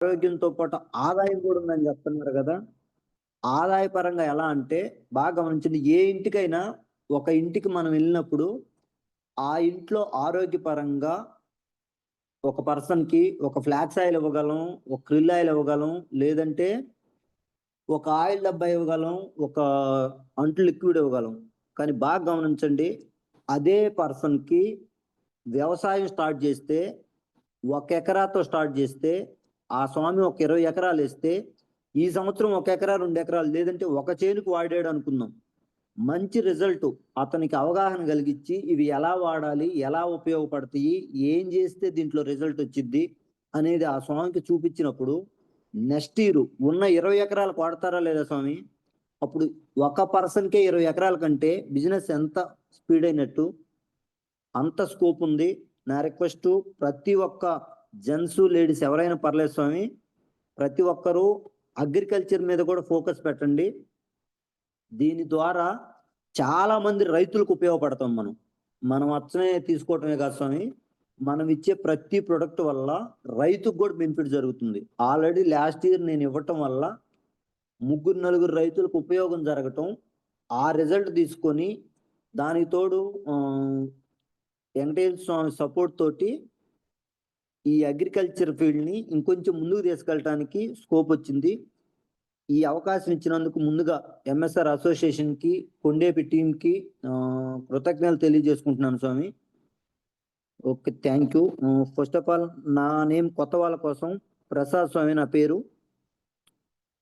ఆరోగ్యంతో పాటు ఆదాయం కూడా ఉందని చెప్తున్నారు కదా. ఆదాయ పరంగా ఎలా అంటే బాగా గమనించండి. ఏ ఇంటికైనా ఒక ఇంటికి మనం వెళ్ళినప్పుడు ఆ ఇంట్లో ఆరోగ్యపరంగా ఒక పర్సన్‌కి ఒక ఫ్లాక్స్ ఆయిల్ ఇవ్వగలం, ఒక క్రిల్ ఆయిల్ ఇవ్వగలం, లేదంటే ఒక ఆయిల్ డబ్బా ఇవ్వగలం, ఒక అంటు లిక్విడ్ ఇవ్వగలం. కానీ బాగా గమనించండి. అదే పర్సన్‌కి వ్యవసాయం స్టార్ట్ చేస్తే, 1 ఎకరాతో స్టార్ట్ చేస్తే, ఆ స్వామి ఒక 20 ఎకరాలేస్తే, ఈ సంవత్సరం 1 ఎకరా, 2 ఎకరాలు లేదంటే ఒక చేనుకు వాడాడు అనుకుందాం. మంచి రిజల్ట్ అతనికి అవగాహన కలిగించి, ఇవి ఎలా వాడాలి, ఎలా ఉపయోగపడతాయి, ఏం చేస్తే దీంట్లో రిజల్ట్ వచ్చిద్ది అనేది ఆ స్వామికి చూపించినప్పుడు, నెక్స్ట్ ఇయర్ ఉన్న 20 ఎకరాలకు వాడతారా లేదా స్వామి? అప్పుడు ఒక పర్సన్‌కే 20 ఎకరాల కంటే బిజినెస్ ఎంత స్పీడ్ అయినట్టు? అంత స్కోప్ ఉంది. నా రిక్వెస్టు ప్రతి ఒక్క జెంట్స్, లేడీస్ ఎవరైనా పర్లేదు స్వామి. ప్రతి ఒక్కరూ అగ్రికల్చర్ మీద కూడా ఫోకస్ పెట్టండి. దీని ద్వారా చాలా మంది రైతులకు ఉపయోగపడతాం మనం. మనం అచ్చమే తీసుకోవటమే కాదు స్వామి. మనం ఇచ్చే ప్రతి ప్రొడక్ట్ వల్ల రైతుకు కూడా బెనిఫిట్ జరుగుతుంది. ఆల్రెడీ లాస్ట్ ఇయర్ నేను ఇవ్వటం వల్ల ముగ్గురు, నలుగురు రైతులకు ఉపయోగం జరగటం, ఆ రిజల్ట్ తీసుకొని దానికి తోడు వెంకటేశ్వర స్వామి సపోర్ట్ తోటి ఈ అగ్రికల్చర్ ఫీల్డ్‌ని ఇంకొంచెం ముందుకు తీసుకెళ్ళటానికి స్కోప్ వచ్చింది. ఈ అవకాశం ఇచ్చినందుకు ముందుగా ఎంఎస్ఆర్ అసోసియేషన్‌కి, కొండేపి టీమ్‌కి కృతజ్ఞతలు తెలియజేసుకుంటున్నాను స్వామి. Okay. Thank you. First of all నా నేమ్ కొత్త వాళ్ళ కోసం ప్రసాద్ స్వామి నా పేరు.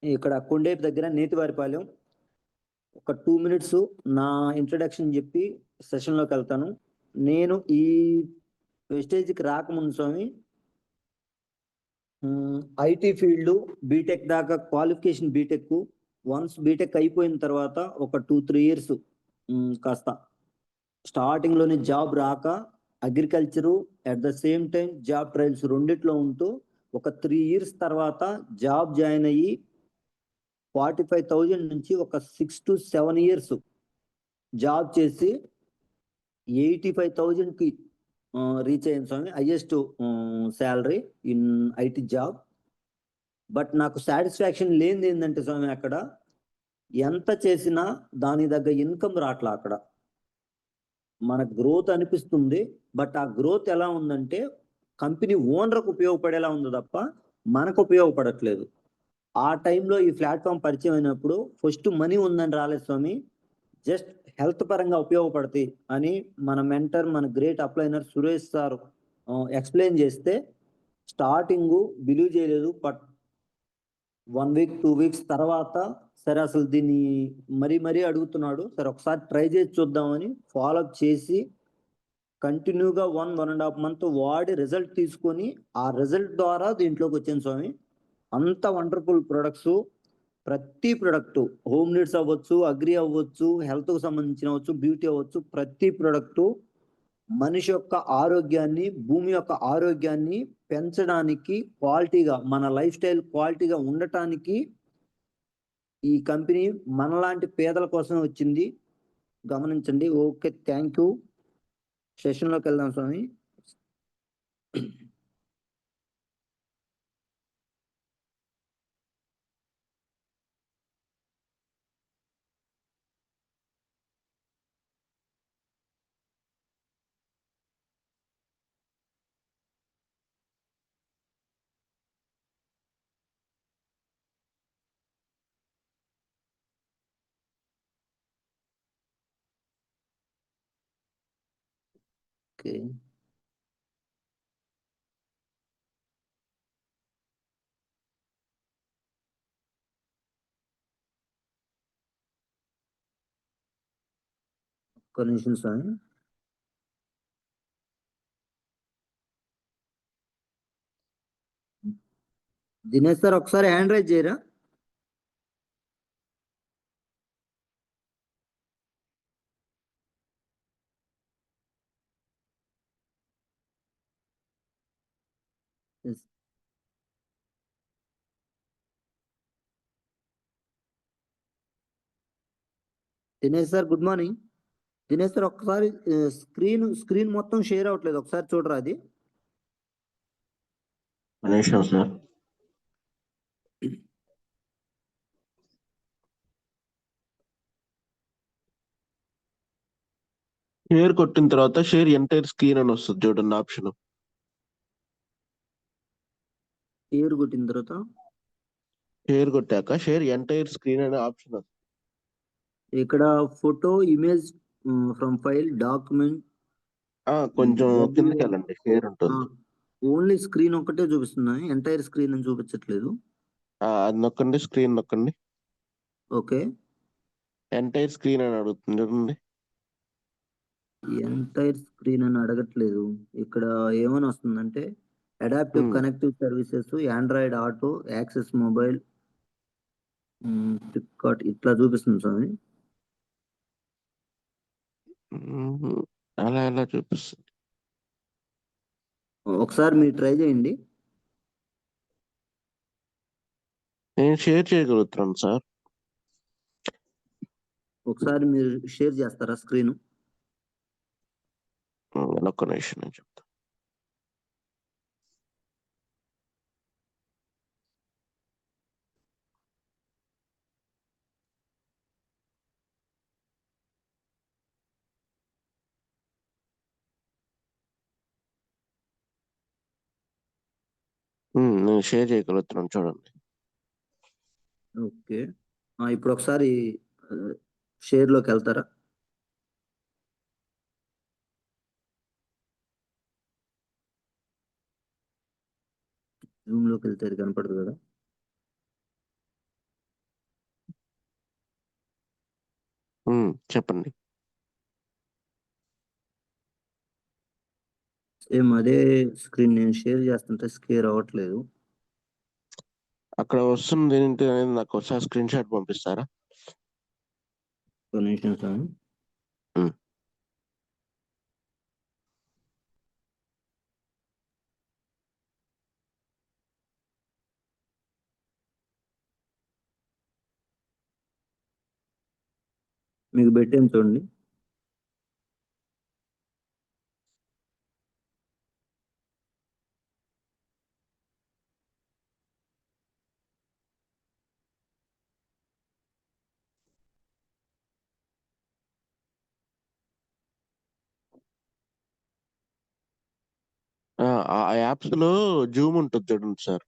ఇక్కడ కొండేపి దగ్గర నేతివారిపాలెం. ఒక 2 మినిట్స్ నా ఇంట్రడక్షన్ చెప్పి సెషన్‌లోకి వెళ్తాను. నేను ఈ వెస్టేజ్‌కి రాకముందు స్వామి ఐటీ ఫీల్డ్ బీటెక్ దాకా క్వాలిఫికేషన్ బీటెక్. వన్స్ బీటెక్ అయిపోయిన తర్వాత ఒక 2, 3 ఇయర్స్ కాస్త స్టార్టింగ్‌లోనే జాబ్ రాక agriculture at the same time job trials రెండిట్లో ఉంటూ ఒక 3 ఇయర్స్ తర్వాత జాబ్ జాయిన్ అయ్యి 45,000 నుంచి ఒక 6-7 ఇయర్స్ జాబ్ చేసి 85,000కి రీచ్ అయ్యాను స్వామి. Highest salary in IT job. But నాకు సాటిస్ఫాక్షన్ లేనిది ఏంటంటే స్వామి, అక్కడ ఎంత చేసినా దాని తగ్గ ఇన్కమ్ రావట్లా అక్కడ. మన గ్రోత్ అనిపిస్తుంది. బట్ ఆ గ్రోత్ ఎలా ఉందంటే కంపెనీ ఓనర్‌కు ఉపయోగపడేలా ఉంది తప్ప మనకు ఉపయోగపడట్లేదు. ఆ టైంలో ఈ ప్లాట్‌ఫామ్ పరిచయం అయినప్పుడు ఫస్ట్ మనీ ఉందని రాలేదు స్వామి. జస్ట్ హెల్త్ పరంగా ఉపయోగపడతాయి అని మన మెంటర్, మన గ్రేట్ అప్లైనర్ సురేష్ సార్ ఎక్స్‌ప్లెయిన్ చేస్తే స్టార్టింగు బిలీవ్ చేయలేదు. బట్ 1 వీక్, 2 వీక్స్ తర్వాత సరే అసలు దీన్ని మరీ అడుగుతున్నాడు. సరే ఒకసారి ట్రై చేసి చూద్దామని ఫాలో అప్ చేసి కంటిన్యూగా 1.5 మంత్ వాడి రిజల్ట్ తీసుకొని ఆ రిజల్ట్ ద్వారా దీంట్లోకి వచ్చాను స్వామి. అంత వండర్ఫుల్ ప్రొడక్ట్స్. ప్రతి ప్రొడక్ట్ హోమ్ నీడ్స్ అవ్వచ్చు, అగ్రి అవ్వచ్చు, హెల్త్‌కు సంబంధించిన అవ్వచ్చు, బ్యూటీ అవ్వచ్చు, ప్రతి ప్రొడక్టు మనిషి యొక్క ఆరోగ్యాన్ని, భూమి యొక్క ఆరోగ్యాన్ని పెంచడానికి, క్వాలిటీగా మన లైఫ్ స్టైల్ క్వాలిటీగా ఉండటానికి ఈ కంపెనీ మనలాంటి పేదల కోసం వచ్చింది. గమనించండి. ఓకే. Thank you. సెషన్‌లోకి వెళ్దాం స్వామి. ఓకే. ఒక్క నిమిషం స్వామి. దినేష్ సార్ ఒకసారి హ్యాండ్ రైజ్ చేయరా? Yes. Dinesh sir good morning. Dinesh sir ఒక్కసారి స్క్రీన్ మొత్తం షేర్ అవ్వట్లేదు. ఒకసారి చూడరా అది? నిమిషం సార్. షేర్ కొట్టిన తర్వాత షేర్ ఎంటైర్ స్క్రీన్ అని వస్తుంది చూడండి ఆప్షన్. షేర్ కొట్టిన తర్వాత షేర్ కొట్టాక షేర్ ఎంటైర్ స్క్రీన్ అనే ఆప్షన్ వస్తుంది. ఇక్కడ photo, image from file, document కొంచెం కిందకి వెళ్ళండి, షేర్ ఉంటుంది. ఓన్లీ స్క్రీన్ ఒక్కటే చూపిస్తున్నాయి, ఎంటైర్ స్క్రీన్ అని చూపించట్లేదు. అది నొక్కండి, స్క్రీన్ నొక్కండి. ఓకే, ఎంటైర్ స్క్రీన్ అని అడుగుతుంది చూడండి. ఎంటైర్ స్క్రీన్ అని అడగట్లేదు. ఇక్కడ ఏమని వస్తుందంటే adaptive connective services, Android auto, access mobile, Flipkart ఇట్లా చూపిస్తుంది స్వామి. అలా ఎలా చూపిస్తుంది? ఒకసారి మీరు ట్రై చేయండి. నేను షేర్ చేయగలుగుతున్నాను సార్. ఒకసారి మీరు షేర్ చేస్తారా స్క్రీన్? ఒక్క నిమిషం నేను చెప్తాను. నేను షేర్ చేయగలుగుతున్నాను చూడండి. ఓకే, ఇప్పుడు ఒకసారి షేర్ లోకి వెళ్తారా? జూమ్ లోకి వెళ్తే అది కనపడదు కదా. చెప్పండి. సేమ్ అదే స్క్రీన్ నేను షేర్ చేస్తుంటే షేర్ అవ్వట్లేదు. అక్కడ వస్తుంది ఏంటి అనేది నాకు ఒకసారి స్క్రీన్ షాట్ పంపిస్తారా? ఒక నిమిషం స్వామి. మీకు పెట్టాను చూడండి. ఆ యాప్స్ లో జూమ్ ఉంటుంది చూడండి సార్,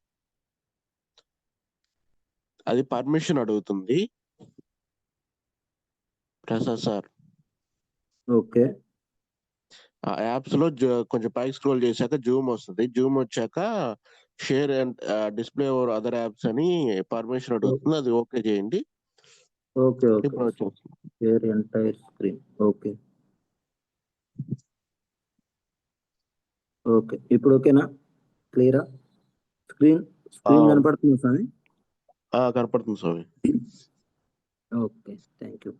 అది పర్మిషన్ అడుగుతుంది ప్రసాద్ సార్. ఓకే, ఆ యాప్స్ లో కొంచెం పైకి స్క్రోల్ చేశాక జూమ్ వస్తుంది. జూమ్ వచ్చాక share and display over other apps అని పర్మిషన్ అడుగుతుంది, అది ఓకే చేయండి. Okay, okay. ఇప్పుడు వచ్చేస్తుంది share entire screen. Okay, okay. ఇప్పుడు ఓకేనా? క్లియరా? స్క్రీన్ కనపడుతుంది స్వామి? కనపడుతుంది స్వామి. Okay, thank you.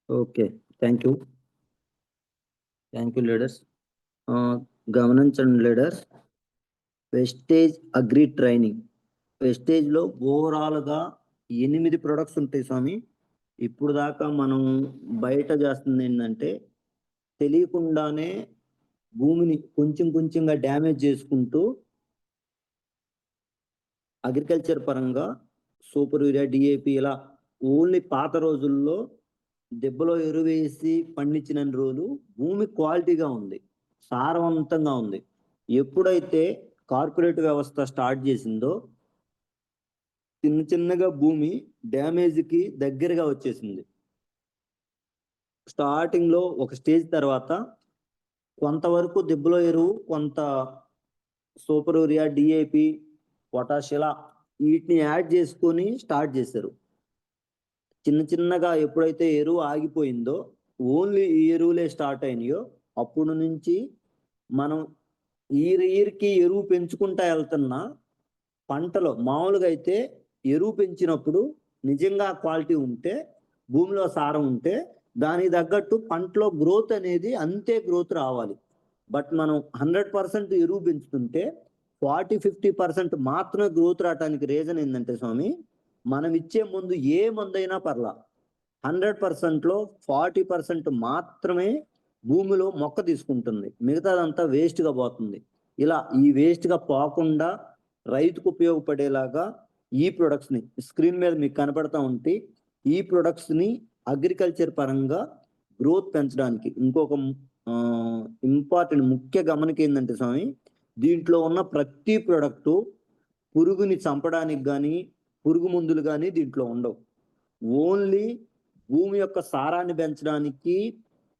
Okay, thank you leaders. గమనించండి leaders, Vestige agri training. Vestige లో ఓవరాల్ గా 8 ప్రొడక్ట్స్ ఉంటాయి స్వామి. ఇప్పుడు దాకా మనం బయట చేస్తుంది ఏంటంటే తెలియకుండానే భూమిని కొంచెం కొంచెంగా డ్యామేజ్ చేసుకుంటూ అగ్రికల్చర్ పరంగా సూపర్ యూరియా, డిఏపి ఇలా ఓన్లీ పాత రోజుల్లో దెబ్బలో ఎరువు వేసి పండించిన రోజులు భూమి క్వాలిటీగా ఉంది, సారవంతంగా ఉంది. ఎప్పుడైతే కార్పొరేట్ వ్యవస్థ స్టార్ట్ చేసిందో చిన్న చిన్నగా భూమి డ్యామేజ్కి దగ్గరగా వచ్చేసింది. స్టార్టింగ్ లో ఒక స్టేజ్ తర్వాత కొంతవరకు దెబ్బలో ఎరువు, కొంత సూపర్ యూరియా, డిఏపి, పొటాష్ ఇలా వీటిని యాడ్ చేసుకొని స్టార్ట్ చేశారు. చిన్న చిన్నగా ఎప్పుడైతే ఎరువు ఆగిపోయిందో ఓన్లీ ఈ ఎరువులే స్టార్ట్ అయినాయో అప్పుడు నుంచి మనం ఇయర్కి ఎరువు పెంచుకుంటా వెళ్తున్నా పంటలో మామూలుగా అయితే ఎరువు పెంచినప్పుడు నిజంగా క్వాలిటీ ఉంటే భూమిలో సారం ఉంటే దానికి తగ్గట్టు పంటలో గ్రోత్ అనేది అంతే గ్రోత్ రావాలి. బట్ మనం 100% ఎరువు పెంచుతుంటే 40-50% మాత్రమే గ్రోత్ రావడానికి రీజన్ ఏంటంటే స్వామి, మనం ఇచ్చే ముందు ఏ మందైనా పర్లా 100%లో 40% మాత్రమే భూమిలో మొక్క తీసుకుంటుంది, మిగతాదంతా వేస్ట్గా పోతుంది. ఇలా ఈ వేస్ట్గా పోకుండా రైతుకు ఉపయోగపడేలాగా ఈ ప్రొడక్ట్స్ ని స్క్రీన్ మీద మీకు కనపడతా ఉంటే ఈ ప్రొడక్ట్స్ ని అగ్రికల్చర్ పరంగా గ్రోత్ పెంచడానికి ఇంకొక ఇంపార్టెంట్ ముఖ్య గమనిక ఏంటంటే స్వామి, దీంట్లో ఉన్న ప్రతి ప్రొడక్టు పురుగుని చంపడానికి కానీ పురుగు మందులు కానీ దీంట్లో ఉండవు. ఓన్లీ భూమి యొక్క సారాన్ని పెంచడానికి,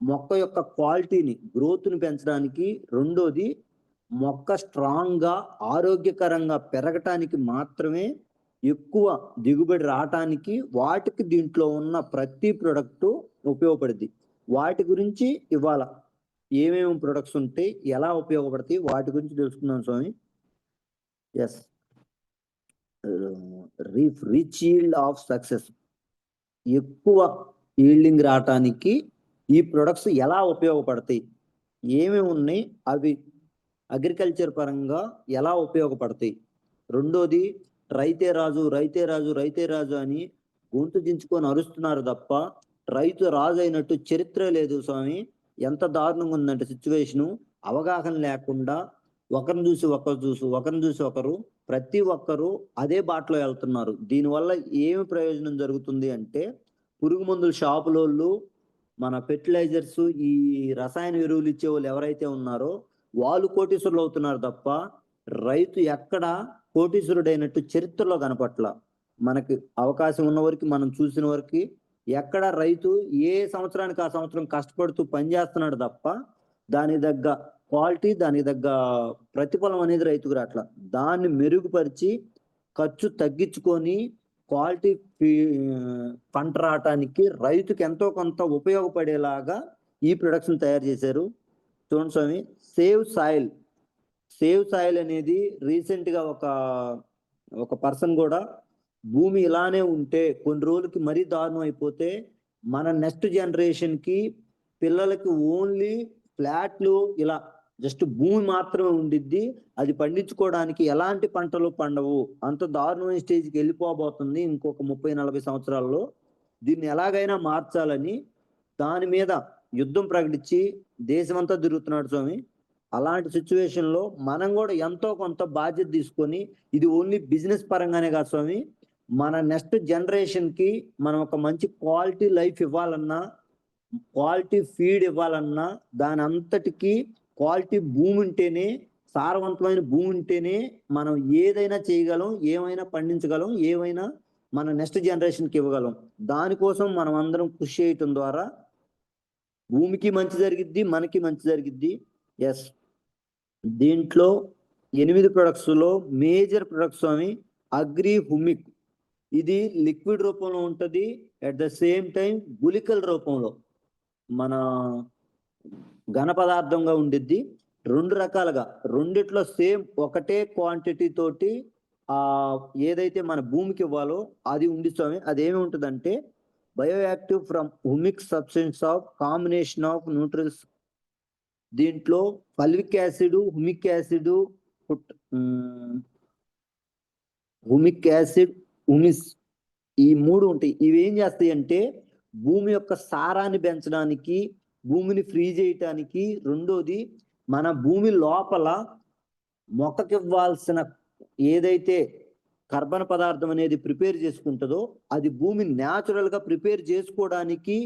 మొక్క యొక్క క్వాలిటీని గ్రోత్ని పెంచడానికి, రెండోది మొక్క స్ట్రాంగ్ గా ఆరోగ్యకరంగా పెరగటానికి మాత్రమే, ఎక్కువ దిగుబడి రావటానికి వాటికి దీంట్లో ఉన్న ప్రతి ప్రొడక్ట్ ఉపయోగపడుద్ది. వాటి గురించి ఇవాళ ఏమేమి ప్రొడక్ట్స్ ఉంటాయి, ఎలా ఉపయోగపడతాయి వాటి గురించి తెలుసుకుందాం స్వామి. Yes, rich yield of success, ఎక్కువ ఈల్డింగ్ రావటానికి ఈ ప్రొడక్ట్స్ ఎలా ఉపయోగపడతాయి, ఏమేమి ఉన్నాయి, అవి అగ్రికల్చర్ పరంగా ఎలా ఉపయోగపడతాయి. రెండోది, రైతే రాజు రైతే రాజు రైతే రాజు అని గొంతు దించుకొని అరుస్తున్నారు తప్ప రైతు రాజు అయినట్టు చరిత్ర లేదు స్వామి. ఎంత దారుణంగా ఉందంటే సిచ్యువేషను, అవగాహన లేకుండా ఒకరిని చూసి ఒకరు ప్రతి ఒక్కరు అదే బాటలో వెళ్తున్నారు. దీనివల్ల ఏమి ప్రయోజనం జరుగుతుంది అంటే, పురుగు మందుల షాపులోళ్ళు, మన ఫెర్టిలైజర్స్, ఈ రసాయన ఎరువులు ఇచ్చే వాళ్ళు ఎవరైతే ఉన్నారో వాళ్ళు కోటీశ్వరులు అవుతున్నారు తప్ప రైతు ఎక్కడ కోటీశ్వరుడైనట్టు చరిత్రలో కనపట్ల. మనకి అవకాశం ఉన్న వరకు, మనం చూసిన వరకు ఎక్కడ రైతు ఏ సంవత్సరానికి ఆ సంవత్సరం కష్టపడుతూ పనిచేస్తున్నాడు తప్ప దాని దగ్గ క్వాలిటీ, దానికి దగ్గ ప్రతిఫలం అనేది రైతుకు రాట్లా. దాన్ని మెరుగుపరిచి ఖర్చు తగ్గించుకొని క్వాలిటీ పంట రావటానికి రైతుకి ఎంతో కొంత ఉపయోగపడేలాగా ఈ ప్రొడక్ట్స్ తయారు చేశారు. చూడండి స్వామి, సేవ్ సాయిల్ అనేది రీసెంట్ గా ఒక పర్సన్ కూడా, భూమి ఇలానే ఉంటే కొన్ని రోజులకి మరీ దారుణం అయిపోతే మన నెక్స్ట్ జనరేషన్ కి పిల్లలకి ఓన్లీ ఫ్లాట్లు, ఇలా జస్ట్ భూమి మాత్రమే ఉండిద్ది, అది పండించుకోవడానికి ఎలాంటి పంటలు పండవు, అంత దారుణమైన స్టేజ్కి వెళ్ళిపోబోతుంది ఇంకొక 30-40 సంవత్సరాల్లో. దీన్ని ఎలాగైనా మార్చాలని దాని మీద యుద్ధం ప్రకటించి దేశమంతా తిరుగుతున్నాడు స్వామి. అలాంటి సిచ్యువేషన్ లో మనం కూడా ఎంతో కొంత బాధ్యత తీసుకొని, ఇది ఓన్లీ బిజినెస్ పరంగానే కాదు స్వామి, మన నెక్స్ట్ జనరేషన్ కి మనం ఒక మంచి క్వాలిటీ లైఫ్ ఇవ్వాలన్నా, క్వాలిటీ ఫీడ్ ఇవ్వాలన్నా, దాని అంతటికి క్వాలిటీ భూమి ఉంటేనే, సారవంతమైన భూమి ఉంటేనే మనం ఏదైనా చేయగలం, ఏమైనా పండించగలం, ఏమైనా మన నెక్స్ట్ జనరేషన్కి ఇవ్వగలం. దానికోసం మనం అందరం కృషి చేయటం ద్వారా భూమికి మంచి జరిగిద్ది, మనకి మంచి జరిగిద్ది. ఎస్, దీంట్లో 8 ప్రొడక్ట్స్ లో మేజర్ ప్రొడక్ట్స్ స్వామి అగ్రి హుమిక్. ఇది లిక్విడ్ రూపంలో ఉంటది, అట్ ద సేమ్ టైం గుళికల రూపంలో మన ఘన పదార్థంగా ఉండిద్ది. 2 రకాలుగా, రెండిట్లో సేమ్ ఒకటే క్వాంటిటీ తోటి ఏదైతే మన భూమికి ఇవ్వాలో అది ఉండి స్వామి. అదేమి ఉంటుందంటే, bioactive from humic substance of combination of neutrals. దీంట్లో ఫల్విక్ యాసిడ్, హుమిక్ యాసిడ్, హుమిస్, ఈ 3 ఉంటాయి. ఇవి ఏం చేస్తాయి అంటే భూమి యొక్క సారాన్ని పెంచడానికి, భూమిని ఫ్రీ చేయటానికి, రెండోది మన భూమి లోపల మొక్కకి ఇవ్వాల్సిన ఏదైతే కర్బన పదార్థం అనేది ప్రిపేర్ చేసుకుంటుందో అది భూమి న్యాచురల్ గా ప్రిపేర్ చేసుకోవడానికి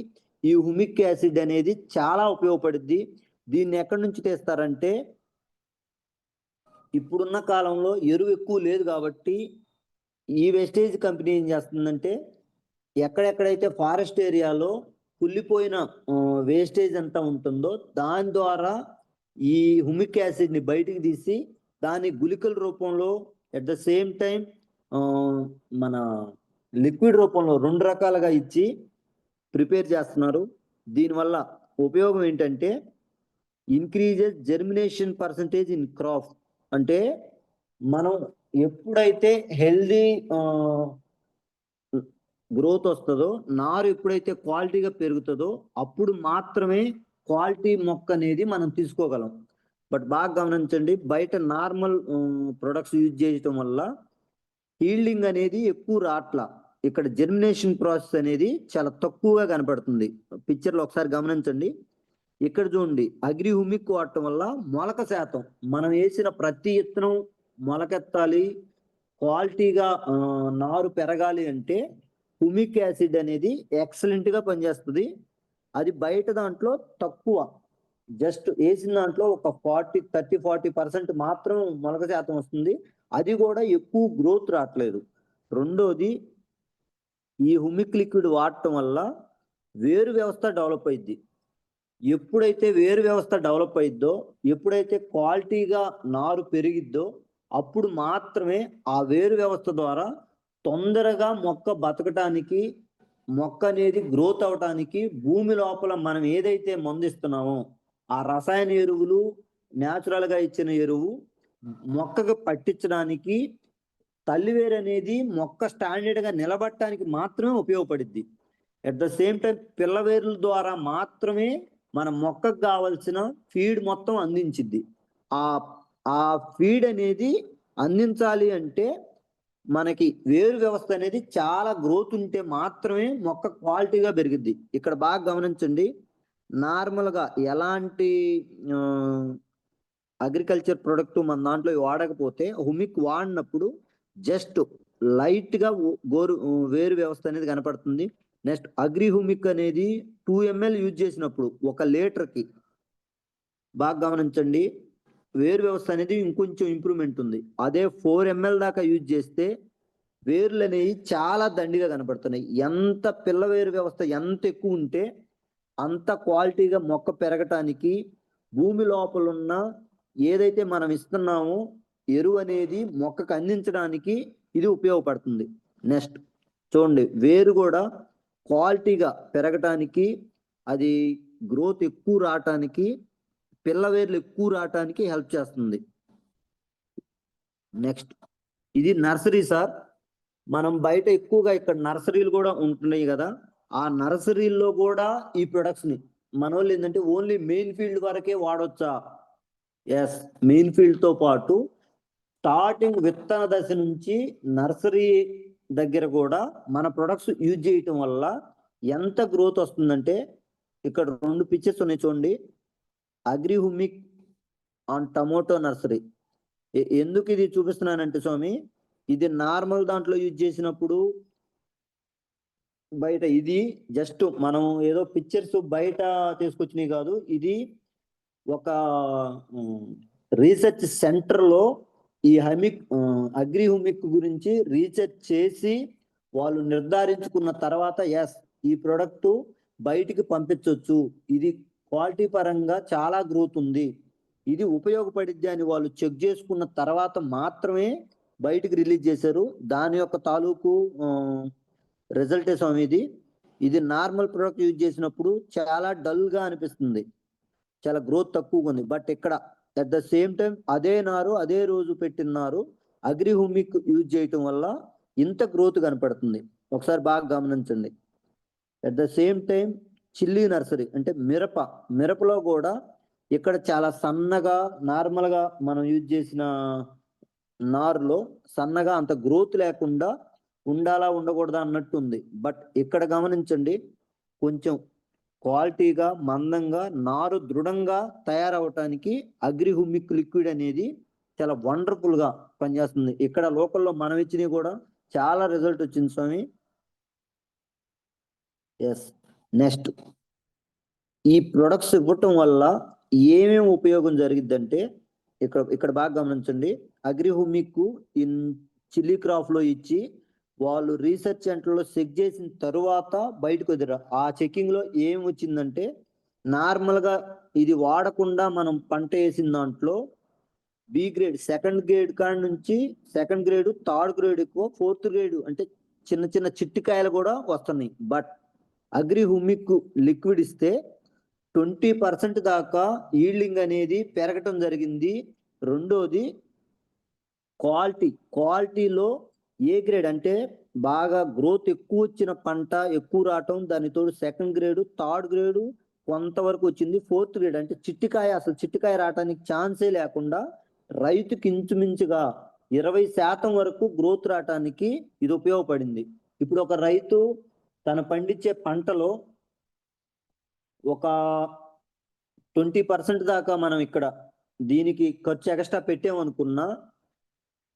ఈ హుమిక్ యాసిడ్ అనేది చాలా ఉపయోగపడుద్ది. దీన్ని ఎక్కడి నుంచి తెస్తారంటే, ఇప్పుడున్న కాలంలో ఎరువు ఎక్కువ లేదు కాబట్టి ఈ వెస్టేజ్ కంపెనీ ఏం చేస్తుందంటే, ఎక్కడెక్కడైతే ఫారెస్ట్ ఏరియాలో కుళ్ళిపోయిన వేస్టేజ్ అంతా ఉంటుందో దాని ద్వారా ఈ హుమిక్ యాసిడ్ ని బయటికి తీసి దాని గుళికల రూపంలో, అట్ ద సేమ్ టైం మన లిక్విడ్ రూపంలో 2 రకాలుగా ఇచ్చి ప్రిపేర్ చేస్తున్నారు. దీనివల్ల ఉపయోగం ఏంటంటే, increases germination percentage in crop. అంటే మనం ఎప్పుడైతే హెల్దీ గ్రోత్ వస్తుందో, నారు ఎప్పుడైతే క్వాలిటీగా పెరుగుతుందో అప్పుడు మాత్రమే క్వాలిటీ మొక్క అనేది మనం తీసుకోగలం. బట్ బాగా గమనించండి, బయట నార్మల్ ప్రొడక్ట్స్ యూజ్ చేయటం వల్ల హీల్డింగ్ అనేది ఎక్కువ రాట్లా. ఇక్కడ జెర్మినేషన్ ప్రాసెస్ అనేది చాలా తక్కువగా కనపడుతుంది. పిక్చర్లో ఒకసారి గమనించండి. ఇక్కడ చూడండి, అగ్రి హుమిక్ వాడటం వల్ల మొలక శాతం, మనం వేసిన ప్రతి విత్తనం మొలకెత్తాలి, క్వాలిటీగా నారు పెరగాలి అంటే హ్యూమిక్ యాసిడ్ అనేది ఎక్సలెంట్ గా పనిచేస్తుంది. అది బయట దాంట్లో తక్కువ, జస్ట్ వేసిన దాంట్లో ఒక 40% మాత్రం మొలక శాతం వస్తుంది. అది కూడా ఎక్కువ గ్రోత్ రావట్లేదు. రెండోది, ఈ హ్యూమిక్ లిక్విడ్ వాడటం వల్ల వేరు వ్యవస్థ డెవలప్ అయింది. ఎప్పుడైతే వేరు వ్యవస్థ డెవలప్ అయిద్దో, ఎప్పుడైతే క్వాలిటీగా నారు పెరిగిద్దో, అప్పుడు మాత్రమే ఆ వేరు వ్యవస్థ ద్వారా తొందరగా మొక్క బతకటానికి, మొక్క అనేది గ్రోత్ అవటానికి భూమి లోపల మనం ఏదైతే మందిస్తున్నామో ఆ రసాయన ఎరువులు, న్యాచురల్ గా ఇచ్చిన ఎరువు మొక్కకు పట్టించడానికి, తల్లివేరు అనేది మొక్క స్టాండర్డ్ గా నిలబడటానికి మాత్రమే ఉపయోగపడుద్ది. అట్ ద సేమ్ టైం పిల్లవేర్ల ద్వారా మాత్రమే మన మొక్కకు కావలసిన ఫీడ్ మొత్తం అందించిద్ది. ఆ ఆ ఫీడ్ అనేది అందించాలి అంటే మనకి వేరు వ్యవస్థ అనేది చాలా గ్రోత్ ఉంటే మాత్రమే మొక్క క్వాలిటీగా పెరిగిద్ది. ఇక్కడ బాగా గమనించండి, నార్మల్గా ఎలాంటి అగ్రికల్చర్ ప్రొడక్ట్ మన దాంట్లో వాడకపోతే హ్యూమిక్ వాడినప్పుడు జస్ట్ లైట్ గా వేరు వ్యవస్థ అనేది కనపడుతుంది. నెక్స్ట్ అగ్రి హ్యూమిక్ అనేది 2 ml యూజ్ చేసినప్పుడు 1 లీటర్కి, బాగా గమనించండి, వేరు వ్యవస్థ అనేది ఇంకొంచెం ఇంప్రూవ్మెంట్ ఉంది. అదే 4 ml దాకా యూజ్ చేస్తే వేర్లు అనేవి చాలా దండిగా కనపడుతున్నాయి. ఎంత పిల్ల వేరు వ్యవస్థ ఎంత ఎక్కువ ఉంటే అంత క్వాలిటీగా మొక్క పెరగటానికి, భూమి లోపల ఉన్న ఏదైతే మనం ఇస్తున్నామో ఎరువు అనేది మొక్కకు అందించడానికి ఇది ఉపయోగపడుతుంది. నెక్స్ట్ చూడండి, వేరు కూడా క్వాలిటీగా పెరగటానికి, అది గ్రోత్ ఎక్కువ రావటానికి, పిల్ల వేర్లు ఎక్కువ రావటానికి హెల్ప్ చేస్తుంది. నెక్స్ట్ ఇది నర్సరీ సార్. మనం బయట ఎక్కువగా ఇక్కడ నర్సరీలు కూడా ఉంటున్నాయి కదా, ఆ నర్సరీల్లో కూడా ఈ ప్రొడక్ట్స్ ని మన వాళ్ళు ఏంటంటే ఓన్లీ మెయిన్ ఫీల్డ్ వరకే వాడొచ్చా? ఎస్, మెయిన్ ఫీల్డ్ తో పాటు స్టార్టింగ్ విత్తన దశ నుంచి నర్సరీ దగ్గర కూడా మన ప్రొడక్ట్స్ యూజ్ చేయటం వల్ల ఎంత గ్రోత్ వస్తుందంటే, ఇక్కడ 2 పిక్చర్స్ ఉన్నాయి చూడండి. Agri humic on tomato nursery. ఎందుకు ఇది చూపిస్తున్నానంటే స్వామి, ఇది నార్మల్ దాంట్లో యూజ్ చేసినప్పుడు బయట, ఇది జస్ట్ మనం ఏదో పిక్చర్స్ బయట తీసుకొచ్చినవి కాదు, ఇది ఒక రీసెర్చ్ సెంటర్ లో ఈ అగ్రి హ్యూమిక్ గురించి రీసెర్చ్ చేసి వాళ్ళు నిర్ధారించుకున్న తర్వాత ఎస్, ఈ ప్రొడక్ట్ బయటికి పంపించవచ్చు, ఇది క్వాలిటీ పరంగా చాలా గ్రోత్ ఉంది, ఇది ఉపయోగపడిద్ది అని వాళ్ళు చెక్ చేసుకున్న తర్వాత మాత్రమే బయటికి రిలీజ్ చేశారు. దాని యొక్క తాలూకు రిజల్టే స్వామి ఇది. ఇది నార్మల్ ప్రొడక్ట్ యూజ్ చేసినప్పుడు చాలా డల్ గా అనిపిస్తుంది, చాలా గ్రోత్ తక్కువగా ఉంది. బట్ ఇక్కడ అట్ ద సేమ్ టైం అదే నారు, అదే రోజు పెట్టిన నారు అగ్రి హ్యూమిక్ యూజ్ చేయటం వల్ల ఇంత గ్రోత్ కనపడుతుంది. ఒకసారి బాగా గమనించండి. At the same time chilli nursery అంటే మిరపలో కూడా ఇక్కడ చాలా సన్నగా, నార్మల్ గా మనం యూజ్ చేసిన నారులో సన్నగా అంత గ్రోత్ లేకుండా ఉండాలా ఉండకూడదా అన్నట్టు ఉంది. బట్ ఇక్కడ గమనించండి, కొంచెం క్వాలిటీగా, మందంగా, నారు దృఢంగా తయారవటానికి అగ్రి హ్యూమిక్ లిక్విడ్ అనేది చాలా వండర్ఫుల్ గా పనిచేస్తుంది. ఇక్కడ లోకల్లో మనం ఇచ్చినవి కూడా చాలా రిజల్ట్ వచ్చింది స్వామి. ఎస్, నెక్స్ట్ ఈ ప్రొడక్ట్స్ ఇవ్వటం వల్ల ఏమేమి ఉపయోగం జరిగిద్దంటే, ఇక్కడ బాగా గమనించండి, agri humic in chilli crop లో ఇచ్చి వాళ్ళు రీసెర్చ్ సెంటర్లో చెక్ చేసిన తరువాత బయటకు వదిరా. ఆ చెకింగ్ లో ఏం వచ్చిందంటే, నార్మల్ గా ఇది వాడకుండా మనం పంట వేసిన దాంట్లో బి గ్రేడ్, సెకండ్ గ్రేడ్ కాడి నుంచి సెకండ్ గ్రేడ్, థర్డ్ గ్రేడ్ ఎక్కువ, ఫోర్త్ గ్రేడ్ అంటే చిన్న చిన్న చిట్టికాయలు కూడా వస్తున్నాయి. బట్ అగ్రి హ్యూమిక్ లిక్విడ్ ఇస్తే 20% దాకా ఈల్డింగ్ అనేది పెరగటం జరిగింది. రెండోది క్వాలిటీలో ఏ గ్రేడ్ అంటే బాగా గ్రోత్ ఎక్కువ వచ్చిన పంట ఎక్కువ రావటం, దానితో సెకండ్ గ్రేడ్, థర్డ్ గ్రేడ్ కొంతవరకు వచ్చింది, ఫోర్త్ గ్రేడ్ అంటే అసలు చిట్టికాయ రావటానికి ఛాన్సే లేకుండా రైతుకి ఇంచుమించుగా 20% వరకు గ్రోత్ రావటానికి ఇది ఉపయోగపడింది. ఇప్పుడు ఒక రైతు తన పండించే పంటలో ఒక 20% దాకా మనం ఇక్కడ దీనికి ఖర్చు ఎక్స్ట్రా పెట్టామనుకున్నా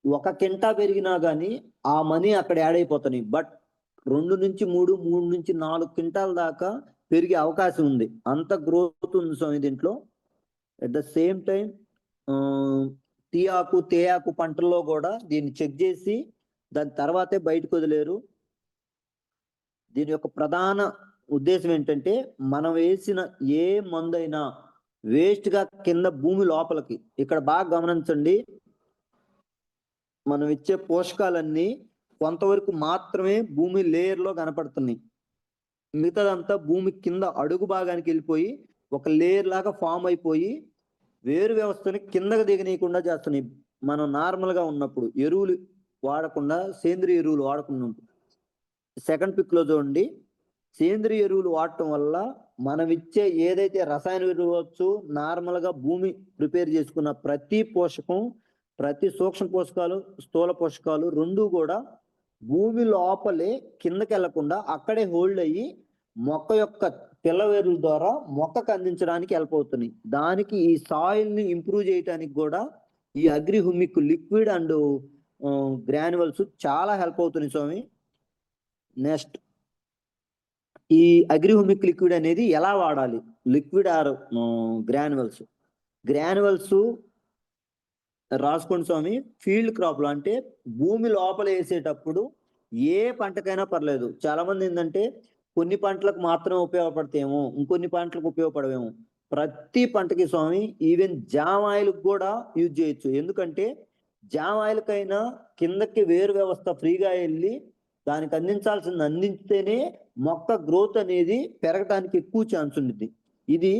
1 కింటా పెరిగినా కానీ ఆ మనీ అక్కడ యాడ్ అయిపోతున్నాయి. బట్ 2 నుంచి 3, 3 నుంచి 4 క్వింటాల దాకా పెరిగే అవకాశం ఉంది. అంత గ్రోత్ ఉంది స్వామి దీంట్లో. At the same time tea ఆకు, తేయాకు పంటల్లో కూడా దీన్ని చెక్ చేసి దాని తర్వాతే బయటకు వదిలేరు. దీని యొక్క ప్రధాన ఉద్దేశం ఏంటంటే, మనం వేసిన ఏ మందైనా వేస్ట్ గా కింద భూమి లోపలికి, ఇక్కడ బాగా గమనించండి, మనం ఇచ్చే పోషకాలన్నీ కొంతవరకు మాత్రమే భూమి లేయర్ లో కనపడుతున్నాయి. మిగతాదంతా భూమి కింద అడుగు భాగానికి వెళ్ళిపోయి ఒక లేయర్ లాగా ఫామ్ అయిపోయి వేరు వ్యవస్థని కిందకు దిగనీయకుండా చేస్తున్నాయి. మనం నార్మల్ గా ఉన్నప్పుడు ఎరువులు వాడకుండా సేంద్రియ ఎరువులు వాడుకున్నప్పుడు. సెకండ్ పిక్ లో చూడండి, సేంద్రియ ఎరువులు వాడటం వల్ల మనం ఇచ్చే ఏదైతే రసాయన ఎరువు వచ్చు, నార్మల్ గా భూమి ప్రిపేర్ చేసుకున్న ప్రతి పోషకం, ప్రతి సూక్ష్మ పోషకాలు, స్థూల పోషకాలు రెండు కూడా భూమి లోపలే కిందకి వెళ్లకుండా అక్కడే హోల్డ్ అయ్యి మొక్క యొక్క పిల్లవేరుల ద్వారా మొక్కకు అందించడానికి హెల్ప్ అవుతున్నాయి. దానికి ఈ సాయిల్ ని ఇంప్రూవ్ చేయడానికి కూడా ఈ agri humic liquid and granules చాలా హెల్ప్ అవుతున్నాయి స్వామి. నెక్స్ట్, ఈ అగ్రి హ్యూమిక్ లిక్విడ్ అనేది ఎలా వాడాలి? లిక్విడ్ ఆర్ గ్రాన్యువల్స్ రాసుకోండి స్వామి. ఫీల్డ్ క్రాప్ లో అంటే భూమి లోపల వేసేటప్పుడు ఏ పంటకైనా పర్లేదు. చాలా మంది ఏంటంటే కొన్ని పంటలకు మాత్రమే ఉపయోగపడతాయేమో, ఇంకొన్ని పంటలకు ఉపయోగపడవేమో. ప్రతి పంటకి స్వామి, ఈవెన్ జామ్ ఆయిల్ కూడా యూజ్ చేయొచ్చు. ఎందుకంటే జామ్ ఆయిల్ కైనా కిందకి వేరు వ్యవస్థ ఫ్రీగా వెళ్ళి దానికి అందించాల్సింది అందించితేనే మొక్క గ్రోత్ అనేది పెరగడానికి ఎక్కువ ఛాన్స్ ఉంది. ఇది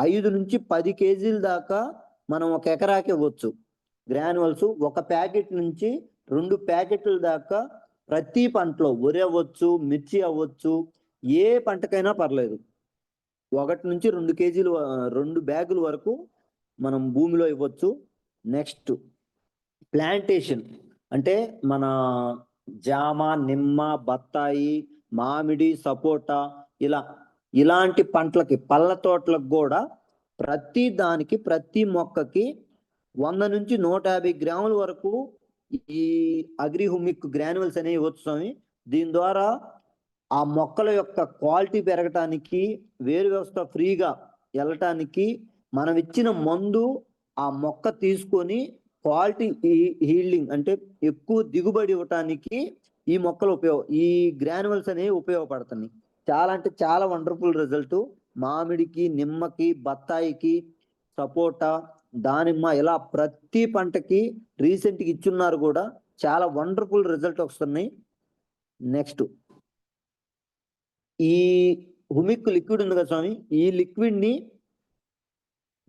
5 నుంచి 10 కేజీల దాకా మనం ఒక ఎకరాకి ఇవ్వచ్చు. గ్రాన్యువల్స్ 1 ప్యాకెట్ నుంచి 2 ప్యాకెట్ల దాకా ప్రతి పంటలో, వరి అవ్వచ్చు, మిర్చి అవ్వచ్చు, ఏ పంటకైనా పర్లేదు, 1 నుంచి 2 కేజీలు 2 బ్యాగుల వరకు మనం భూమిలో ఇవ్వచ్చు. నెక్స్ట్, ప్లాంటేషన్ అంటే మన జామ, నిమ్మ, బత్తాయి, మామిడి, సపోటా ఇలాంటి పంటలకి, పళ్ళ తోటలకు కూడా ప్రతి దానికి, ప్రతి మొక్కకి 100 నుంచి 150 గ్రాముల వరకు ఈ అగ్రి హ్యూమిక్ గ్రాన్యువల్స్ అనేవి ఇవ్వచ్చు స్వామి. దీని ద్వారా ఆ మొక్కల యొక్క క్వాలిటీ పెరగటానికి, వేరు వ్యవస్థ ఫ్రీగా వెళ్ళటానికి, మనం ఇచ్చిన మందు ఆ మొక్క తీసుకొని క్వాలిటీ హీల్డింగ్ అంటే ఎక్కువ దిగుబడి ఇవ్వటానికి ఈ మొక్కలు ఈ గ్రాన్యువల్స్ అనేవి ఉపయోగపడుతున్నాయి. చాలా అంటే చాలా వండర్ఫుల్ రిజల్ట్. మామిడికి, నిమ్మకి, బత్తాయికి, సపోటా, దానిమ్మ ఇలా ప్రతి పంటకి రీసెంట్గా ఇచ్చున్నారు కూడా. చాలా వండర్ఫుల్ రిజల్ట్ వస్తున్నాయి. నెక్స్ట్, ఈ హ్యూమిక్ లిక్విడ్ ఉంది కదా స్వామి, ఈ లిక్విడ్ ని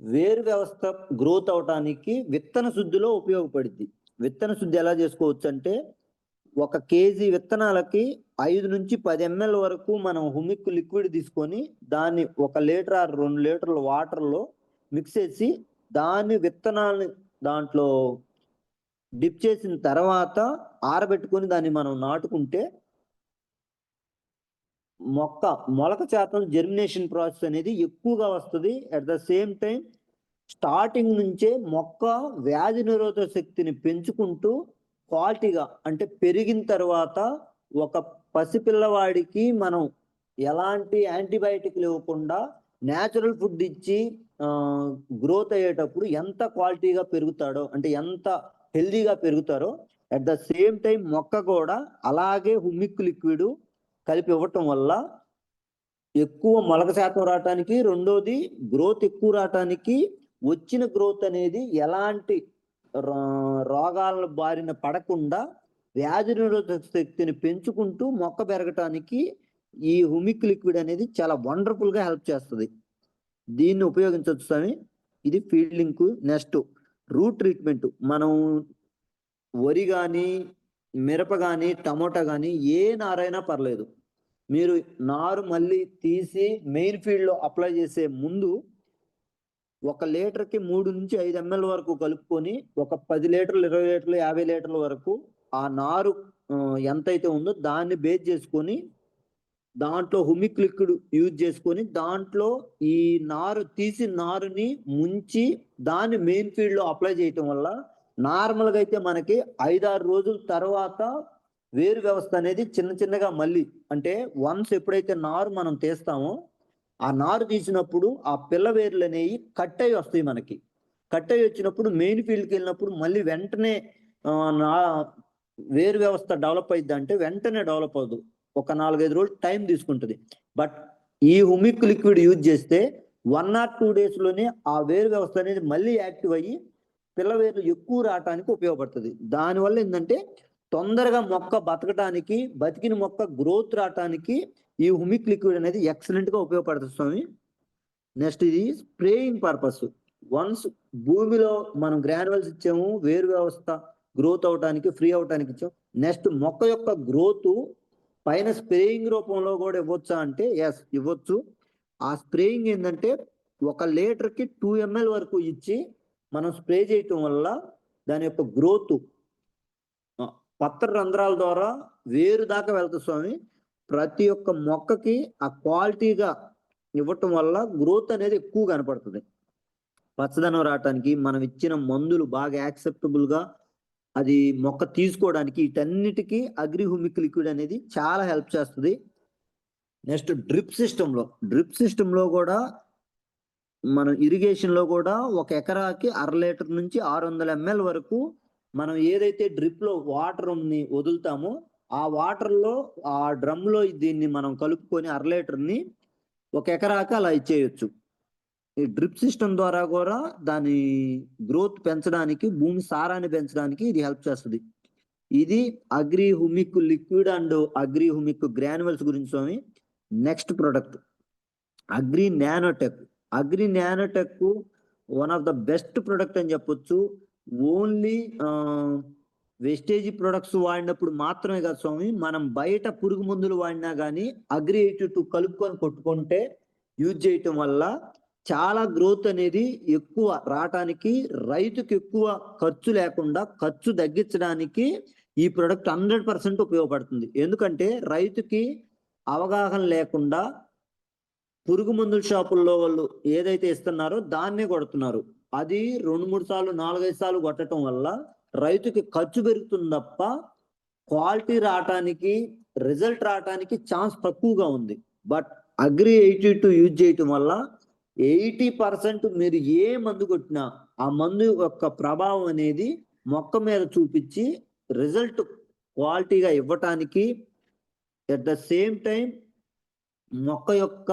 వేరు వ్యవస్థ గ్రోత్ అవటానికి విత్తన శుద్ధిలో ఉపయోగపడుద్ది. విత్తన శుద్ధి ఎలా చేసుకోవచ్చు అంటే, 1 కేజీ విత్తనాలకి 5 నుంచి 10 ml వరకు మనం హ్యూమిక్ లిక్విడ్ తీసుకొని దాన్ని 1 లీటర్ 2 లీటర్ల వాటర్లో మిక్స్ చేసి దాన్ని విత్తనాలని దాంట్లో డిప్ చేసిన తర్వాత ఆరబెట్టుకొని దాన్ని మనం నాటుకుంటే మొలక శాతం, జెర్మినేషన్ ప్రాసెస్ అనేది ఎక్కువగా వస్తుంది. At the same time starting నుంచే మొక్క వ్యాధి నిరోధక శక్తిని పెంచుకుంటూ క్వాలిటీగా, అంటే పెరిగిన తర్వాత ఒక పసిపిల్లవాడికి మనం ఎలాంటి యాంటీబయాటిక్లు ఇవ్వకుండా న్యాచురల్ ఫుడ్ ఇచ్చి గ్రోత్ అయ్యేటప్పుడు ఎంత క్వాలిటీగా పెరుగుతాడో, అంటే ఎంత హెల్దీగా పెరుగుతారో, అట్ ద సేమ్ టైం మొక్క కూడా అలాగే హ్యూమిక్ లిక్విడ్ కలిపి ఇవ్వటం వల్ల ఎక్కువ మొలక శాతం రావటానికి, రెండోది గ్రోత్ ఎక్కువ రావటానికి, వచ్చిన గ్రోత్ అనేది ఎలాంటి రోగాల బారిన పడకుండా వ్యాధి నిరోధక శక్తిని పెంచుకుంటూ మొక్క పెరగటానికి ఈ హ్యూమిక్ లిక్విడ్ అనేది చాలా వండర్ఫుల్ గా హెల్ప్ చేస్తుంది. దీన్ని ఉపయోగించవచ్చు స్వామి. ఇది ఫీల్డింగ్. Next, route treatment. మనం వరి కానీ, మిరప కానీ, టమోటా కానీ ఏ నారైనా పర్లేదు, మీరు నారు మళ్ళీ తీసి మెయిన్ ఫీల్డ్ లో అప్లై చేసే ముందు 1 లీటర్కి 3 నుంచి 5 ml వరకు కలుపుకొని ఒక 10 లీటర్లు, 20 లీటర్లు, 50 లీటర్ల వరకు ఆ నారు ఎంతైతే ఉందో దాన్ని బేస్ చేసుకొని దాంట్లో హ్యూమిక్ లిక్విడ్ యూజ్ చేసుకొని దాంట్లో ఈ నారుని ముంచి దాన్ని మెయిన్ ఫీల్డ్ లో అప్లై చేయటం వల్ల నార్మల్గా అయితే మనకి 5-6 రోజుల తర్వాత వేరు వ్యవస్థ అనేది చిన్న చిన్నగా మళ్ళీ అంటే వన్స్ ఎప్పుడైతే నారు మనం తీస్తామో ఆ నారు తీసినప్పుడు ఆ పిల్ల వేర్లు అనేవి కట్ అయ్యి వస్తాయి మనకి. కట్ అయ్యి వచ్చినప్పుడు మెయిన్ ఫీల్డ్కి వెళ్ళినప్పుడు మళ్ళీ వెంటనే నా వేరు వ్యవస్థ డెవలప్ అయ్యిద్ది అంటే వెంటనే డెవలప్ అవ్వదు. ఒక 4-5 రోజులు టైం తీసుకుంటుంది. బట్ ఈ హుమిక్ లిక్విడ్ యూజ్ చేస్తే 1 or 2 days లోనే ఆ వేరు వ్యవస్థ అనేది మళ్ళీ యాక్టివ్ అయ్యి పిల్ల వేర్లు ఎక్కువ రావటానికి ఉపయోగపడుతుంది. దానివల్ల ఏంటంటే తొందరగా మొక్క బతకటానికి, బతికిన మొక్క గ్రోత్ రావటానికి ఈ హుమిక్ లిక్విడ్ అనేది ఎక్సలెంట్ గా ఉపయోగపడుతుంది స్వామి. నెక్స్ట్ ఇది స్ప్రేయింగ్ పర్పస్. వన్స్ భూమిలో మనం గ్రాన్యువల్స్ ఇచ్చాము, వేరు వ్యవస్థ గ్రోత్ అవటానికి, ఫ్రీ అవటానికి ఇచ్చాము. నెక్స్ట్ మొక్క యొక్క గ్రోత్ పైన స్ప్రేయింగ్ రూపంలో కూడా ఇవ్వచ్చా అంటే ఎస్ ఇవ్వచ్చు. ఆ స్ప్రేయింగ్ ఏంటంటే 1 లీటర్కి 2 ml వరకు ఇచ్చి మనం స్ప్రే చేయటం వల్ల దాని యొక్క గ్రోత్ పత్ర రంధ్రాల ద్వారా వేరు దాకా వెళ్తుంది స్వామి. ప్రతి ఒక్క మొక్కకి ఆ క్వాలిటీగా ఇవ్వటం వల్ల గ్రోత్ అనేది ఎక్కువ కనపడుతుంది. పచ్చదనం రావటానికి మనం ఇచ్చిన మందులు బాగా యాక్సెప్టబుల్ గా అది మొక్క తీసుకోవడానికి వీటన్నిటికీ అగ్రి హుమిక్ లిక్విడ్ అనేది చాలా హెల్ప్ చేస్తుంది. నెక్స్ట్ డ్రిప్ సిస్టంలో కూడా మనం ఇరిగేషన్ లో కూడా 1 ఎకరాకి 1/2 లీటర్ నుంచి 600 ml వరకు మనం ఏదైతే డ్రిప్ లో వాటర్ వదులుతామో ఆ వాటర్ లో ఆ డ్రమ్ లో దీన్ని మనం కలుపుకొని 1/2 లీటర్ని 1 ఎకరాకి అలా ఇచ్చేయచ్చు. ఈ డ్రిప్ సిస్టమ్ ద్వారా కూడా దాని గ్రోత్ పెంచడానికి, భూమి సారాన్ని పెంచడానికి ఇది హెల్ప్ చేస్తుంది. ఇది agri humic liquid and agri humic granules గురించి స్వామి. Next product agri nanotech. Agri nanotech one of the best product అని చెప్పొచ్చు. ఓన్లీ వేస్టేజ్ ప్రొడక్ట్స్ వాడినప్పుడు మాత్రమే కాదు స్వామి, మనం బయట పురుగు మందులు వాడినా కానీ అగ్రి 82 కలుపుకొని కొట్టుకుంటే యూజ్ చేయటం వల్ల చాలా గ్రోత్ అనేది ఎక్కువ రావటానికి, రైతుకి ఎక్కువ ఖర్చు లేకుండా ఖర్చు తగ్గించడానికి ఈ ప్రొడక్ట్ 100% ఉపయోగపడుతుంది. ఎందుకంటే రైతుకి అవగాహన లేకుండా పురుగు మందుల షాపుల్లో వాళ్ళు ఏదైతే ఇస్తున్నారో దాన్నే కొడుతున్నారు. అది 2-3 సార్లు 4-5 సార్లు కొట్టడం వల్ల రైతుకి ఖర్చు పెరుగుతుంది తప్ప క్వాలిటీ రావటానికి, రిజల్ట్ రావటానికి ఛాన్స్ తక్కువగా ఉంది. బట్ అగ్రి 82 యూజ్ చేయటం వల్ల 80% మీరు ఏ మందు కొట్టినా ఆ మందు యొక్క ప్రభావం అనేది మొక్క మీద చూపించి రిజల్ట్ క్వాలిటీగా ఇవ్వటానికి, ఎట్ ద సేమ్ టైం మొక్క యొక్క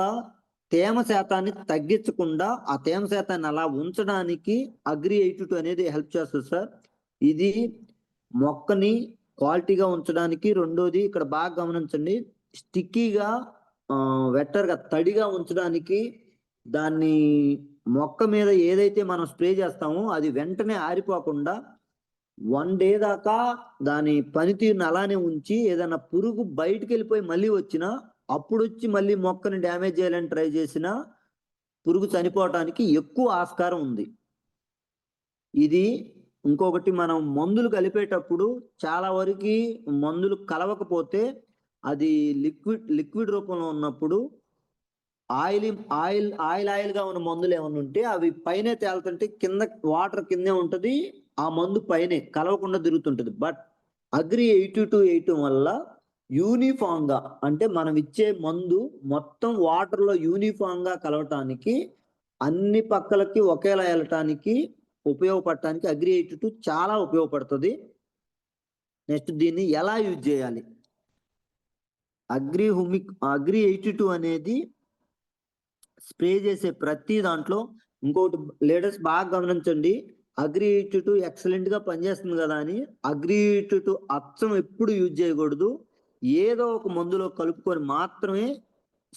తేమ శాతాన్ని తగ్గించకుండా ఆ తేమ శాతాన్ని అలా ఉంచడానికి అగ్రి 82 అనేది హెల్ప్ చేస్తుంది సార్. ఇది మొక్కని క్వాలిటీగా ఉంచడానికి. రెండోది ఇక్కడ బాగా గమనించండి, స్టిక్కీగా వెట్టర్గా తడిగా ఉంచడానికి, దాన్ని మొక్క మీద ఏదైతే మనం స్ప్రే చేస్తామో అది వెంటనే ఆరిపోకుండా 1 day దాకా దాని పనితీరుని అలానే ఉంచి ఏదైనా పురుగు బయటికి వెళ్ళిపోయి మళ్ళీ వచ్చినా అప్పుడు వచ్చి మళ్ళీ మొక్కని డ్యామేజ్ చేయాలని ట్రై చేసినా పురుగు చనిపోవటానికి ఎక్కువ ఆస్కారం ఉంది. ఇది ఇంకొకటి, మనం మందులు కలిపేటప్పుడు చాలా వరకు మందులు కలవకపోతే అది లిక్విడ్ రూపంలో ఉన్నప్పుడు ఆయిల్ గా ఉన్న మందులు ఏమైనా ఉంటే అవి పైనే తేలుతుంటే కింద వాటర్ కిందే ఉంటది, ఆ మందు పైనే కలవకుండా తిరుగుతుంటది. బట్ అగ్రి 82 వేయటం వల్ల యూనిఫామ్ గా, అంటే మనం ఇచ్చే మందు మొత్తం వాటర్ లో యూనిఫామ్ గా కలవటానికి, అన్ని పక్కలకి ఒకేలా వెళ్ళటానికి ఉపయోగపడటానికి అగ్రి 82 చాలా ఉపయోగపడుతుంది. నెక్స్ట్ దీన్ని ఎలా యూజ్ చేయాలి? అగ్రి 82 అనేది స్ప్రే చేసే ప్రతి దాంట్లో, ఇంకోటి లేటెస్ట్ బాగా గమనించండి, అగ్రి 82 ఎక్సలెంట్ గా పనిచేస్తుంది కదా అని అగ్రి 82 అచ్చం ఎప్పుడు యూజ్ చేయకూడదు. ఏదో ఒక మందులో కలుపుకొని మాత్రమే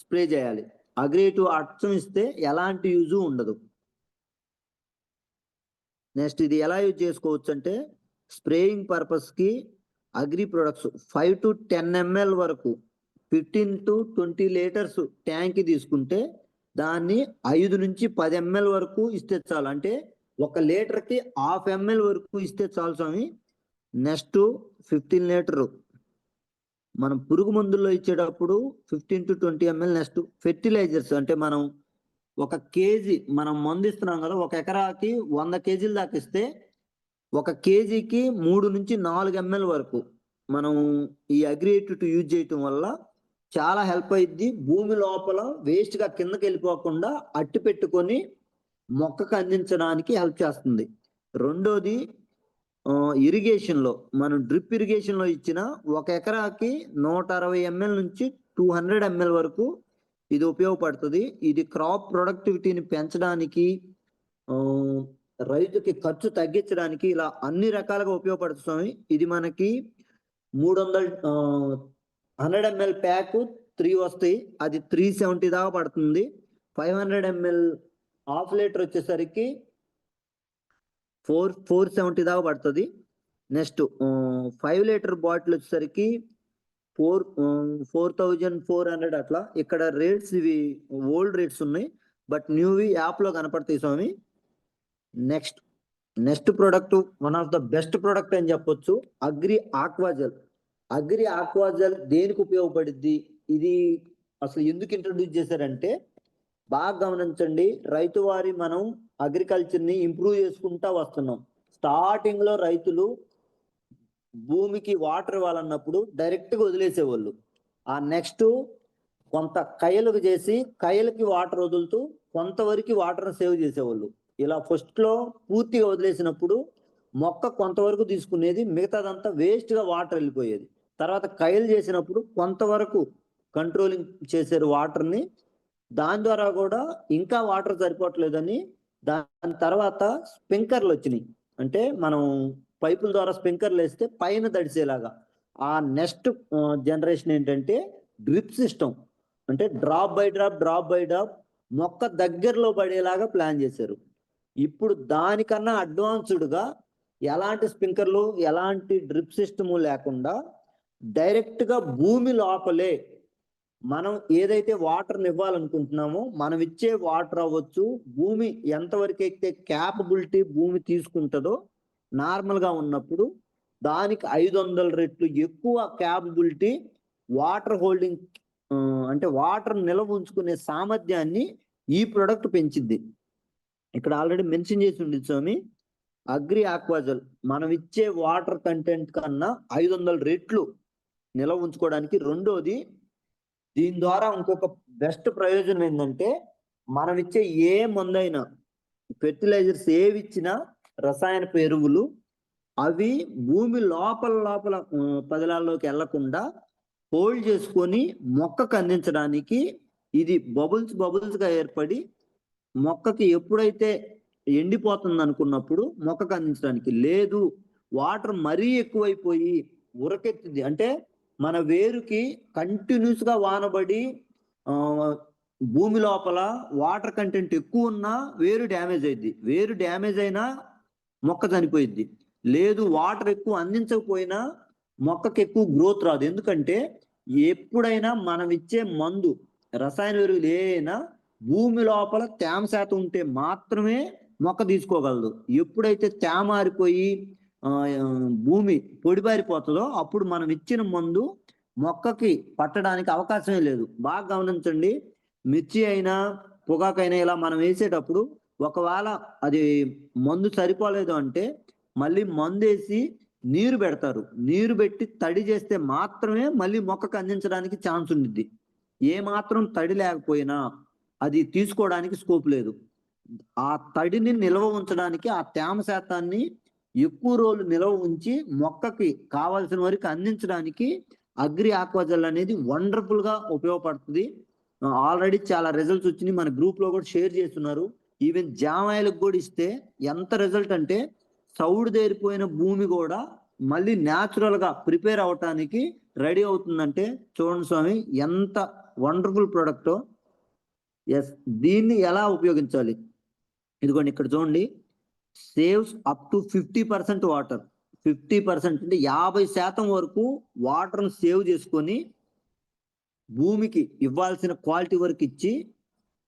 స్ప్రే చేయాలి. అగ్రి 82 అచ్చం ఇస్తే ఎలాంటి యూజ్ ఉండదు. నెక్స్ట్ ఇది ఎలా యూజ్ చేసుకోవచ్చు అంటే, స్ప్రేయింగ్ పర్పస్ కి అగ్రి ప్రొడక్ట్స్ 5 to 10 ml వరకు 15 to 20 లీటర్స్ ట్యాంక్ తీసుకుంటే దాన్ని 5 నుంచి 10 ml వరకు ఇస్తే చాలు. అంటే 1 లీటర్కి 1/2 ml వరకు ఇస్తే చాలు స్వామి. నెక్స్ట్ 15 లీటర్ మనం పురుగు మందుల్లో ఇచ్చేటప్పుడు 15 to 20 ml. నెక్స్ట్ ఫెర్టిలైజర్స్, అంటే మనం 1 kg మనం మందు ఇస్తున్నాం కదా, 1 ఎకరాకి 100 kg దాకా ఇస్తే ఒక కేజీకి 3 నుంచి 4 ml వరకు మనం ఈ అగ్రియేట్ యూజ్ చేయటం వల్ల చాలా హెల్ప్ అయ్యిద్ది. భూమి లోపల వేస్ట్ గా కిందకి వెళ్ళిపోకుండా అట్టి పెట్టుకొని మొక్కకు అందించడానికి హెల్ప్ చేస్తుంది. రెండోది ఇరిగేషన్ లో మనం డ్రిప్ ఇరిగేషన్ లో ఇచ్చిన 1 ఎకరాకి 160 ml నుంచి 200 ml వరకు ఇది ఉపయోగపడుతుంది. ఇది క్రాప్ ప్రొడక్టివిటీని పెంచడానికి, రైతుకి ఖర్చు తగ్గించడానికి ఇలా అన్ని రకాలుగా ఉపయోగపడుతుంది. ఇది మనకి 100 ml ప్యాక్ 3 వస్తాయి, అది 370 దాకా పడుతుంది. 500 ml హాఫ్ లీటర్ వచ్చేసరికి 470 దాకా పడుతుంది. నెక్స్ట్ 5 లీటర్ బాటిల్ వచ్చేసరికి 4400 అట్లా. ఇక్కడ రేట్స్ ఇవి ఓల్డ్ రేట్స్ ఉన్నాయి, బట్ న్యూవి యాప్ లో కనపడతాయి స్వామి. Next product one of the best product అని చెప్పొచ్చు, అగ్రి ఆక్వాజెల్. అగ్రి ఆక్వాజెల్ దేనికి ఉపయోగపడుద్ది, ఇది అసలు ఎందుకు ఇంట్రడ్యూస్ చేశారంటే, బాగా గమనించండి, రైతు వారి మనం అగ్రికల్చర్ ని ఇంప్రూవ్ చేసుకుంటా వస్తున్నాం. స్టార్టింగ్ లో రైతులు భూమికి వాటర్ ఇవ్వాలన్నప్పుడు డైరెక్ట్ గా వదిలేసేవాళ్ళు. ఆ నెక్స్ట్ కొంత కయలకు చేసి కయలకి వాటర్ వదులుతూ కొంతవరకు వాటర్ సేవ్ చేసేవాళ్ళు. ఇలా ఫస్ట్ లో పూర్తిగా వదిలేసినప్పుడు మొక్క కొంతవరకు తీసుకునేది, మిగతాదంతా వేస్ట్ గా వాటర్ వెళ్ళిపోయేది. తర్వాత కయలు చేసినప్పుడు కొంతవరకు కంట్రోలింగ్ చేశారు వాటర్ ని. దాని ద్వారా కూడా ఇంకా వాటర్ సరిపోవట్లేదని దాని తర్వాత స్ప్రింకర్లు వచ్చినాయి. అంటే మనం పైపుల ద్వారా స్ప్రింకర్లు వేస్తే పైన తడిసేలాగా. ఆ నెక్స్ట్ జనరేషన్ ఏంటంటే డ్రిప్ సిస్టమ్. అంటే డ్రాప్ బై డ్రాప్ మొక్క దగ్గరలో పడేలాగా ప్లాన్ చేశారు. ఇప్పుడు దానికన్నా అడ్వాన్స్డ్ గా ఎలాంటి స్ప్రింకర్లు, ఎలాంటి డ్రిప్ సిస్టము లేకుండా డైరెక్ట్ గా భూమి లోపలే మనం ఏదైతే వాటర్ని ఇవ్వాలనుకుంటున్నామో, మనం ఇచ్చే వాటర్ అవ్వచ్చు, భూమి ఎంతవరకు అయితే క్యాపబిలిటీ భూమి తీసుకుంటుందో నార్మల్ గా ఉన్నప్పుడు దానికి 500 రెట్లు ఎక్కువ క్యాపబిలిటీ వాటర్ హోల్డింగ్, అంటే వాటర్ నిల్వ ఉంచుకునే సామర్థ్యాన్ని ఈ ప్రొడక్ట్ పెంచింది. ఇక్కడ ఆల్రెడీ మెన్షన్ చేసి ఉంది స్వామి, అగ్రి ఆక్వాజల్ మనం ఇచ్చే వాటర్ కంటెంట్ కన్నా 500 రెట్లు నిల్వ ఉంచుకోవడానికి. రెండోది, దీని ద్వారా ఇంకొక బెస్ట్ ప్రయోజనం ఏంటంటే, మనం ఇచ్చే ఏ మందైనా ఫెర్టిలైజర్స్ ఏవి ఇచ్చినా, రసాయన ఎరువులు, అవి భూమి లోపల పదిలాల్లోకి వెళ్లకుండా హోల్డ్ చేసుకొని మొక్కకు అందించడానికి ఇది బబుల్స్ గా ఏర్పడి మొక్కకి ఎప్పుడైతే ఎండిపోతుంది అనుకున్నప్పుడు మొక్కకు అందించడానికి. లేదు వాటర్ మరీ ఎక్కువైపోయి ఉరకెత్తింది అంటే మన వేరుకి కంటిన్యూస్ గా వానబడి భూమి లోపల వాటర్ కంటెంట్ ఎక్కువ ఉన్నా వేరు డ్యామేజ్ అయింది, వేరు డ్యామేజ్ అయినా మొక్క చనిపోయిద్ది. లేదు వాటర్ ఎక్కువ అందించకపోయినా మొక్కకి ఎక్కువ గ్రోత్ రాదు. ఎందుకంటే ఎప్పుడైనా మనం ఇచ్చే మందు, రసాయన ఎరువులు ఏదైనా భూమి లోపల తేమ శాతం ఉంటే మాత్రమే మొక్క తీసుకోగలదు. ఎప్పుడైతే తేమ మారిపోయి భూమి పొడిబారిపోతుందో అప్పుడు మనం ఇచ్చిన మందు మొక్కకి పట్టడానికి అవకాశమే లేదు. బాగా గమనించండి, మిర్చి అయినా పొగాకైనా ఇలా మనం వేసేటప్పుడు ఒకవేళ అది మందు సరిపోలేదు అంటే మళ్ళీ మందు వేసి నీరు పెడతారు. నీరు పెట్టి తడి చేస్తే మాత్రమే మళ్ళీ మొక్కకు అందించడానికి ఛాన్స్ ఉండిద్ది. ఏ మాత్రం తడి లేకపోయినా అది తీసుకోవడానికి స్కోప్ లేదు. ఆ తడిని నిల్వ ఉంచడానికి, ఆ తేమ శాతాన్ని ఎక్కువ రోజులు నిల్వ ఉంచి మొక్కకి కావాల్సిన వరకు అందించడానికి అగ్రి ఆక్వాజల్ అనేది వండర్ఫుల్ గా ఉపయోగపడుతుంది. ఆల్రెడీ చాలా రిజల్ట్స్ వచ్చినాయి, మన గ్రూప్ లో కూడా షేర్ చేస్తున్నారు. ఈవెన్ జామాయిలకు కూడా ఇస్తే ఎంత రిజల్ట్ అంటే సౌడు దేరిపోయిన భూమి కూడా మళ్ళీ న్యాచురల్ గా ప్రిపేర్ అవటానికి రెడీ అవుతుందంటే చూడండి స్వామి ఎంత వండర్ఫుల్ ప్రొడక్టో. ఎస్, దీన్ని ఎలా ఉపయోగించాలి ఇదిగోండి ఇక్కడ చూడండి, సేవ్స్ అప్ టు 50% వాటర్. 50% అంటే 50% వరకు వాటర్ సేవ్ చేసుకొని భూమికి ఇవ్వాల్సిన క్వాలిటీ వరకు ఇచ్చి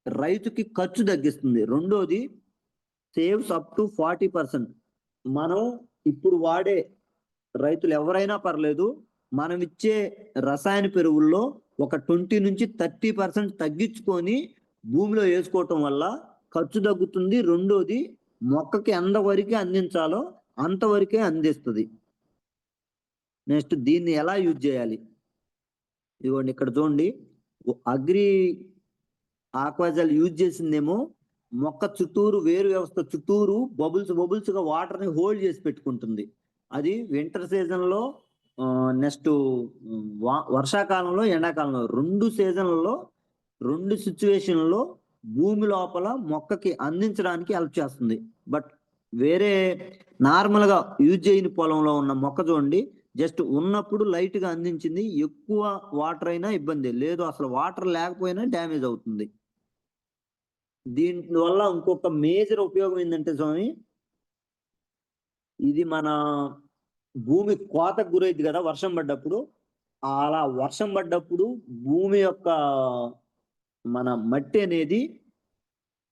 రైతుకి ఖర్చు తగ్గిస్తుంది. రెండోది, సేవ్స్ అప్ టు 40%. మనం ఇప్పుడు వాడే రైతులు ఎవరైనా పర్లేదు, మనం ఇచ్చే రసాయన ఎరువుల్లో ఒక 20 నుంచి 30% తగ్గించుకొని భూమిలో వేసుకోవటం వల్ల ఖర్చు తగ్గుతుంది. రెండోది, మొక్కకి ఎంత వరకు అందించాలో అంతవరకే అందిస్తుంది. నెక్స్ట్ దీన్ని ఎలా యూజ్ చేయాలి? ఇదిగోండి ఇక్కడ చూడండి, అగ్రి ఆక్వాజల్ యూజ్ చేసిందేమో మొక్క చుట్టూరు, వేరు వ్యవస్థ చుట్టూరు బబుల్స్ గా వాటర్ ని హోల్డ్ చేసి పెట్టుకుంటుంది. అది వింటర్ సీజన్ లో, నెక్స్ట్ వర్షాకాలంలో, ఎండాకాలంలో, 2 సీజన్లలో 2 సిచ్యువేషన్లో భూమి లోపల మొక్కకి అందించడానికి హెల్ప్ చేస్తుంది. బట్ వేరే నార్మల్ గా యూజ్ చేయని పొలంలో ఉన్న మొక్క చూడండి, జస్ట్ ఉన్నప్పుడు లైట్ గా అందించింది, ఎక్కువ వాటర్ అయినా ఇబ్బంది లేదు, అసలు వాటర్ లేకపోయినా డ్యామేజ్ అవుతుంది. దీని వల్ల ఇంకొక మేజర్ ఉపయోగం ఏంటంటే స్వామి, ఇది మన భూమి కోతకు గురైంది కదా వర్షం పడ్డప్పుడు. అలా వర్షం పడ్డప్పుడు భూమి యొక్క మన మట్టి అనేది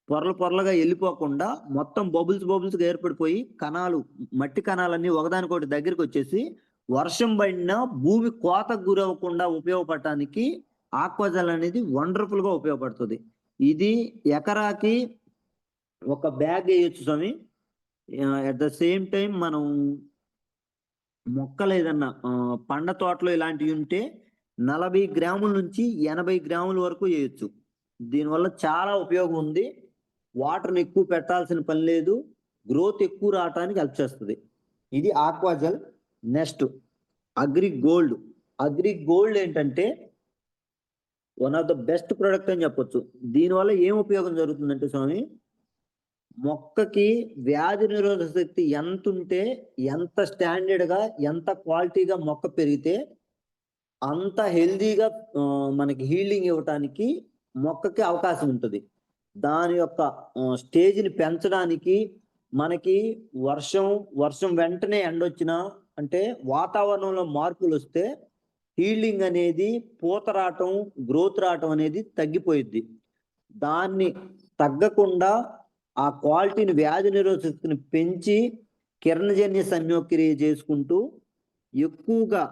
పొరలుగా వెళ్ళిపోకుండా మొత్తం బబుల్స్ గా ఏర్పడిపోయి కణాలు, మట్టి కణాలన్నీ ఒకదానికొకటి దగ్గరికి వచ్చేసి వర్షం పడినా భూమి కోతకు గురవ్వకుండా ఉపయోగపడటానికి ఆక్వాజల్ అనేది వండర్ఫుల్ గా ఉపయోగపడుతుంది. ఇది ఎకరాకి ఒక బ్యాగ్ వేయొచ్చు స్వామి. అట్ ద సేమ్ టైం మనం మొక్కలు ఏదన్నా పండ్ల తోటలో ఇలాంటివి ఉంటే 40 గ్రాముల నుంచి 80 గ్రాముల వరకు వేయొచ్చు. దీనివల్ల చాలా ఉపయోగం ఉంది. వాటర్ని ఎక్కువ పెట్టాల్సిన పని లేదు, గ్రోత్ ఎక్కువ రావడానికి హెల్ప్ చేస్తుంది. ఇది ఆక్వాజల్. నెక్స్ట్ అగ్రి గోల్డ్ ఏంటంటే one of the best product అని చెప్పొచ్చు. దీనివల్ల ఏం ఉపయోగం జరుగుతుందంటే స్వామి, మొక్కకి వ్యాధి నిరోధక శక్తి ఎంత ఉంటే, ఎంత స్టాండర్డ్ గా, ఎంత క్వాలిటీగా మొక్క పెరిగితే అంత హెల్దీగా మనకి హీలింగ్ ఇవ్వటానికి మొక్కకి అవకాశం ఉంటుంది. దాని యొక్క స్టేజ్ని పెంచడానికి మనకి వర్షం వెంటనే ఎండొచ్చినా, అంటే వాతావరణంలో మార్పులు వస్తే హీలింగ్ అనేది, పూత రావటం, గ్రోత్ రావటం అనేది తగ్గిపోయిద్ది. దాన్ని తగ్గకుండా ఆ క్వాలిటీని, వ్యాధి నిరోధక శక్తిని పెంచి కిరణజన్య సంయోగక్రియ చేసుకుంటూ ఎక్కువగా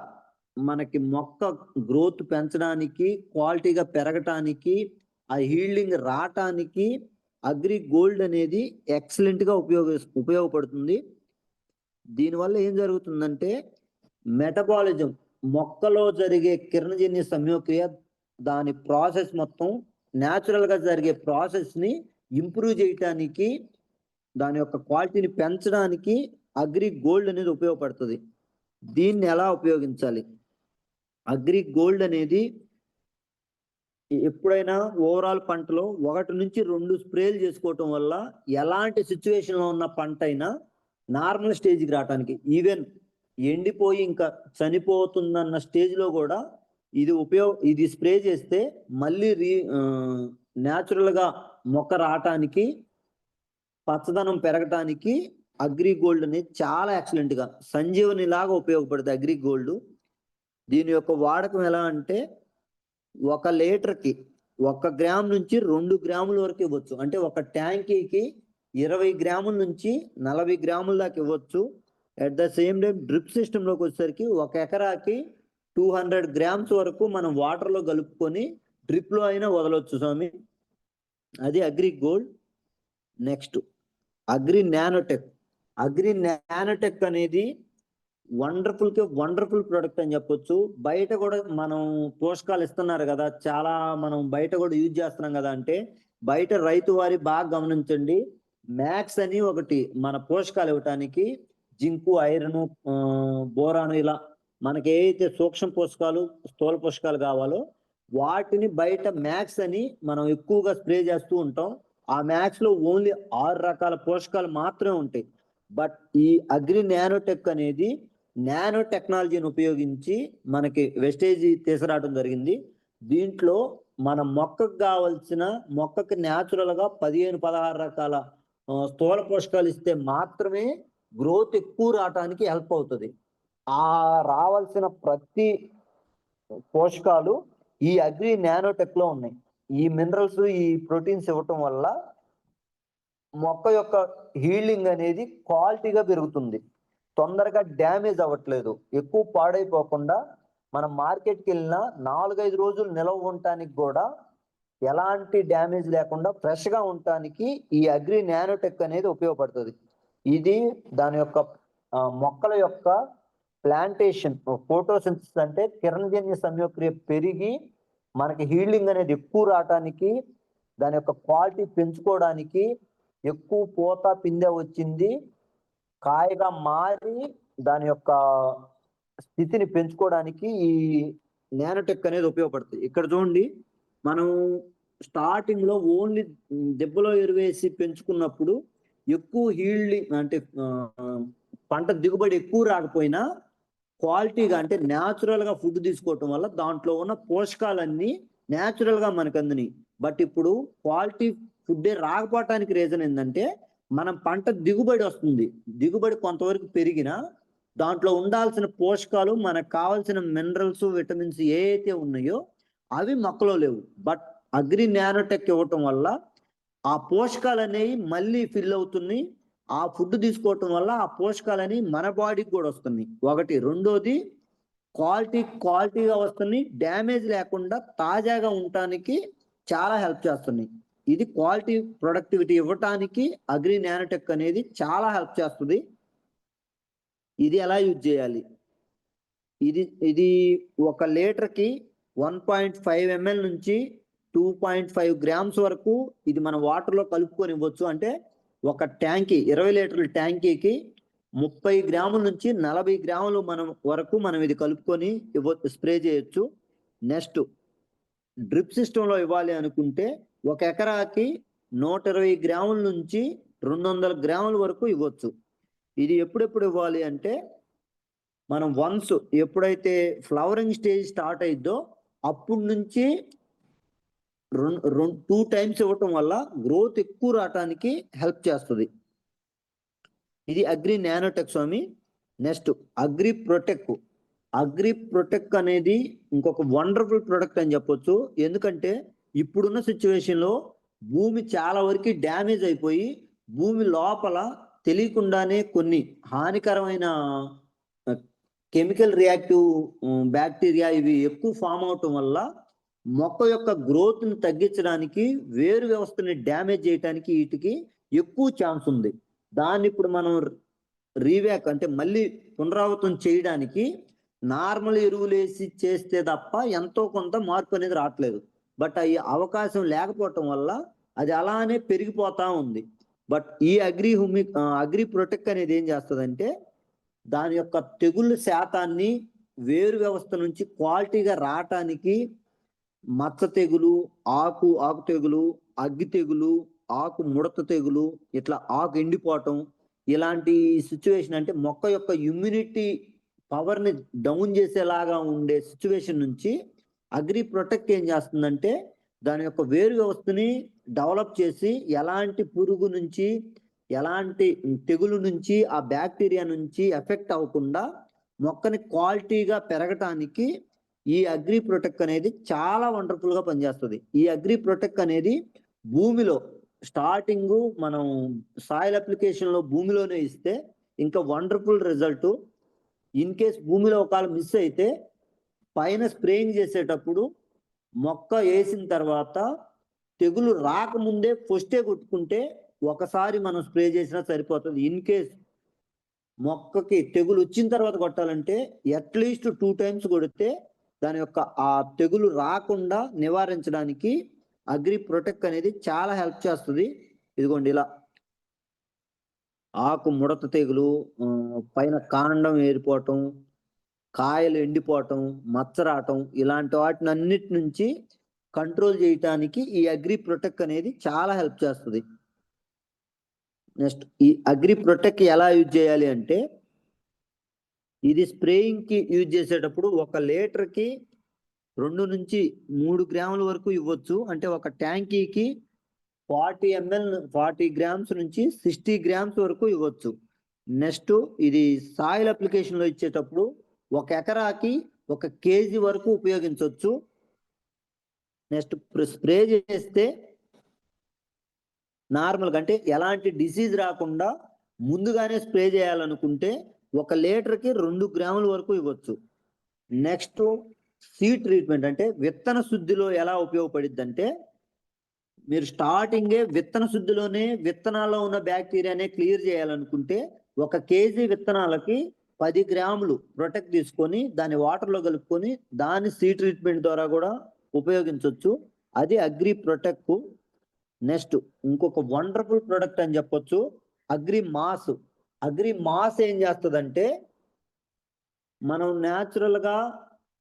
మనకి మొక్క గ్రోత్ పెంచడానికి, క్వాలిటీగా పెరగటానికి, ఆ హీల్డింగ్ రావటానికి అగ్రి గోల్డ్ అనేది ఎక్సలెంట్ గా ఉపయోగపడుతుంది. దీనివల్ల ఏం జరుగుతుందంటే మెటబాలిజం, మొక్కలో జరిగే కిరణజన్య సంయోగక్రియ, దాని ప్రాసెస్ మొత్తం న్యాచురల్ గా జరిగే ప్రాసెస్ ని ఇంప్రూవ్ చేయటానికి, దాని యొక్క క్వాలిటీని పెంచడానికి అగ్రి గోల్డ్ అనేది ఉపయోగపడుతుంది. దీన్ని ఎలా ఉపయోగించాలి? అగ్రి గోల్డ్ అనేది ఎప్పుడైనా ఓవరాల్ పంటలో 1 నుంచి 2 స్ప్రేలు చేసుకోవటం వల్ల ఎలాంటి సిచ్యువేషన్ లో ఉన్న పంట అయినా నార్మల్ స్టేజ్కి రావడానికి, ఈవెన్ ఎండిపోయి ఇంకా చనిపోతుందన్న స్టేజ్ లో కూడా ఇది స్ప్రే చేస్తే మళ్ళీ న్యాచురల్ గా మొక్క రావటానికి, పచ్చదనం పెరగటానికి అగ్రి గోల్డ్ అనేది చాలా ఎక్సలెంట్ గా సంజీవని లాగా ఉపయోగపడుతుంది అగ్రి గోల్డ్. దీని యొక్క వాడకం ఎలా అంటే, 1 లీటర్కి 1 గ్రామ్ నుంచి 2 గ్రాముల వరకు ఇవ్వచ్చు. అంటే ఒక ట్యాంకీకి 20 గ్రాముల నుంచి 40 గ్రాముల దాకా ఇవ్వచ్చు. At the same time drip సిస్టంలోకి వచ్చేసరికి 1 ఎకరాకి 200 గ్రామ్స్ వరకు మనం వాటర్లో కలుపుకొని డ్రిప్ లో అయినా వదలొచ్చు స్వామి. అది agri gold. Next agri nanotech అనేది వండర్ఫుల్ ప్రొడక్ట్ అని చెప్పొచ్చు. బయట కూడా మనం పోషకాలు ఇస్తున్నారు కదా, చాలా మనం బయట కూడా యూజ్ చేస్తున్నాం కదా. అంటే బయట రైతు వారి బాగా గమనించండి, మ్యాక్స్ అని ఒకటి మన పోషకాలు ఇవ్వటానికి, జింకు, ఐరన్, బోరాను, ఇలా మనకి ఏదైతే సూక్ష్మ పోషకాలు, స్థూల పోషకాలు కావాలో వాటిని బయట మ్యాక్స్ అని మనం ఎక్కువగా స్ప్రే చేస్తూ ఉంటాం. ఆ మ్యాక్స్ లో ఓన్లీ 6 రకాల పోషకాలు మాత్రమే ఉంటాయి. బట్ ఈ అగ్రి నానోటెక్ అనేది నానో టెక్నాలజీని ఉపయోగించి మనకి వెస్టేజ్ తీసుకురావడం జరిగింది. దీంట్లో మన మొక్కకు కావాల్సిన, మొక్కకి న్యాచురల్ గా 15-16 రకాల స్థూల పోషకాలు ఇస్తే మాత్రమే గ్రోత్ ఎక్కువ రావడానికి హెల్ప్ అవుతుంది. ఆ రావాల్సిన ప్రతి పోషకాలు ఈ అగ్రి నానోటెక్ లో ఉన్నాయి. ఈ మినరల్స్, ఈ ప్రోటీన్స్ ఇవ్వటం వల్ల మొక్క యొక్క హీలింగ్ అనేది క్వాలిటీగా పెరుగుతుంది, తొందరగా డ్యామేజ్ అవ్వట్లేదు, ఎక్కువ పాడైపోకుండా మనం మార్కెట్కి వెళ్ళినా 4-5 రోజులు నిలవ ఉండటానికి కూడా ఎలాంటి డ్యామేజ్ లేకుండా ఫ్రెష్ గా ఉండటానికి ఈ అగ్రి నానోటెక్ అనేది ఉపయోగపడుతుంది. ఇది దాని యొక్క మొక్కల యొక్క ప్లాంటేషన్, ఫోటోసింథసిస్ అంటే కిరణజన్య సంయోగక్రియ పెరిగి మనకి హీల్డింగ్ అనేది ఎక్కువ రావడానికి, దాని యొక్క క్వాలిటీ పెంచుకోవడానికి, ఎక్కువ పూత పిందె వచ్చింది కాయగా మారి దాని యొక్క స్థితిని పెంచుకోవడానికి ఈ నానోటెక్ అనేది ఉపయోగపడుతుంది. ఇక్కడ చూడండి, మనం స్టార్టింగ్ లో ఓన్లీ దెబ్బలో ఎరువేసి పెంచుకున్నప్పుడు ఎక్కువ హీల్డింగ్ అంటే పంట దిగుబడి ఎక్కువ రాకపోయినా క్వాలిటీగా అంటే న్యాచురల్ గా ఫుడ్ తీసుకోవటం వల్ల దాంట్లో ఉన్న పోషకాలన్నీ న్యాచురల్ గా మనకు అందినాయి. బట్ ఇప్పుడు క్వాలిటీ ఫుడ్ రాకపోవటానికి రీజన్ ఏంటంటే మనం పంట దిగుబడి వస్తుంది, దిగుబడి కొంతవరకు పెరిగినా దాంట్లో ఉండాల్సిన పోషకాలు, మనకు కావాల్సిన మినరల్స్, విటమిన్స్ ఏ అయితే ఉన్నాయో అవి మొక్కలో లేవు. బట్ అగ్రి నానోటెక్ ఇవ్వటం వల్ల ఆ పోషకాలు అనేవి మళ్ళీ ఫిల్ అవుతున్నాయి. ఆ ఫుడ్ తీసుకోవటం వల్ల ఆ పోషకాలని మన బాడీకి కూడా వస్తున్నాయి. ఒకటి. రెండోది క్వాలిటీగా వస్తున్నాయి, డ్యామేజ్ లేకుండా తాజాగా ఉండటానికి చాలా హెల్ప్ చేస్తున్నాయి. ఇది క్వాలిటీ ప్రొడక్టివిటీ ఇవ్వటానికి అగ్రి నానోటెక్ అనేది చాలా హెల్ప్ చేస్తుంది. ఇది ఎలా యూజ్ చేయాలి? ఇది ఒక లీటర్కి 1.5 ml నుంచి 2.5 గ్రామ్స్ వరకు ఇది మన వాటర్లో కలుపుకొని ఇవ్వచ్చు. అంటే ఒక ట్యాంకీ 20 లీటర్ల ట్యాంకీకి 30 గ్రాముల నుంచి 40 గ్రాములు మనం ఇది కలుపుకొని స్ప్రే చేయొచ్చు. నెక్స్ట్, డ్రిప్ సిస్టంలో ఇవ్వాలి అనుకుంటే 1 ఎకరాకి 120 గ్రాముల నుంచి 200 గ్రాముల వరకు ఇవ్వచ్చు. ఇది ఎప్పుడెప్పుడు ఇవ్వాలి అంటే మనం వన్స్ ఎప్పుడైతే ఫ్లవరింగ్ స్టేజ్ స్టార్ట్ అయిద్దో అప్పుడు నుంచి 2 టైమ్స్ ఇవ్వటం వల్ల గ్రోత్ ఎక్కువ రావడానికి హెల్ప్ చేస్తుంది. ఇది అగ్రి నానోటెక్ స్వామి. నెక్స్ట్, అగ్రి ప్రొటెక్ అనేది ఇంకొక వండర్ఫుల్ ప్రొడక్ట్ అని చెప్పొచ్చు. ఎందుకంటే ఇప్పుడున్న సిచ్యువేషన్ లో భూమి చాలా వరకు డ్యామేజ్ అయిపోయి భూమి లోపల తెలియకుండానే కొన్ని హానికరమైన కెమికల్ రియాక్టివ్ బ్యాక్టీరియా ఇవి ఎక్కువ ఫామ్ అవటం వల్ల మొక్క యొక్క గ్రోత్ ని తగ్గించడానికి, వేరు వ్యవస్థని డ్యామేజ్ చేయడానికి వీటికి ఎక్కువ ఛాన్స్ ఉంది. దాన్ని ఇప్పుడు మనం రీవ్యాక్ అంటే మళ్ళీ పునరావృతం చేయడానికి నార్మల్ ఎరువులు వేసి చేస్తే తప్ప ఎంతో కొంత మార్పు అనేది రావట్లేదు. బట్ ఈ అవకాశం లేకపోవటం వల్ల అది అలానే పెరిగిపోతా ఉంది. బట్ ఈ అగ్రి ప్రొటెక్ అనేది ఏం చేస్తుందంటే దాని యొక్క తెగుళ్ళ శాతాన్ని, వేరు వ్యవస్థ నుంచి క్వాలిటీగా రావటానికి, మచ్చ తెగులు, ఆకు తెగులు, అగ్గి తెగులు, ఆకు ముడత తెగులు, ఇట్లా ఆకు ఎండిపోవటం, ఇలాంటి సిచ్యువేషన్ అంటే మొక్క యొక్క ఇమ్యూనిటీ పవర్ ని డౌన్ చేసేలాగా ఉండే సిచ్యువేషన్ నుంచి అగ్రి ప్రొటెక్ట్ ఏం చేస్తుందంటే దాని యొక్క వేరు వ్యవస్థని డెవలప్ చేసి ఎలాంటి పురుగు నుంచి, ఎలాంటి తెగులు నుంచి, ఆ బ్యాక్టీరియా నుంచి ఎఫెక్ట్ అవ్వకుండా మొక్కని క్వాలిటీగా పెరగటానికి ఈ అగ్రి ప్రొటెక్ట్ అనేది చాలా వండర్ఫుల్ గా పనిచేస్తుంది. ఈ అగ్రి ప్రొటెక్ట్ అనేది భూమిలో స్టార్టింగ్ మనం సాయిల్ అప్లికేషన్ లో భూమిలోనే ఇస్తే ఇంకా వండర్ఫుల్ రిజల్ట్. ఇన్ కేస్ భూమిలో ఒకవేళ మిస్ అయితే పైన స్ప్రేయింగ్ చేసేటప్పుడు మొక్క వేసిన తర్వాత తెగులు రాకముందే ఫస్టే కొట్టుకుంటే ఒకసారి మనం స్ప్రే చేసినా సరిపోతుంది. ఇన్ కేస్ మొక్కకి తెగులు వచ్చిన తర్వాత కొట్టాలంటే అట్లీస్ట్ 2 టైమ్స్ కొడితే దాని యొక్క ఆ తెగులు రాకుండా నివారించడానికి అగ్రి ప్రొటెక్ట్ అనేది చాలా హెల్ప్ చేస్తుంది. ఇదిగోండి, ఇలా ఆకు ముడత తెగులు, పైన కాండం ఏరిపోవటం, కాయలు ఎండిపోవటం, మచ్చ రావటం, ఇలాంటి వాటిని అన్నిటి నుంచి కంట్రోల్ చేయటానికి ఈ అగ్రి ప్రొటెక్ట్ అనేది చాలా హెల్ప్ చేస్తుంది. నెక్స్ట్, ఈ అగ్రి ప్రొటెక్ట్ ఎలా యూజ్ చేయాలి అంటే ఇది స్ప్రేయింగ్ కి యూజ్ చేసేటప్పుడు 1 లీటర్కి 2 నుంచి 3 గ్రాముల వరకు ఇవ్వచ్చు. అంటే ఒక ట్యాంకీకి 40 గ్రామ్స్ నుంచి 60 గ్రామ్స్ వరకు ఇవ్వచ్చు. నెక్స్ట్, ఇది సాయిల్ అప్లికేషన్ లో ఇచ్చేటప్పుడు 1 ఎకరాకి 1 kg వరకు ఉపయోగించవచ్చు. నెక్స్ట్, స్ప్రే చేస్తే నార్మల్గా అంటే ఎలాంటి డిసీజ్ రాకుండా ముందుగానే స్ప్రే చేయాలనుకుంటే 1 లీటర్కి 2 గ్రాముల వరకు ఇవ్వచ్చు. నెక్స్ట్, సీడ్ ట్రీట్మెంట్ అంటే విత్తన శుద్ధిలో ఎలా ఉపయోగపడిద్ది అంటే మీరు స్టార్టింగే విత్తన శుద్ధిలోనే విత్తనాల్లో ఉన్న బ్యాక్టీరియానే క్లియర్ చేయాలనుకుంటే 1 కేజీ విత్తనాలకి 10 గ్రాములు ప్రొటెక్ట్ తీసుకొని దాన్ని వాటర్లో కలుపుకొని దాన్ని సీడ్ ట్రీట్మెంట్ ద్వారా కూడా ఉపయోగించవచ్చు. అది అగ్రి ప్రొటెక్ట్. నెక్స్ట్ ఇంకొక వండర్ఫుల్ ప్రొడక్ట్ అని చెప్పొచ్చు అగ్రి మాస్. అగ్రి మాస్ ఏం చేస్తుందంటే మనం న్యాచురల్ గా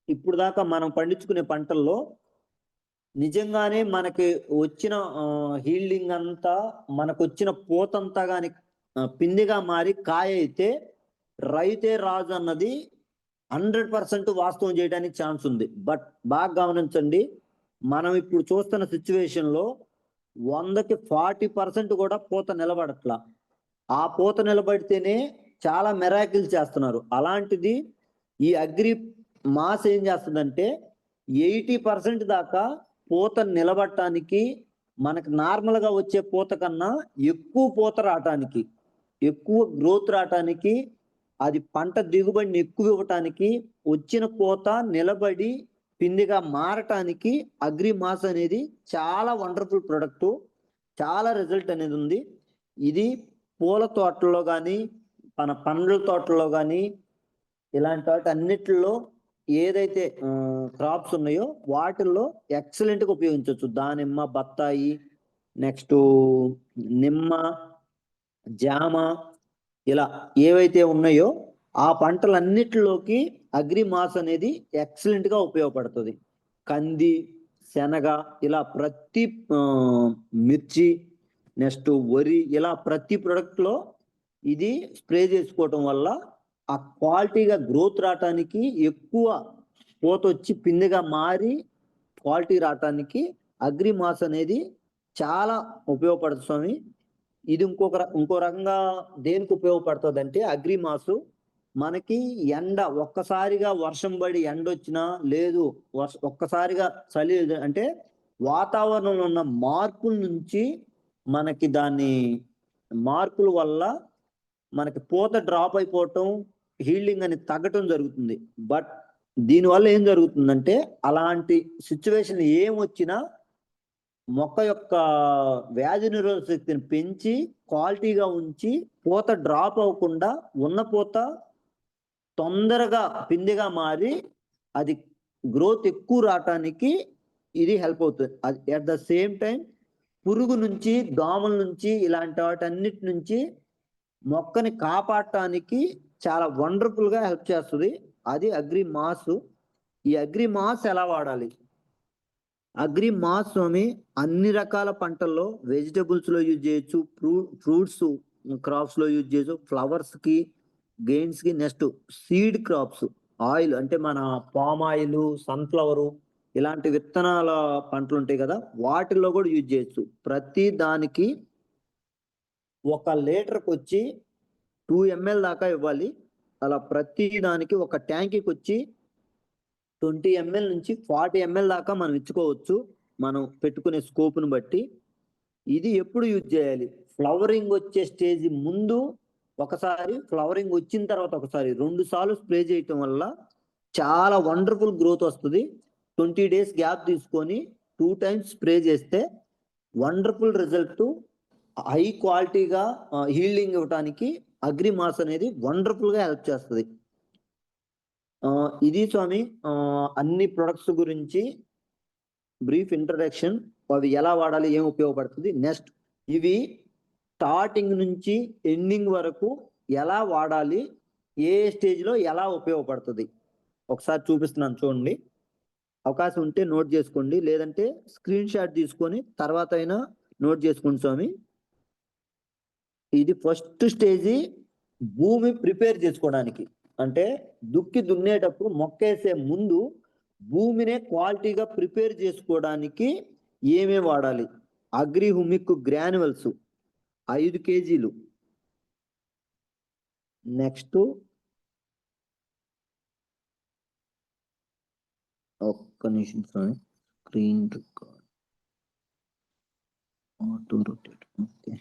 ఇప్పుడు దాకా మనం పండించుకునే పంటల్లో నిజంగానే మనకి వచ్చిన హీల్డింగ్ అంతా మనకు వచ్చిన పూతంతా కానీ పిండిగా మారి కాయ అయితే రైతే రాజు అన్నది 100% వాస్తవం చేయడానికి ఛాన్స్ ఉంది. బట్ బాగా గమనించండి, మనం ఇప్పుడు చూస్తున్న సిచ్యువేషన్ లో 100కి 40% కూడా పూత నిలబడట్లా. ఆ పూత నిలబడితేనే చాలా మెరాకిల్ చేస్తున్నారు. అలాంటిది ఈ అగ్రి మాస్ ఏం చేస్తుందంటే 80% దాకా పూత నిలబడటానికి, మనకు నార్మల్ గా వచ్చే పూత కన్నా ఎక్కువ పూత రావటానికి, ఎక్కువ గ్రోత్ రావటానికి, అది పంట దిగుబడిని ఎక్కువ ఇవ్వటానికి, వచ్చిన పూత నిలబడి పిండిగా మారటానికి అగ్రి మాస్ అనేది చాలా వండర్ఫుల్ ప్రొడక్ట్. చాలా రిజల్ట్ అనేది ఉంది. ఇది పూల తోటల్లో కానీ మన పండ్ల తోటల్లో కానీ ఇలాంటి వాటి అన్నిటిలో ఏదైతే క్రాప్స్ ఉన్నాయో వాటిల్లో ఎక్సలెంట్ గా ఉపయోగించవచ్చు. దానిమ్మ, బత్తాయి, నెక్స్ట్ నిమ్మ, జామ, ఇలా ఏవైతే ఉన్నాయో ఆ పంటలన్నిటిలోకి అగ్రి మాస్ అనేది ఎక్సలెంట్ గా ఉపయోగపడుతుంది. కంది, శనగ, ఇలా ప్రతి మిర్చి, నెక్స్ట్ వరి, ఇలా ప్రతి ప్రొడక్ట్ లో ఇది స్ప్రే చేసుకోవటం వల్ల ఆ క్వాలిటీగా గ్రోత్ రావటానికి, ఎక్కువ పూత వచ్చి పిండిగా మారి క్వాలిటీ రావటానికి అగ్రి మాస్ అనేది చాలా ఉపయోగపడుతుంది స్వామి. ఇది ఇంకో రకంగా దేనికి ఉపయోగపడుతుంది అంటే అగ్రి మాసు మనకి ఎండ ఒక్కసారిగా వర్షం పడి ఎండ వచ్చినా, లేదు ఒక్కసారిగా చలి అంటే వాతావరణంలో ఉన్న మార్పుల నుంచి మనకి దాన్ని మార్పుల వల్ల మనకి పూత డ్రాప్ అయిపోవటం, హీల్డింగ్ అని తగ్గటం జరుగుతుంది. బట్ దీనివల్ల ఏం జరుగుతుందంటే అలాంటి సిచ్యువేషన్ ఏమొచ్చినా మొక్క యొక్క వ్యాధి నిరోధక శక్తిని పెంచి క్వాలిటీగా ఉంచి పూత డ్రాప్ అవ్వకుండా ఉన్న పూత తొందరగా పిండిగా మారి అది గ్రోత్ ఎక్కువ రావటానికి ఇది హెల్ప్ అవుతుంది. అది అట్ ద సేమ్ టైం పురుగు నుంచి, దోమల నుంచి, ఇలాంటి వాటన్నిటి నుంచి మొక్కని కాపాడటానికి చాలా వండర్ఫుల్ గా హెల్ప్ చేస్తుంది. అది అగ్రి మాస్. ఈ అగ్రి మాస్ ఎలా వాడాలి? అగ్రి మాస్ స్వామి అన్ని రకాల పంటల్లో, వెజిటబుల్స్ లో యూజ్ చేయొచ్చు, ఫ్రూట్స్ క్రాప్స్ లో యూజ్ చేయొచ్చు, ఫ్లవర్స్ కి, గెయిన్స్ కి, నెక్స్ట్ సీడ్ క్రాప్స్, ఆయిల్ అంటే మన పామ్ ఆయిల్, సన్ఫ్లవర్, ఇలాంటి విత్తనాల పంటలు ఉంటాయి కదా, వాటిల్లో కూడా యూజ్ చేయొచ్చు. ప్రతి దానికి 1 లీటర్కి వచ్చి 2 ml దాకా ఇవ్వాలి. అలా ప్రతి దానికి ఒక ట్యాంకీకి వచ్చి 20 ml నుంచి 40 ml దాకా మనం ఇచ్చుకోవచ్చు, మనం పెట్టుకునే స్కోప్ను బట్టి. ఇది ఎప్పుడు యూజ్ చేయాలి? ఫ్లవరింగ్ వచ్చే స్టేజ్ ముందు ఒకసారి, ఫ్లవరింగ్ వచ్చిన తర్వాత ఒకసారి, 2 సార్లు స్ప్రే చేయటం వల్ల చాలా వండర్ఫుల్ గ్రోత్ వస్తుంది. 20 days గ్యాప్ తీసుకొని 2 times స్ప్రే చేస్తే వండర్ఫుల్ రిజల్ట్, హై క్వాలిటీగా హీల్డింగ్ ఇవ్వడానికి అగ్రి మాస్ అనేది వండర్ఫుల్ గా హెల్ప్ చేస్తుంది. ఇది స్వామి అన్ని ప్రొడక్ట్స్ గురించి బ్రీఫ్ ఇంట్రడక్షన్. అవి ఎలా వాడాలి, ఏం ఉపయోగపడుతుంది. నెక్స్ట్ ఇవి స్టార్టింగ్ నుంచి ఎండింగ్ వరకు ఎలా వాడాలి, ఏ స్టేజ్ లో ఎలా ఉపయోగపడుతుంది ఒకసారి చూపిస్తున్నాను చూడండి. అవకాశం ఉంటే నోట్ చేసుకోండి, లేదంటే స్క్రీన్ షాట్ తీసుకొని తర్వాత అయినా నోట్ చేసుకోండి స్వామి. ఇది ఫస్ట్ స్టేజీ భూమి ప్రిపేర్ చేసుకోవడానికి, అంటే దున్నేటప్పుడు మొక్కేసే ముందు భూమినే క్వాలిటీగా ప్రిపేర్ చేసుకోవడానికి ఏమేమి వాడాలి? Agri humic granules 5 kg. Next ఒక్క నిమిషం screen record auto rotate. Okay,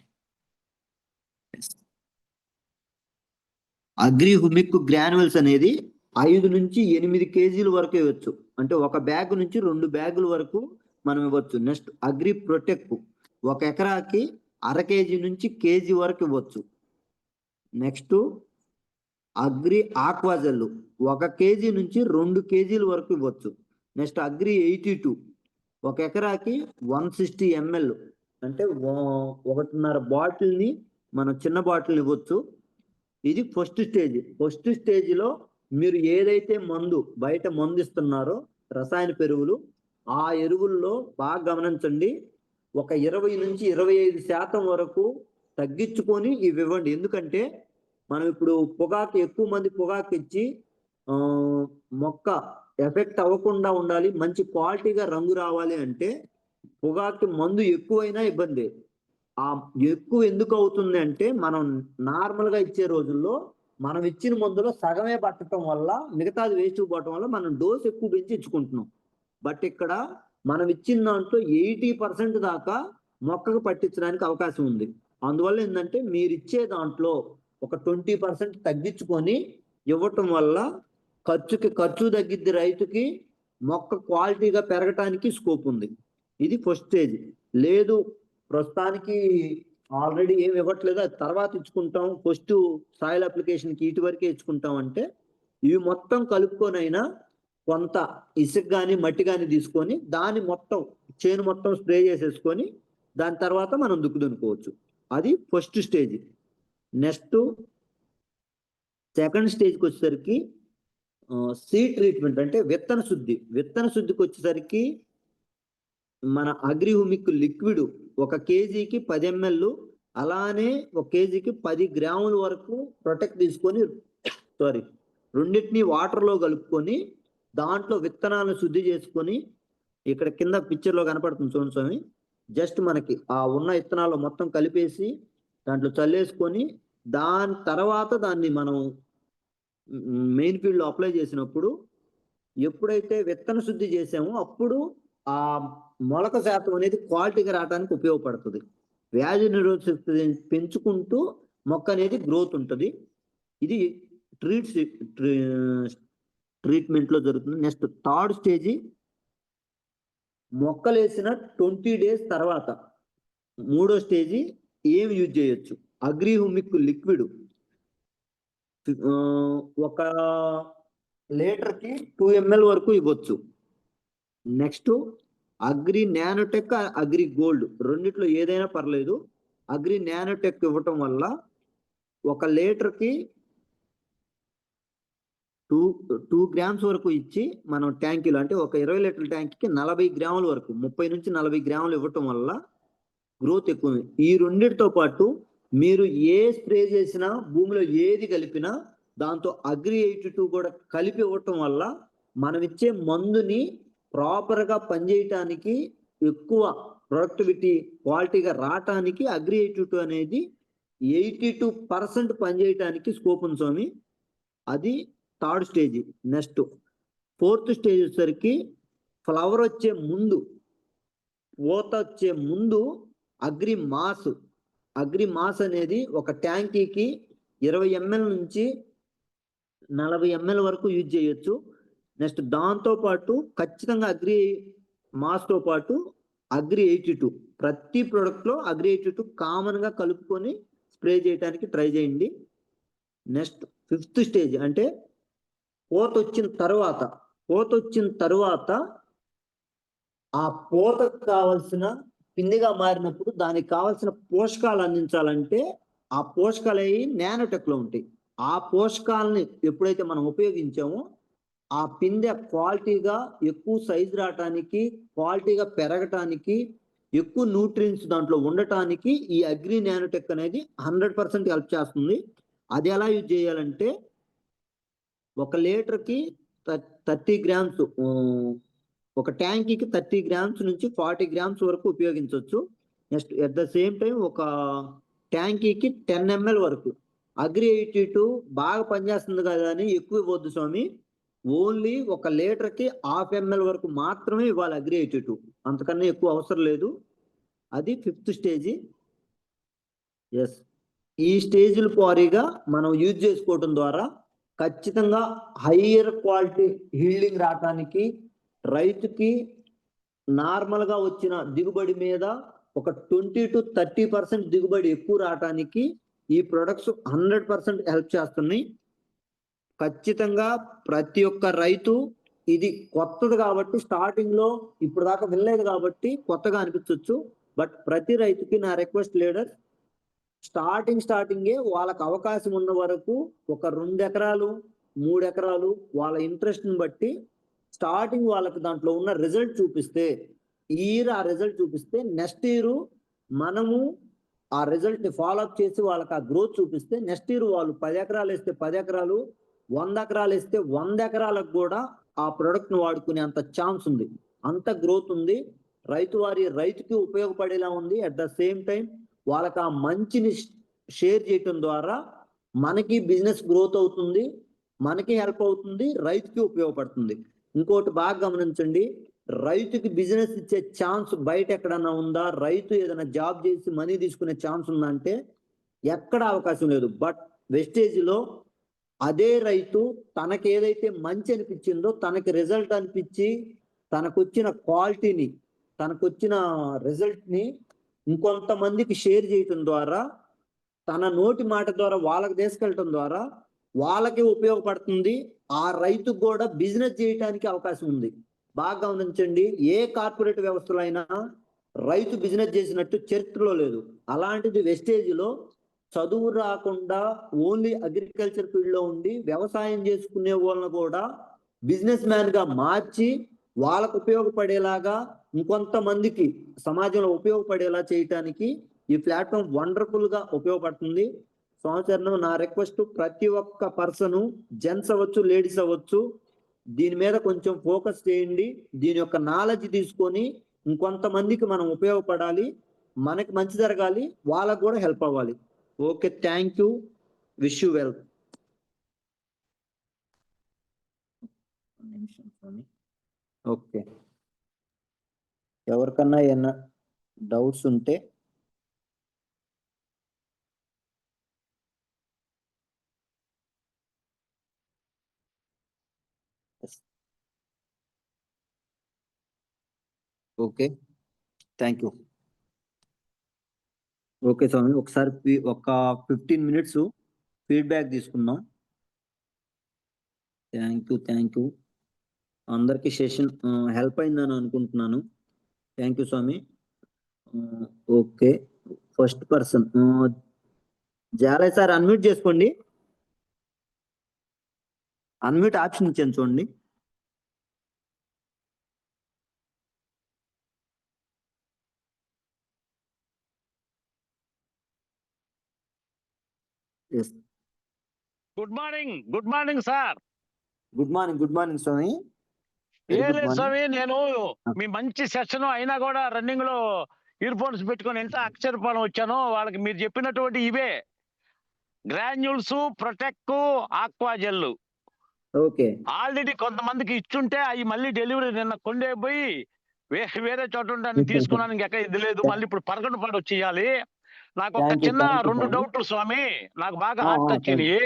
agri humic granules అనేది 5 నుంచి 8 kg వరకు ఇవ్వచ్చు. అంటే 1 బ్యాగ్ నుంచి 2 బ్యాగుల వరకు మనం ఇవ్వచ్చు. నెక్స్ట్ అగ్రి ప్రొటెక్ట్ 1 ఎకరాకి 1/2 kg నుంచి 1 kg వరకు ఇవ్వచ్చు. నెక్స్ట్ అగ్రి ఆక్వాజెల్ 1 కేజీ నుంచి 2 కేజీల వరకు ఇవ్వచ్చు. నెక్స్ట్ అగ్రి 82 1 ఎకరాకి 160 ml అంటే 1.5 బాటిల్ని మనం చిన్న బాటిల్ ఇవ్వచ్చు. ఇది ఫస్ట్ స్టేజ్. ఫస్ట్ స్టేజ్లో మీరు ఏదైతే బయట మందు ఇస్తున్నారో రసాయన ఎరువులు, ఆ ఎరువుల్లో బాగా గమనించండి, ఒక 20 నుంచి 25% వరకు తగ్గించుకొని ఇవి ఇవ్వండి. ఎందుకంటే మనం ఇప్పుడు ఎక్కువ మంది పొగాకు ఇచ్చి మొక్క ఎఫెక్ట్ అవ్వకుండా ఉండాలి, మంచి క్వాలిటీగా రంగు రావాలి అంటే పొగాకు మందు ఎక్కువైనా ఇబ్బంది. ఆ ఎక్కువ ఎందుకు అవుతుంది అంటే మనం నార్మల్గా ఇచ్చే రోజుల్లో మనం ఇచ్చిన మందులో సగమే పట్టడం వల్ల మిగతాది వేస్ట్ పోవటం వల్ల మనం డోస్ ఎక్కువ పెంచి ఇచ్చుకుంటున్నాం. బట్ ఇక్కడ మనం ఇచ్చిన దాంట్లో 80% దాకా మొక్కకు పట్టించడానికి అవకాశం ఉంది. అందువల్ల ఏంటంటే మీరు ఇచ్చే దాంట్లో ఒక 20% తగ్గించుకొని ఇవ్వటం వల్ల ఖర్చు తగ్గిద్ది, రైతుకి మొక్క క్వాలిటీగా పెరగటానికి స్కోప్ ఉంది. ఇది ఫస్ట్ స్టేజ్. లేదు ప్రస్తుతానికి ఆల్రెడీ ఏమి ఇవ్వట్లేదు, అది తర్వాత ఇచ్చుకుంటాం, ఫస్ట్ సాయిల్ అప్లికేషన్కి ఇటు వరకే ఇచ్చుకుంటాం అంటే ఇవి మొత్తం కలుపుకొనైనా కొంత ఇసుక కానీ మట్టి కానీ తీసుకొని దాన్ని మొత్తం చేను మొత్తం స్ప్రే చేసేసుకొని దాని తర్వాత మనం దున్నుకోవచ్చు. అది ఫస్ట్ స్టేజ్. నెక్స్ట్ సెకండ్ స్టేజ్కి వచ్చేసరికి సీడ్ ట్రీట్మెంట్ అంటే విత్తన శుద్ధికి వచ్చేసరికి మన అగ్రి హ్యూమిక్ లిక్విడ్ 1 కేజీకి 10 ml, అలానే 1 కేజీకి 10 గ్రాముల వరకు ప్రొటెక్ట్ తీసుకొని రెండింటిని వాటర్లో కలుపుకొని దాంట్లో విత్తనాలను శుద్ధి చేసుకొని, ఇక్కడ కింద పిక్చర్లో కనపడుతుంది చూడండి స్వామి, జస్ట్ మనకి ఆ ఉన్న విత్తనాలు మొత్తం కలిపేసి దాంట్లో చల్లేసుకొని దాని తర్వాత దాన్ని మనం మెయిన్ ఫీల్డ్లో అప్లై చేసినప్పుడు ఎప్పుడైతే విత్తన శుద్ధి చేసామో అప్పుడు ఆ మొలక శాతం అనేది క్వాలిటీగా రావడానికి ఉపయోగపడుతుంది. వ్యాధి నిరోధశక్తి పెంచుకుంటూ మొక్క అనేది గ్రోత్ ఉంటుంది. ఇది ట్రీట్మెంట్లో జరుగుతుంది. నెక్స్ట్ థర్డ్ స్టేజీ మొక్కలు వేసిన 20 days తర్వాత మూడో స్టేజీ ఏం యూజ్ చేయొచ్చు. అగ్రి హ్యూమిక్ లిక్విడ్ 1 లీటర్కి 2 ml వరకు ఇవ్వచ్చు. Next agri nanotech, agri gold రెండిట్లో ఏదైనా పర్లేదు. అగ్రి నానోటెక్ ఇవ్వటం వల్ల 1 లీటర్కి 2 grams వరకు ఇచ్చి మనం ట్యాంకీలో అంటే ఒక 20 లీటర్ల ట్యాంక్కి 40 గ్రాముల వరకు 30 నుంచి 40 గ్రాములు ఇవ్వటం వల్ల గ్రోత్ ఎక్కువ. ఈ రెండింటితో పాటు మీరు ఏ స్ప్రే చేసినా భూమిలో ఏది కలిపినా దాంతో అగ్రి 82 కూడా కలిపి ఇవ్వటం వల్ల మనం ఇచ్చే మందుని ప్రాపర్గా పనిచేయటానికి, ఎక్కువ ప్రొడక్టివిటీ క్వాలిటీగా రావటానికి అగ్రి 82 అనేది 82% పనిచేయటానికి స్కోప్ ఉంది స్వామి. అది third stage. Next fourth stage వచ్చేసరికి ఫ్లవర్ వచ్చే ముందు, పూత వచ్చే ముందు అగ్రి మాస్ అనేది 1 ట్యాంకీకి 20 ml నుంచి 40 ml వరకు యూజ్ చేయొచ్చు. నెక్స్ట్ దాంతో పాటు ఖచ్చితంగా అగ్రి మాస్తో పాటు అగ్రి 82 ప్రతి ప్రోడక్ట్లో అగ్రి 82 కామన్గా కలుపుకొని స్ప్రే చేయడానికి ట్రై చేయండి. నెక్స్ట్ ఫిఫ్త్ స్టేజ్ అంటే పూత వచ్చిన తర్వాత ఆ పూతకు కావలసిన పిండిగా మారినప్పుడు దానికి కావాల్సిన పోషకాలు అందించాలంటే ఆ పోషకాలు అవి నానోటెక్లో ఉంటాయి. ఆ పోషకాలని ఎప్పుడైతే మనం ఉపయోగించామో ఆ పిందె క్వాలిటీగా ఎక్కువ సైజు రావటానికి, క్వాలిటీగా పెరగటానికి, ఎక్కువ న్యూట్రియన్స్ దాంట్లో ఉండటానికి ఈ అగ్రి నానోటెక్ అనేది 100% హెల్ప్ చేస్తుంది. అది ఎలా యూజ్ చేయాలంటే 1 లీటర్కి 30 grams, 1 ట్యాంకీకి 30 grams నుంచి 40 grams వరకు ఉపయోగించవచ్చు. Next at the same time 1 ట్యాంకీకి 10 ml వరకు. అగ్రి 82 బాగా పనిచేస్తుంది కదా అని ఎక్కువ ఇవ్వద్దు స్వామి. ఓన్లీ 1 లీటర్కి 1/2 ml వరకు మాత్రమే ఇవ్వాలి అగ్రి 82, అంతకన్నా ఎక్కువ అవసరం లేదు. అది ఫిఫ్త్ స్టేజీ. ఎస్, ఈ స్టేజ్ల వారీగా మనం యూజ్ చేసుకోవడం ద్వారా ఖచ్చితంగా హయ్యర్ క్వాలిటీ హీల్డింగ్ రావడానికి, రైతుకి నార్మల్గా వచ్చిన దిగుబడి మీద ఒక 20 to 30% దిగుబడి ఎక్కువ రావడానికి ఈ ప్రొడక్ట్స్ 100% హెల్ప్ చేస్తున్నాయి. ఖచ్చితంగా ప్రతి ఒక్క రైతు ఇది కొత్తది కాబట్టి స్టార్టింగ్ లో ఇప్పుడు దాకా వినలేదు కాబట్టి కొత్తగా అనిపించవచ్చు. బట్ ప్రతి రైతుకి నా రిక్వెస్ట్ లీడర్, స్టార్టింగే వాళ్ళకి అవకాశం ఉన్న వరకు ఒక 2 ఎకరాలు 3 ఎకరాలు వాళ్ళ ఇంట్రెస్ట్ ని బట్టి స్టార్టింగ్ వాళ్ళకి దాంట్లో ఉన్న రిజల్ట్ చూపిస్తే, ఈ ఇయర్ ఆ రిజల్ట్ చూపిస్తే నెక్స్ట్ ఇయర్ మనము ఆ రిజల్ట్ ని ఫాలో అప్ చేసి వాళ్ళకి ఆ గ్రోత్ చూపిస్తే నెక్స్ట్ ఇయర్ వాళ్ళు 10 ఎకరాలు వేస్తే 10 ఎకరాలు, 100 ఎకరాలు వేస్తే 100 ఎకరాలకు కూడా ఆ ప్రొడక్ట్ ను వాడుకునే అంత ఛాన్స్ ఉంది. అంత గ్రోత్ ఉంది. రైతుకి ఉపయోగపడేలా ఉంది. అట్ ద సేమ్ టైం వాళ్ళకి ఆ మంచిని షేర్ చేయటం ద్వారా మనకి బిజినెస్ గ్రోత్ అవుతుంది, మనకి హెల్ప్ అవుతుంది, రైతుకి ఉపయోగపడుతుంది. ఇంకోటి బాగా గమనించండి, రైతుకి బిజినెస్ ఇచ్చే ఛాన్స్ బయట ఎక్కడన్నా ఉందా? రైతు ఏదైనా జాబ్ చేసి మనీ తీసుకునే ఛాన్స్ ఉందా అంటే ఎక్కడ అవకాశం లేదు. బట్ వెస్టేజ్ లో అదే రైతు తనకి ఏదైతే మంచి అనిపించిందో, తనకి రిజల్ట్ అనిపించి తనకు వచ్చిన క్వాలిటీని, తనకు వచ్చిన రిజల్ట్ ని ఇంకొంతమందికి షేర్ చేయటం ద్వారా, తన నోటి మాట ద్వారా వాళ్ళకి తీసుకెళ్ళటం ద్వారా వాళ్ళకి ఉపయోగపడుతుంది. ఆ రైతుకు కూడా బిజినెస్ చేయడానికి అవకాశం ఉంది. బాగా గమనించండి, ఏ కార్పొరేట్ వ్యవస్థలో అయినా రైతు బిజినెస్ చేసినట్టు చరిత్రలో లేదు. అలాంటిది వెస్టేజ్ లో చదువు రాకుండా ఓన్లీ అగ్రికల్చర్ ఫీల్డ్ లో ఉండి వ్యవసాయం చేసుకునే వాళ్ళని కూడా బిజినెస్ మ్యాన్ గా మార్చి వాళ్ళకు ఉపయోగపడేలాగా ఇంకొంతమందికి సమాజంలో ఉపయోగపడేలా చేయటానికి ఈ ప్లాట్ఫామ్ వండర్ఫుల్ గా ఉపయోగపడుతుంది. సంవత్సరం నా రిక్వెస్ట్, ప్రతి ఒక్క పర్సన్, జెంట్స్ అవ్వచ్చు, లేడీస్ అవ్వచ్చు, దీని మీద కొంచెం ఫోకస్ చేయండి. దీని యొక్క నాలెడ్జ్ తీసుకొని ఇంకొంతమందికి మనం ఉపయోగపడాలి, మనకి మంచి జరగాలి, వాళ్ళకు కూడా హెల్ప్ అవ్వాలి. Okay, thank you, wish you well. Okay, ఎవరికన్నా ఏమన్నా డౌట్స్ ఉంటే ఓకే, థ్యాంక్ యూ. ఓకే స్వామి, ఒకసారి ఒక 15 minutes ఫీడ్బ్యాక్ తీసుకుందాం. థ్యాంక్ యూ అందరికి. సెషన్ హెల్ప్ అయిందని అనుకుంటున్నాను. థ్యాంక్ యూ స్వామి. Okay, first person Jalay sir, unmute చేసుకోండి. అన్మ్యూట్ ఆప్షన్ ఇచ్చాను చూడండి. Yes, good morning sir. Good morning స్వామి. ఏ లేదు స్వామి, నేను మీ మంచి సెషన్ అయినా కూడా రన్నింగ్ లో ఇయర్ ఫోన్స్ పెట్టుకొని ఎంత అక్షరపాలెం వచ్చానో, వాళ్ళకి మీరు చెప్పినటువంటి ఇవే granules, protect, aqua gel okay, already కొంతమందికి ఇచ్చుంటే అవి మళ్ళీ డెలివరీ నిన్న కొండే పోయి వేరే చోట ఉంటాను తీసుకున్నాను. ఇంకెక్కడ ఇది లేదు, మళ్ళీ ఇప్పుడు పరగడపాడు వచ్చేయాలి. నాకు ఒక చిన్న 2 డౌట్లు స్వామి, నాకు బాగా హార్ట్ వచ్చినాయి.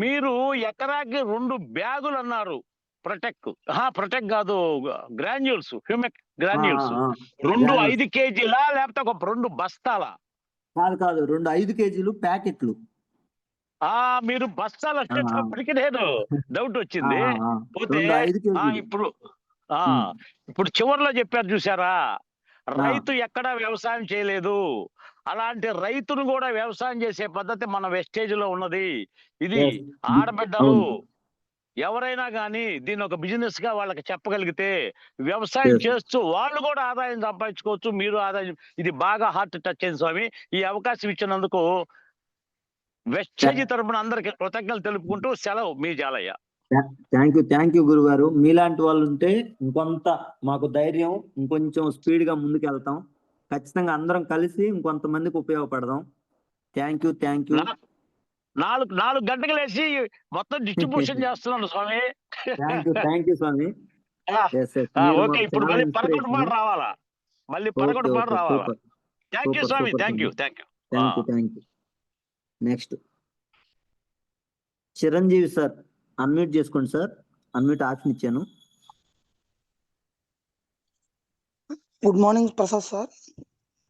మీరు ఎకరాకి 2 బ్యాగులు అన్నారు. ప్రొటెక్ట్ కాదు, గ్రాన్యూల్స్, హ్యూమిక్ గ్రాన్యూల్స్ 2 5 kgలా లేకపోతే ఒక 2 బస్తాలా? కాదు, 2 5 kg ప్యాకెట్లు. మీరు బస్తాలు అనేటప్పటికి నేను డౌట్ వచ్చింది. పోతే ఇప్పుడు చివరిలో చెప్పారు చూసారా, రైతు ఎక్కడా వ్యవసాయం చేయలేదు, అలాంటి రైతును కూడా వ్యవసాయం చేసే పద్ధతి మన వెస్టేజ్ లో ఉన్నది. ఇది ఆడబిడ్డలు ఎవరైనా కానీ దీన్ని ఒక బిజినెస్ గా వాళ్ళకి చెప్పగలిగితే వ్యవసాయం చేస్తూ వాళ్ళు కూడా ఆదాయం సంపాదించుకోవచ్చు, మీరు ఆదాయం. ఇది బాగా హార్ట్ టచ్ అయింది స్వామి. ఈ అవకాశం ఇచ్చినందుకు వెస్టేజ్ తరపున అందరికి కృతజ్ఞతలు తెలుపుకుంటూ సెలవు, మీ జాలయ్య. థ్యాంక్ యూ గురుగారు. మీలాంటి వాళ్ళు ఉంటే ఇంకొంత మాకు ధైర్యం, ఇంకొంచెం స్పీడ్ గా ముందుకు వెళ్తాం. ఖచ్చితంగా అందరం కలిసి ఇంకొంతమందికి ఉపయోగపడదాం. Thank you. 4 గంటలు వేసి మొత్తం డిస్ట్రిబ్యూషన్ చేస్తున్నాను స్వామి. థ్యాంక్ యూ స్వామి. ఓకే, ఇప్పుడు మళ్ళీ పరగొట్టుపాటు రావాలా? థ్యాంక్ యూ స్వామి. Thank you. Next Chiranjeevi sir, unmute చేసుకోండి సార్. అన్మ్యూట్ ఆప్షన్ ఇచ్చాను. Good morning Prasad sir.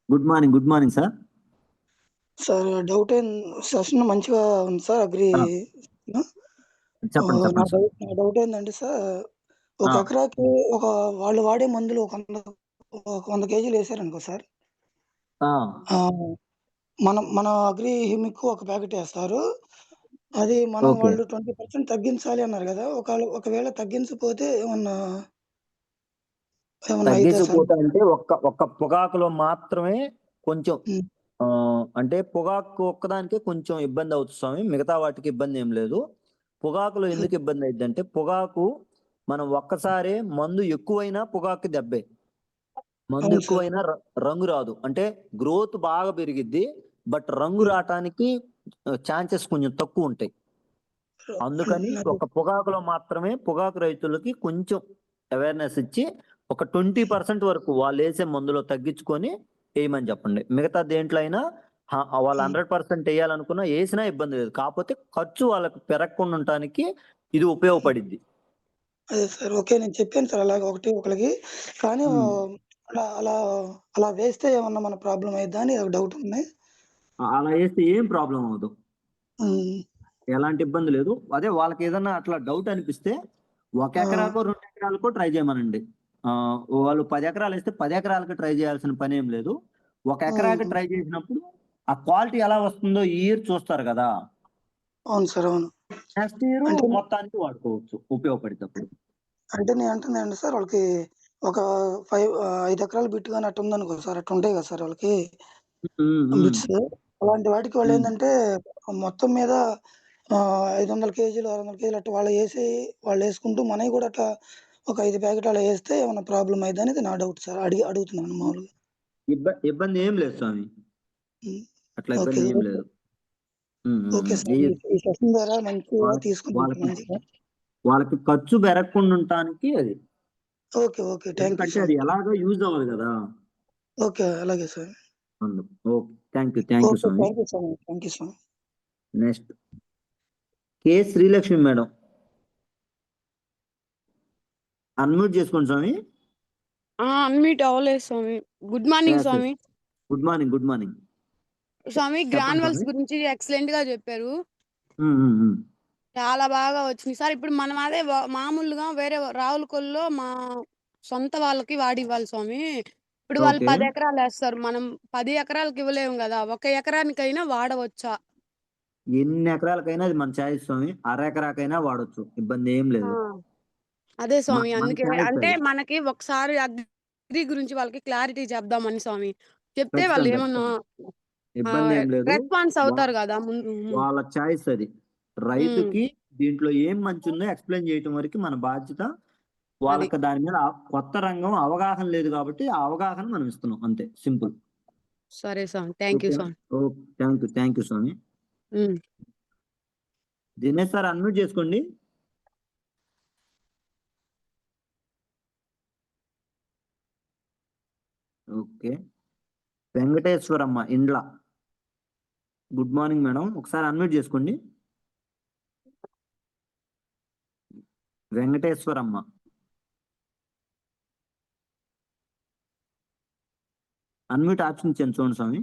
Good morning sir. Sir doubt session మంచిగా ఉంది సార్ అగ్రి. ఆ, చెప్పండి నా చెప్పండి సార్. డౌట్ ఏంటంటే సార్, ఒక ఆ, ఎకరాకి వాళ్ళు వాడే మందులు ఒక 100 కేజీలు వేసారనుకో సార్. ఆ, ఆ, మన అగ్రి హిమిక్ ఒక ప్యాకెట్ వేస్తారు. అది ఓకే. వాళ్ళు 20% తగ్గించాలి అన్నారు కదా. ఒకవేళ తగ్గించకపోతే ఏమన్నా అయితే సార్? తగ్గించకపోతే అంటే ఒక్క పొగాకులో మాత్రమే కొంచెం ఉమ్, అంటే పొగాకు ఒక్కదానికే కొంచెం ఇబ్బంది అవుతుంది స్వామి. మిగతా వాటికి ఇబ్బంది ఏం లేదు. పొగాకులో ఎందుకు ఇబ్బంది అయింది అంటే, పొగాకు మనం ఒక్కసారే మందు ఎక్కువైనా పొగాకు దెబ్బే. మందు అవును సార్. ఎక్కువైనా రంగు రాదు. అంటే గ్రోత్ బాగా పెరిగిద్ది, బట్ రంగు రావటానికి ఛాన్సెస్ కొంచెం తక్కువ ఉంటాయి. అందుకని ఒక పొగాకులో మాత్రమే పొగాకు రైతులకి కొంచెం అవేర్నెస్ ఇచ్చి ఒక 20% వరకు వాళ్ళు వేసే మందులో తగ్గించుకొని వేయమని చెప్పండి. మిగతా దేంట్లో అయినా వాళ్ళు 100% వేయాలనుకున్నా వేసినా ఇబ్బంది లేదు. కాకపోతే ఖర్చు వాళ్ళకి పెరగకుండా ఉండటానికి ఇది ఉపయోగపడిద్ది. అదే సార్. ఓకే. నేను చెప్పాను సార్ అలాగ ఒకళ్ళకి. కానీ అలా అలా అలా వేస్తే ఏమన్నా మన ప్రాబ్లమ్ అయిద్దా అని ఒక డౌట్ ఉంది. అలా వేస్తే ఏం ప్రాబ్లం అవ్వదు, హ్మ్. ఎలాంటి ఇబ్బంది లేదు. అదే వాళ్ళకి ఏదన్నా అట్లా డౌట్ అనిపిస్తే 1 ఎకరాకో 2 ఎకరాలకో ట్రై చేయమనండి. వాళ్ళు 10 ఎకరాలు వేస్తే 10 ఎకరాలకి ట్రై చేయాల్సిన పని ఏం లేదు. 1 ఎకరాకి ట్రై చేసినప్పుడు ఆ క్వాలిటీ ఎలా వస్తుందో ఈ ఇయర్ చూస్తారు కదా. అవును సార్. అవును. నెక్స్ట్ ఇయర్ అంటే మొత్తానికి వాడుకోవచ్చు ఉపయోగపడేటప్పుడు. అంటే నేను అంటుందేంటి సార్, వాళ్ళకి ఒక 5 ఎకరాల బిట్ గాని అట్టు ఉందనుకో సార్. అట్టు ఉంటాయి కదా సార్ వాళ్ళకి బిట్స్. అలాంటి వాటికి వాళ్ళేందంటే మొత్తం మీద 500 కేజీలు, 600 కేజీలు అట్లా వాళ్ళేసుకుంటూ మనయి కూడా అట్లా ఒక 5 ప్యాకెట్లు అలా ఏస్తే ఏమన్నా ప్రాబ్లమ్ అయిద్దా అనేది నా డౌట్ సార్. అడుగుతున్నాను మామూలుగా. ఇబ్బంది ఏం లేదు స్వామి, హ్మ్. అట్లా ఓకే. ఇబ్బంది ఏం లేదు. Okay sir. ఈ సెషన్ ద్వారా మంచిగా తీసుకుంటాను మంచిగా. వాళ్ళకి ఖర్చు పెరగకుండా ఉండటానికి అది. ఓకే. ఓకే. థ్యాంక్ యూ ఎందుకంటే సార్. అది ఎలాగో యూజ్ అవ్వాలి కదా. ఓకే. అలాగే sir. Okay, thank you okay. స్వామి. Thank you sir. Thank you sir. Next K Srilakshmi madam, unmute చేసుకోండి స్వామి. అన్మ్యూట్ అవ్వలేదు స్వామి. గుడ్ మార్నింగ్ స్వామి. Good morning, good morning. స్వామి గ్రాన్యువల్స్ స్వామి. గురించి ఎక్సలెంట్ గా చెప్పారు. ఉమ్, ఉమ్, ఉమ్. చాలా బాగా వచ్చింది సార్. ఇప్పుడు మనం అదే మామూలుగా వేరే రావులకొల్లో మా సొంత వాళ్ళకి వాడివ్వాలి స్వామి. ఇప్పుడు వాళ్ళు ఓకే. 10 ఎకరాలు వేస్తారు. మనం 10 ఎకరాలకు ఇవ్వలేము కదా. 1 ఎకరానికైనా వాడవచ్చా? ఎన్ని ఎకరాలకైనా అది మన ఛాయిస్ స్వామి. ఎకరాకైనా వాడొచ్చు, ఇబ్బంది ఏం ఆ, లేదు. అదే స్వామి. మన అందుకే ఛాయిస్ అంటే అది. మనకి ఒకసారి అగ్రి గురించి వాళ్ళకి క్లారిటీ చెప్దామని స్వామి. చెప్తే వాళ్ళు ఖచ్చితంగా ఏమన్నా ఇబ్బంది ఏం లేదు. రెస్పాన్స్ అవుతారు కదా ముందు. వాళ్ళ ఛాయిస్ అది. రైతుకి దీంట్లో ఏం మంచి ఉందో ఎక్స్ప్లెయిన్ చేయటం వరకు మన బాధ్యత. వాళ్ళకి దాని మీద కొత్త రంగం అవగాహన లేదు కాబట్టి ఆ అవగాహన మనం ఇస్తున్నాం, అంతే, సింపుల్. సరే స్వామి. థ్యాంక్ యూ స్వామి. థ్యాంక్ యూ స్వామి. దినేష్ సార్ అన్మ్యూట్ చేసుకోండి. Okay. Venkateswaramma Indla, good morning madam, ఒకసారి అన్మ్యూట్ చేసుకోండి. వెంకటేశ్వరమ్మ, అన్మ్యూట్ ఆప్షన్ ఇచ్చాను చూడండి స్వామి.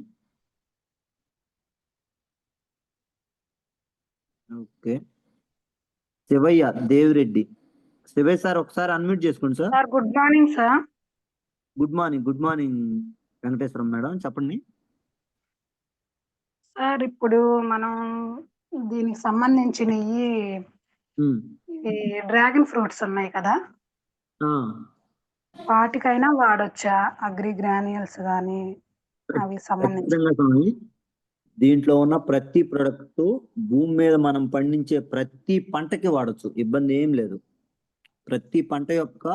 ఓకే. శివయ్య దేవిరెడ్డి, శివయ్య సార్ ఒకసారి అన్మ్యూట్ చేసుకోండి sir. Sir good morning sir. Good morning Venkateswaram madam, చెప్పండి. సార్ ఇప్పుడు మనం దీనికి సంబంధించిన ఈ డ్రాగన్ ఫ్రూట్స్ ఉన్నాయి కదా, వాటికైనా వాడొచ్చా అగ్రి గ్రాన్యుల్స్ కానీ అవి సంబంధించి? దీంట్లో ఉన్న ప్రతి ప్రొడక్ట్ భూమి మీద మనం పండించే ప్రతి పంటకి వాడచ్చు, ఇబ్బంది ఏం లేదు. ప్రతి పంట యొక్క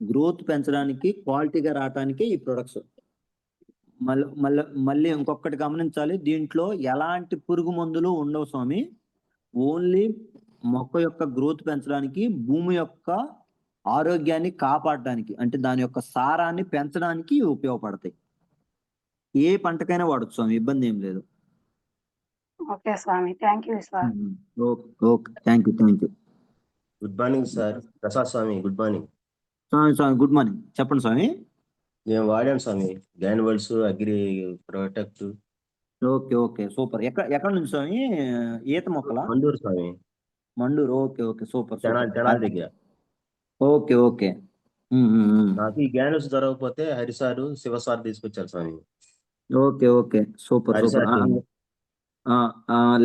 గ్రోత్ పెంచడానికి, క్వాలిటీగా రావడానికి ఈ ప్రొడక్ట్స్. మళ్ళీ ఇంకొకటి గమనించాలి, దీంట్లో ఎలాంటి పురుగు మందులు ఉండవు స్వామి. ఓన్లీ మొక్క యొక్క గ్రోత్ పెంచడానికి, భూమి యొక్క ఆరోగ్యాన్ని కాపాడడానికి, అంటే దాని యొక్క సారాన్ని పెంచడానికి ఉపయోగపడతాయి. ఏ పంటకైనా వాడచ్చు స్వామి, ఇబ్బంది ఏం లేదు. ఓకే స్వామి, thank you sir. Okay, thank you. Good morning sir. Prasad స్వామి, గుడ్ మార్నింగ్. స్వామి గుడ్ మార్నింగ్, చెప్పండి స్వామి. నేను వాడాను స్వామి granules, agri protect, okay okay super. ఎక్కడ నుంచి స్వామి? ఈత మొక్కలా? మండూరు స్వామి, Manduru. Okay okay super Tenali super. Tenali దగ్గర. Okay okay. నాకు ఈ గ్యానల్స్ దొరకకపోతే హరిసారు శివసారు తీసుకొచ్చారు స్వామి. Okay okay super super. హరిసార్ టీం.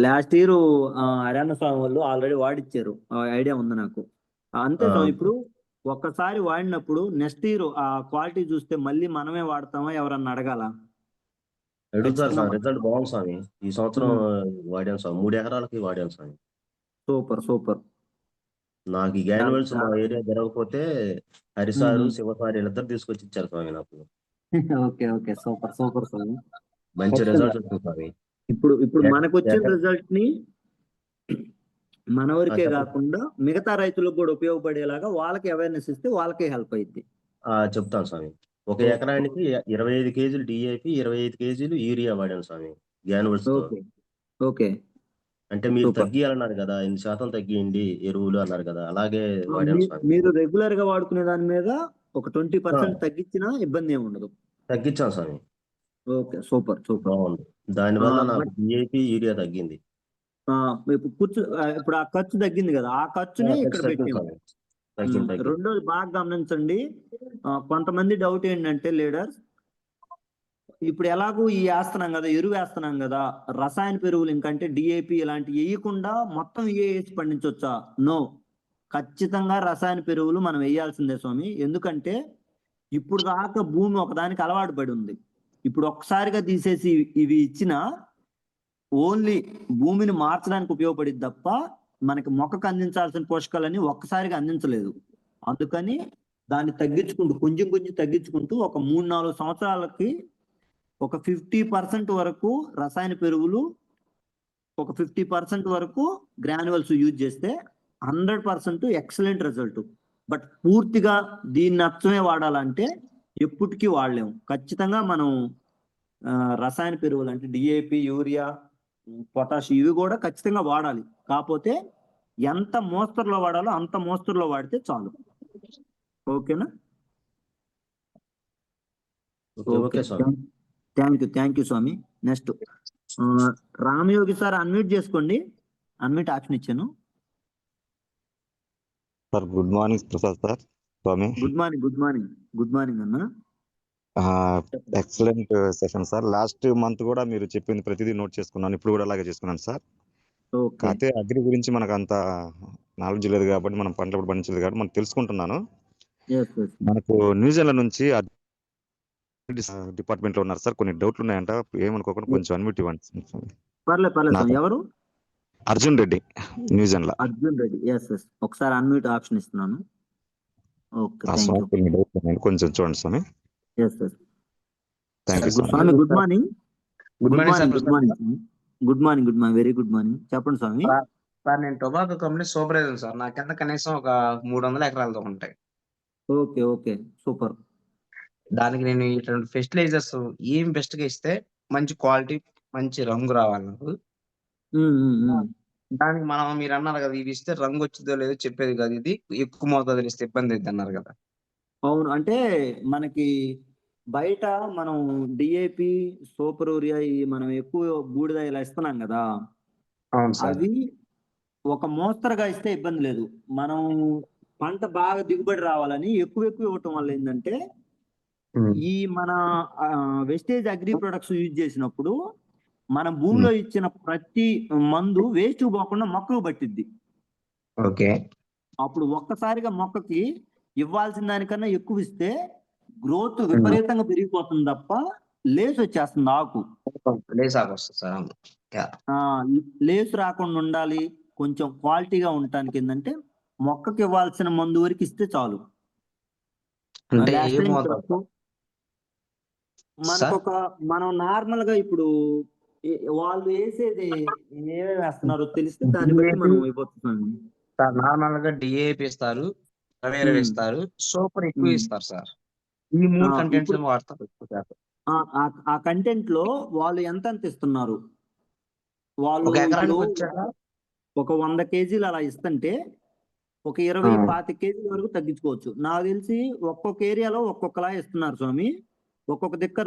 లాస్ట్ ఇయర్ హరియాణ స్వామి వాళ్ళు ఆల్రెడీ వాడిచ్చారు, ఐడియా ఉంది నాకు. అంతే ఆ, స్వామి. ఇప్పుడు ఒక్కసారి వాడినప్పుడు నెక్స్ట్ ఇయర్ ఆ క్వాలిటీ చూస్తే మళ్ళీ మనమే వాడతామా, ఎవరన్నా అడగాల? అడుగుతారు ఖచ్చితంగా స్వామి. రిజల్ట్ బాగుంది స్వామి. ఈ సంవత్సరం వాడాను స్వామి, 3 ఎకరాలకి వాడాను స్వామి. Super super. నాకు ఈ గ్యాన్యువల్స్ మా ఏరియా దొరకకపోతే హరిసారు శివసారు వీళ్ళిద్దరు తీసుకొచ్చి ఇచ్చారు స్వామి నాకు. ఓకే ఓకే సూపర్ సూపర్ స్వామి. మంచి ఖచ్చితంగా. రిజల్ట్ వచ్చింది స్వామి. ఇప్పుడు ఎక- మనకు వచ్చిన ఎక- రిజల్ట్ ని మన వరకే చెప్పండి. కాకుండా మిగతా రైతులకు కూడా ఉపయోగపడేలాగా వాళ్ళకి అవేర్నెస్ ఇస్తే వాళ్ళకే హెల్ప్ అయింది. చెప్తాను స్వామి. ఒక ఓకే. ఎకరానికి 25 కేజీలు డిఏపి, 25 కేజీలు యూరియా వాడాను స్వామి గ్యాన్యువల్స్ తో. ఓకే ఓకే అంటే మీరు సూపర్. తగ్గియాలన్నారు కదా, 8% తగ్గియండి ఎరువులు అన్నారు కదా, అలాగే వాడాను స్వామి. మీరు రెగ్యులర్ గా వాడుకునే దాని మీద ఒక 20% తగ్గించినా ఇబ్బంది ఏమి ఉండదు. తగ్గించాం స్వామి. Okay super super. బాగుంది. దానివల్ల నాకు బట్ డిఏపి యూరియా తగ్గింది. ఇప్పుడు ఆ ఖర్చు తగ్గింది కదా, ఆ ఖర్చుని ఇక్కడ తగ్గింది పెట్టాము. స్వామి. తగ్గింది. రెండోది బాగా గమనించండి. కొంతమంది డౌట్ ఏంటంటే లీడర్స్, ఇప్పుడు ఎలాగూ ఈ వేస్తున్నాం కదా, ఎరువు వేస్తున్నాం కదా, రసాయన ఎరువులు ఇంకంటే డిఏపి ఇలాంటి వేయకుండా మొత్తం వేసి పండించవచ్చా? నో, ఖచ్చితంగా రసాయన ఎరువులు మనం వేయాల్సిందే స్వామి. ఎందుకంటే ఇప్పుడు దాకా భూమి ఒకదానికి అలవాటు పడి ఉంది. ఇప్పుడు ఒక్కసారిగా తీసేసి ఇవి ఇచ్చిన ఓన్లీ భూమిని మార్చడానికి ఉపయోగపడింది తప్ప మనకి మొక్కకు అందించాల్సిన పోషకాలన్నీ ఒక్కసారిగా అందించలేదు. అందుకని దాన్ని తగ్గించుకుంటూ కొంచెం కొంచెం తగ్గించుకుంటూ ఒక 3-4 సంవత్సరాలకి ఒక 50% వరకు రసాయన ఎరువులు, ఒక 50% వరకు గ్రాన్యువల్స్ యూజ్ చేస్తే 100% ఎక్సలెంట్ రిజల్ట్. బట్ పూర్తిగా దీన్ని అచ్చమే వాడాలంటే ఎప్పటికీ వాడలేము. ఖచ్చితంగా మనం రసాయన ఎరువులు అంటే డిఏపి, యూరియా, పొటాష్ ఇవి కూడా ఖచ్చితంగా వాడాలి. కాకపోతే ఎంత మోస్తరులో వాడాలో అంత మోస్తరులో వాడితే చాలు. ఓకేనా? ఓకే స్వామి. థ్యాంక్ యూ స్వామి. నెక్స్ట్ రామయోగి సార్ అన్మ్యూట్ చేసుకోండి. అన్మ్యూట్ ఆప్షన్ ఇచ్చాను. Sir good morning Prasad sir. స్వామి గుడ్ మార్నింగ్ అన్న. Excellent session sir. Last month కూడా మీరు చెప్పింది ప్రతిదీ నోట్ చేసుకున్నాను, ఇప్పుడు కూడా అలాగే చేసుకున్నాను సార్. ఓకే కాకపోతే అగ్రి గురించి మనకు అంత నాలెడ్జ్ లేదు కాబట్టి, మనం పంటలు పండించలేదు కాబట్టి మనం తెలుసుకుంటున్నాను. మనకు న్యూజిలాండ్ నుంచి డిపార్ట్మెంట్ లో ఉన్నారు సార్, కొన్ని డౌట్లు ఉన్నాయంట, ఏమనుకోకుండా కొంచెం అన్మ్యూట్ ఇవ్వండి. పర్లేదు. ఎవరు? అర్జున్ రెడ్డి, న్యూజిలాండ్ లో. అర్జున్ రెడ్డి. ఒకసారి అన్మ్యూట్ ఆప్షన్ ఇస్తున్నాను. Okay thank you. కొన్ని డౌట్లు ఉన్నాయండి, కొంచెం చూడండి స్వామి. థ్యాంక్ యూ స్వామి. Good morning. Good morning. Very good morning. చెప్పండి స్వామి. సార్ నేను టొబాకో కంపెనీ సూపర్వైజర్ సార్. నా కింద కనీసం ఒక 300 ఎకరాలతో ఉంటాయి. Okay super. దానికి నేను ఇటువంటి ఫెర్టిలైజర్స్ ఏం బెస్ట్ గా ఇస్తే మంచి క్వాలిటీ, మంచి రంగు రావాలి నాకు. దానికి మీరు అన్నారు కదా, ఇవి ఇస్తే రంగు వచ్చిందో లేదో చెప్పేది కాదు, ఇది ఎక్కువ మోతాదులు ఇస్తే ఇబ్బంది అవుతుంది అన్నారు కదా. అవును. అంటే మనకి బయట మనం డిఏపి, సూపర్ యూరియా మనం ఎక్కువ బూడిద ఇలా ఇస్తున్నాం కదా, అవును సార్. అవి ఒక మోస్తరుగా ఇస్తే ఇబ్బంది లేదు. మనం పంట బాగా దిగుబడి రావాలని ఎక్కువ ఇవ్వటం వల్ల ఏంటంటే ఈ మన వెస్టేజ్ అగ్రి ప్రొడక్ట్స్ యూజ్ చేసినప్పుడు మనం భూమిలో ఇచ్చిన ప్రతి మందు వేస్ట్ పోకుండా మొక్కకు పట్టిద్ది. ఓకే. అప్పుడు ఒక్కసారిగా మొక్కకి ఇవ్వాల్సిన దానికన్నా ఎక్కువ ఇస్తే గ్రోత్ విపరీతంగా పెరిగిపోతుంది తప్ప లేస్ వచ్చేస్తుంది ఆకు. లేస్ రాకుండా ఉండాలి, కొంచెం క్వాలిటీగా ఉండటానికి ఏంటంటే మొక్కకి ఇవ్వాల్సిన మందు వరకు ఇస్తే చాలు. మనకొక మనం నార్మల్ గా ఇప్పుడు వాళ్ళు వేసేది ఏమేమి వేస్తున్నారో తెలిస్తే దాన్ని బట్టి మనం ఇవ్వచ్చు. నార్మల్ గా డిఏపి ఇస్తారు, ఇస్తారు, సూపర్ ఎక్కువ ఇస్తారు సార్. ఈ 3 కంటెంట్స్ వాడతారు. ఆ కంటెంట్ లో వాళ్ళు ఎంత ఇస్తున్నారు? వాళ్ళు ఒక 100 కేజీలు అలా ఇస్తుంటే ఒక 20-25 కేజీల వరకు తగ్గించుకోవచ్చు. నాకు తెలిసి ఒక్కొక్క ఏరియాలో ఒక్కొక్కలా ఇస్తున్నారు స్వామి. ఒక్కొక్క దగ్గర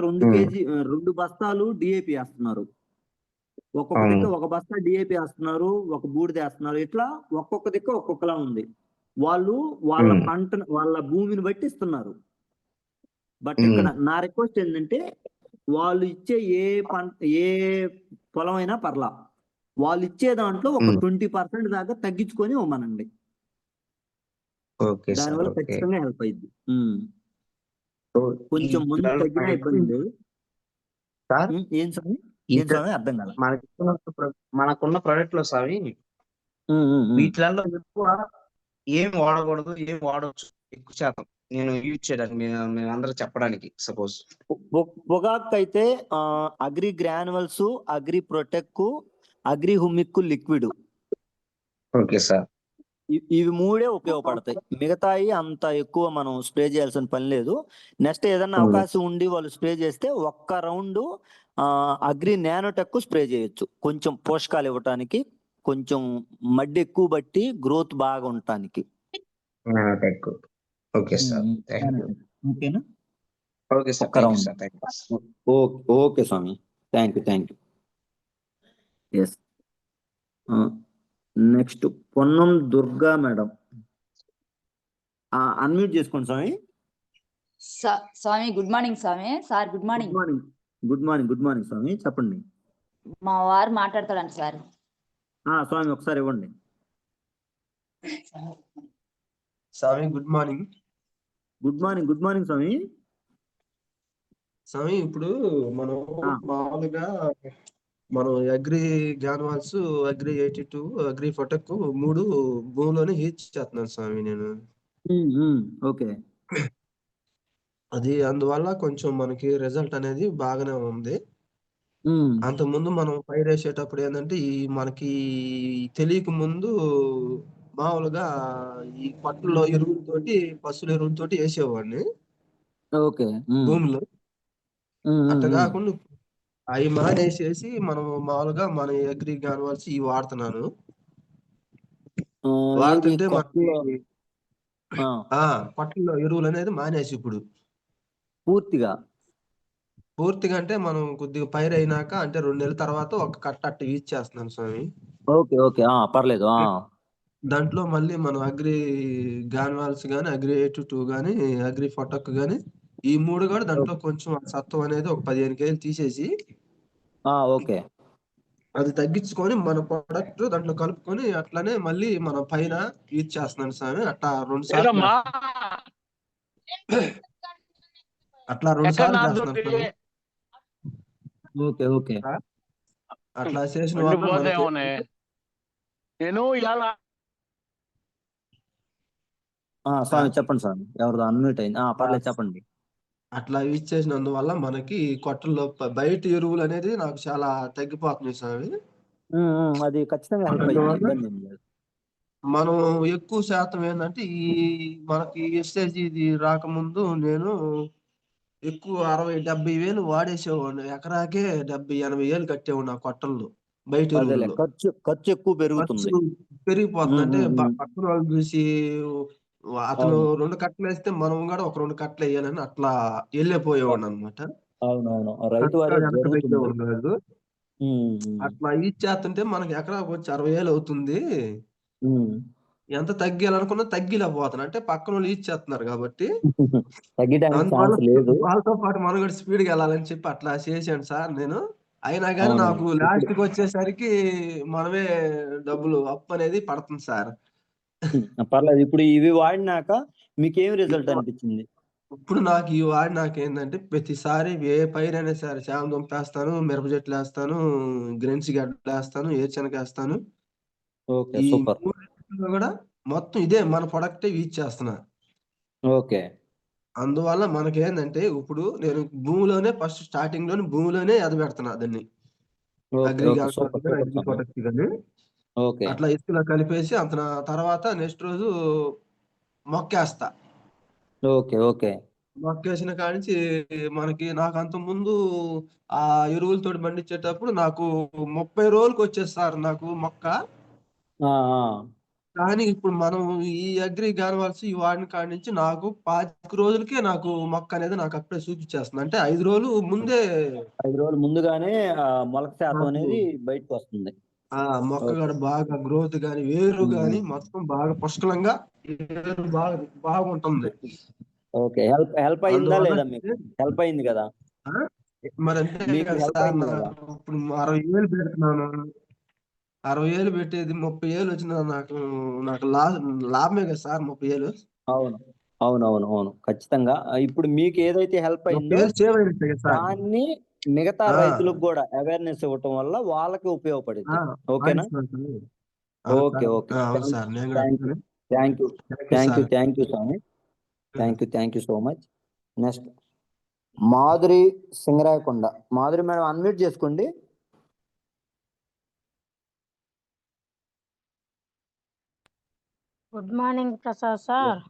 2 బస్తాలు డిఏపి వేస్తున్నారు. ఒక్కొక్క దిక్కు ఒక బస్తా డిఏపి వేస్తున్నారు, ఒక బూడిద వేస్తున్నారు. ఇట్లా ఒక్కొక్క దిక్కు ఒక్కొక్కలా ఉంది. వాళ్ళు వాళ్ళ పంట వాళ్ళ భూమిని బట్టి ఇస్తున్నారు. బట్ ఇక్కడ నా రిక్వెస్ట్ ఏంటంటే వాళ్ళు ఇచ్చే ఏ పొలం అయినా పర్లా, వాళ్ళు ఇచ్చే దాంట్లో ఒక 20% దాకా తగ్గించుకొని ఇవ్వమనండి. Okay sir. దానివల్ల ఓకే. ఖచ్చితంగా హెల్ప్ అయింది. సో ఈ కొంచెం ముందు పిల్లలు తగ్గినా మనకి ఇబ్బంది లేదు. సార్ ఏం స్వామి ఈ ఏం స్వామి అర్థం కాల. మనకున్న ప్రొడక్ట్ లో స్వామి వీటిలలో ఎక్కువ ఏం వాడకూడదు, ఏం వాడవచ్చు ఎక్కువ శాతం నేను యూజ్ చేయడానికి మేము అందరూ చెప్పడానికి సపోజ్ పొగాకు అయితే agri granules, agri protect, agri humic liquid, okay sir. ఇవి మూడే ఉపయోగపడతాయి. మిగతాయి అంత ఎక్కువ మనం స్ప్రే చేయాల్సిన పని లేదు. నెక్స్ట్ ఏదన్నా అవకాశం ఉండి వాళ్ళు స్ప్రే చేస్తే ఒక్క రౌండ్ అగ్రి నానోటెక్ స్ప్రే చేయొచ్చు, కొంచెం పోషకాలు ఇవ్వటానికి, కొంచెం మడ్డి ఎక్కువ బట్టి గ్రోత్ బాగా ఉండటానికి. Okay sir. ఓకేనా? Okay sir. ఒక్క thank you round. Sir. Thank you. Okay స్వామి, thank you. Yes. Next Ponnam Durga madam, unmute చేసుకోండి స్వామి. స్వామి గుడ్ మార్నింగ్ స్వామి. Sir good morning. Good morning స్వామి, చెప్పండి. మా వారు మాట్లాడతాడంట సార్. స్వామి ఒకసారి ఇవ్వండి. స్వామి గుడ్ మార్నింగ్. గుడ్ మార్నింగ్ స్వామి. స్వామి ఇప్పుడు మనం మామూలుగా మనం agri granules, agri 82, agri protect 3 భూమిలోనే హీట్ చేస్తున్నాను స్వామి నేను. ఓకే. అది అందువల్ల కొంచెం మనకి రిజల్ట్ అనేది బాగానే ఉంది. అంతకుముందు మనం పైరు వేసేటప్పుడు ఏంటంటే మనకి తెలియక ముందు మామూలుగా ఈ పట్టులో ఎరువులతోటి, పశువుల ఎరువులతోటి వేసేవాడిని ఓకే. భూమిలో. అట్లా కాకుండా అవి మానేసేసి మనం మామూలుగా మన అగ్రి గ్రాన్యువల్స్ ఇవి వాడుతున్నాను. వాడుతుంటే మనకి పట్టులో ఎరువులు అనేది మానేసి ఇప్పుడు పూర్తిగా అంటే మనం కొద్దిగా పైరు అయినాక అంటే 2 నెలల తర్వాత ఒక కట్ట అట్ట యూజ్ చేస్తున్నాను స్వామి. ఓకే. పర్లేదు. దాంట్లో మళ్ళీ మనం అగ్రి గ్రాన్యువల్స్ గానీ, అగ్రి 82 గానీ, అగ్రి ఫొటక్ గానీ ఈ 3 కూడా దాంట్లో కొంచెం సత్వం అనేది ఒక 15 కేజీలు తీసేసి ఓకే, అది తగ్గించుకొని మన ప్రొడక్ట్ దాంట్లో కలుపుకొని అట్లానే మళ్ళీ మనం పైన యూజ్ చేస్తున్నాను స్వామి. అట్లా 2 సార్లు చేస్తున్నాను. ఓకే. అట్లా చేసిన వల్ల నేను ఇలా స్వామి చెప్పండి స్వామి, ఎవరిదో అన్మ్యూట్ అయింది. పర్లేదు చెప్పండి. అట్లా యూజ్ చేసినందువల్ల మనకి కొట్టల్లో బయట ఎరువులు అనేది నాకు చాలా తగ్గిపోతుంది స్వామి. అది ఖచ్చితంగా హెల్ప్ అయింది, ఇబ్బంది ఏం లేదు. మనం ఎక్కువ శాతం ఏంటంటే మనకి ఎస్టేజ్ ఇది రాకముందు నేను ఎక్కువ 60-70 వేలు వాడేసేవాడిని. ఎకరాకే 70-80 వేలు కట్టేవాడిని ఆ కొట్టల్లో బయట ఎరువుల్లో. ఖర్చు ఎక్కువ పెరుగుతుంది, పెరిగిపోతుంది. అంటే పక్కన వాళ్ళు చూసి అతను 2 కట్టలు వేస్తే మనం కూడా ఒక 2 కట్టలు వేయాలని అట్లా వెళ్ళిపోయేవాడిని అనమాట. అవునవును, రైతు ఉండదు. అట్లా ఇచ్చేస్తుంటే మనకి ఎకరాకు వచ్చి 60,000 అవుతుంది. ఎంత తగ్గాలనుకున్నా తగ్గిలేకపోతున్నా, అంటే పక్కన వాళ్ళు ఇచ్చేస్తున్నారు కాబట్టి వాళ్ళతో పాటు మనం కూడా స్పీడ్గా వెళ్ళాలని చెప్పి అట్లా చేశాను సార్ నేను. అయినా కానీ నాకు లాస్ట్ కి వచ్చేసరికి మనమే డబ్బులు అప్పు అనేది పడుతుంది సార్. పర్లేదు. ఇప్పుడు ఇవి వాడినాక మీకేం రిజల్ట్ అనిపించింది? ఇప్పుడు నాకు ఈ వాడినాక ఏంటంటే ప్రతిసారి ఏ పైరైనా సరే చామదుంప వేస్తాను, మిరప చెట్లు వేస్తాను, గ్రెన్స్ గడ్డలు వేస్తాను, ఏరుశనగ వేస్తాను. ఈ 3 కూడా మొత్తం ఇదే మన ప్రొడక్ట్ యూజ్ చేస్తున్నా. ఓకే. అందువల్ల మనకేందంటే ఇప్పుడు నేను భూమిలోనే ఫస్ట్ స్టార్టింగ్ లోనే భూమిలోనే ఎదబెడుతున్నా దాన్ని. అగ్రి ప్రొడక్ట్ కానీ అట్లా ఇసుకలో కలిపేసి అంత తర్వాత నెక్స్ట్ రోజు మొక్కేస్తా. మొక్కేసిన కానించి నాకు అంత ముందు ఆ ఎరువులతో పండించేటప్పుడు నాకు 30 రోజులకు వచ్చేది సార్ నాకు మొక్క. కానీ ఇప్పుడు మనం ఈ అగ్రి గ్యాన్వాల్స్ ఈ వాడిన కాడి నుంచి నాకు 25 రోజులకే నాకు మొక్క అనేది నాకు అప్పుడే చూపించేస్తుంది. అంటే 5 రోజులు ముందే 5 రోజులు ముందుగానే మొలక శాతం నాకు అనేది బయటకు వస్తుంది. మొక్క ఓకే. కూడా బాగా గ్రోత్ గాని, వేరు గాని మొత్తం బాగా పుష్కలంగా వేరు బాగుంటుంది. ఓకే. హెల్ప్ అయిందా అందువల్ల లేదా మీకు? హెల్ప్ అయింది కదా? మరి అంతే మీకు కదా హెల్ప్ సార్. అయింది కదా? నాకు ఇప్పుడు 60,000 పెడుతున్నాను. 60,000 పెట్టేది 30,000 వచ్చిన నాకు లాభమే కదా సార్ 30,000. అవును. అవును. ఖచ్చితంగా. ఇప్పుడు మీకు ఏదైతే హెల్ప్ అయిందో 30,000 సేవ్ అయినట్టే కదా సార్. దాన్ని మిగతా ఆ, రైతులకు కూడా అవేర్నెస్ ఇవ్వటం వల్ల వాళ్ళకి ఉపయోగపడుద్ది. ఓకేనా? ఓకే. ఓకే. అవును సార్. నేను కూడా thank you. Thank you thank you స్వామి. Thank you so much. Next Madhuri Singarayakonda. Madhuri madam unmute చేసుకోండి. Good morning Prasad sir.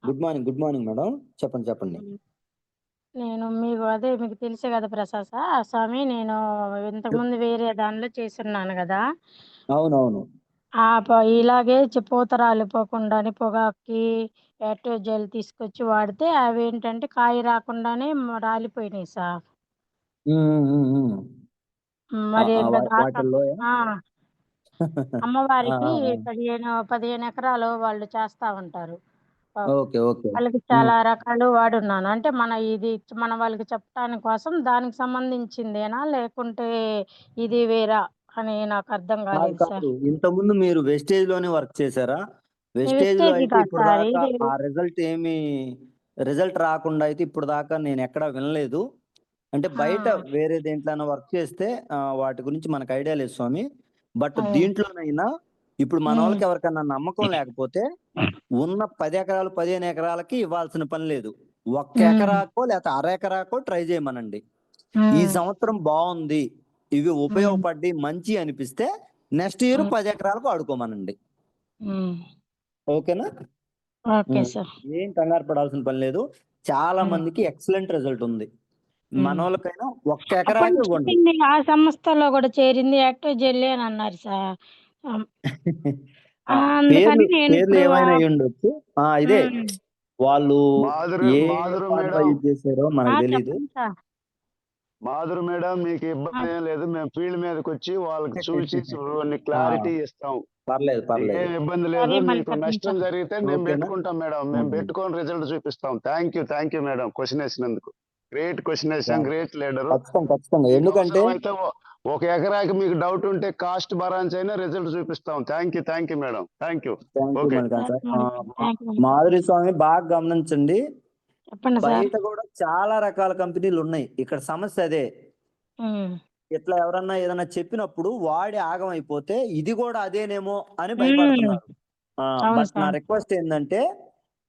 Good morning madam. చెప్పండి. నేను మీకు తెలుసే కదా ప్రసాద్ సార్ స్వామి, నేను ఇంతకుముందు వేరే దానిలో చేస్తున్నాను కదా. అవునవును. ఇలాగే పూత రాలిపోకుండానే పొగాకి యాక్టివ్ జెల్ తీసుకొచ్చి వాడితే అవి ఏంటంటే కాయ రాకుండానే రాలిపోయినాయి సార్. మరి వాటిల్లో అమ్మవారికి 15 ఎకరాలు వాళ్ళు చేస్తా ఉంటారు. ఓకే. వాళ్ళకి చాలా రకాలు వాడున్నాను. అంటే మన వాళ్ళకి చెప్పడానికి కోసం దానికి సంబంధించిందేనా లేకుంటే ఇది వేరా అని నాకు అర్థం కాలేదు సార్. కాదు. ఇంతకుముందు మీరు వెస్టేజ్ లోనే వర్క్ చేశారా? వెస్టేజ్ లో వెస్టేజ్ అయితే కాదు ఇప్పుడు సార్, దాకా ఇది ఆ రిజల్ట్ రాకుండా అయితే ఇప్పుడు దాకా నేను ఎక్కడా వినలేదు. అంటే బయట వేరే దేంట్లోనే వర్క్ చేస్తే వాటి గురించి మనకు ఐడియా లేదు స్వామి. బట్ దీంట్లోనైనా ఇప్పుడు మన వాళ్ళకి ఎవరికన్నా నమ్మకం లేకపోతే ఉన్న 10 ఎకరాలు 15 ఎకరాలకి ఇవ్వాల్సిన పని లేదు. 1 ఎకరాకో లేకపోతే అర ఎకరాకో ట్రై చేయమనండి. ఈ సంవత్సరం బాగుంది, ఇవి ఉపయోగపడి మంచి అనిపిస్తే నెక్స్ట్ ఇయర్ 10 ఎకరాలకు వాడుకోమనండి. ఓకేనా? Okay sir. ఏం కంగారు పడాల్సిన పని లేదు. చాలా మందికి ఎక్సలెంట్ రిజల్ట్ ఉంది. మన వాళ్ళకైనా 1 ఎకరాకి ఇవ్వండి. ఆ సంస్థలో కూడా చేరింది యాక్టివ్ జెల్ అని అన్నారు సార్. అందుకని నేను పేర్లు ఇప్పుడు ఏమైనా అయి ఉండొచ్చు. ఇదే వాళ్ళు మాధురి ఏ మేడం, యూజ్ చేశారో మనకు తెలీదు. చెప్పండి సార్. మాధురి మేడం, మీకు ఇబ్బంది ఏం లేదు. మేము ఫీల్డ్ మీదకి వచ్చి వాళ్ళకి చూసి కొన్ని క్లారిటీ ఇస్తాం. పర్లేదు. ఏం ఇబ్బంది లేదు. సరే, మళ్ళీ మీకు చెప్పండి నష్టం సార్. జరిగితే మేము ఓకేనా? పెట్టుకుంటాం మేడం. మేము పెట్టుకొని రిజల్ట్ చూపిస్తాం. థ్యాంక్ యూ మేడం క్వశ్చన్ వేసినందుకు. గ్రేట్ క్వశ్చన్ వేసాం. Great leader. ఖచ్చితంగా. ఎందుకంటే అయితే 1 ఎకరాకి మీకు డౌట్ ఉంటే కాస్ట్ భరాన్స్ అయినా రిజల్ట్ చూపిస్తాం. Thank you madam. Thank you. Okay. Madhuri స్వామి బాగా గమనించండి. చెప్పండి సార్. బయట కూడా చాలా రకాల కంపెనీలు ఉన్నాయి. ఇక్కడ సమస్య అదే. ఇట్లా ఎవరన్నా ఏదన్నా చెప్పినప్పుడు వాడి ఆగం అయిపోతే ఇది కూడా అదేనేమో అని భయపడుతున్నారు. బట్ నా రిక్వెస్ట్ ఏంటంటే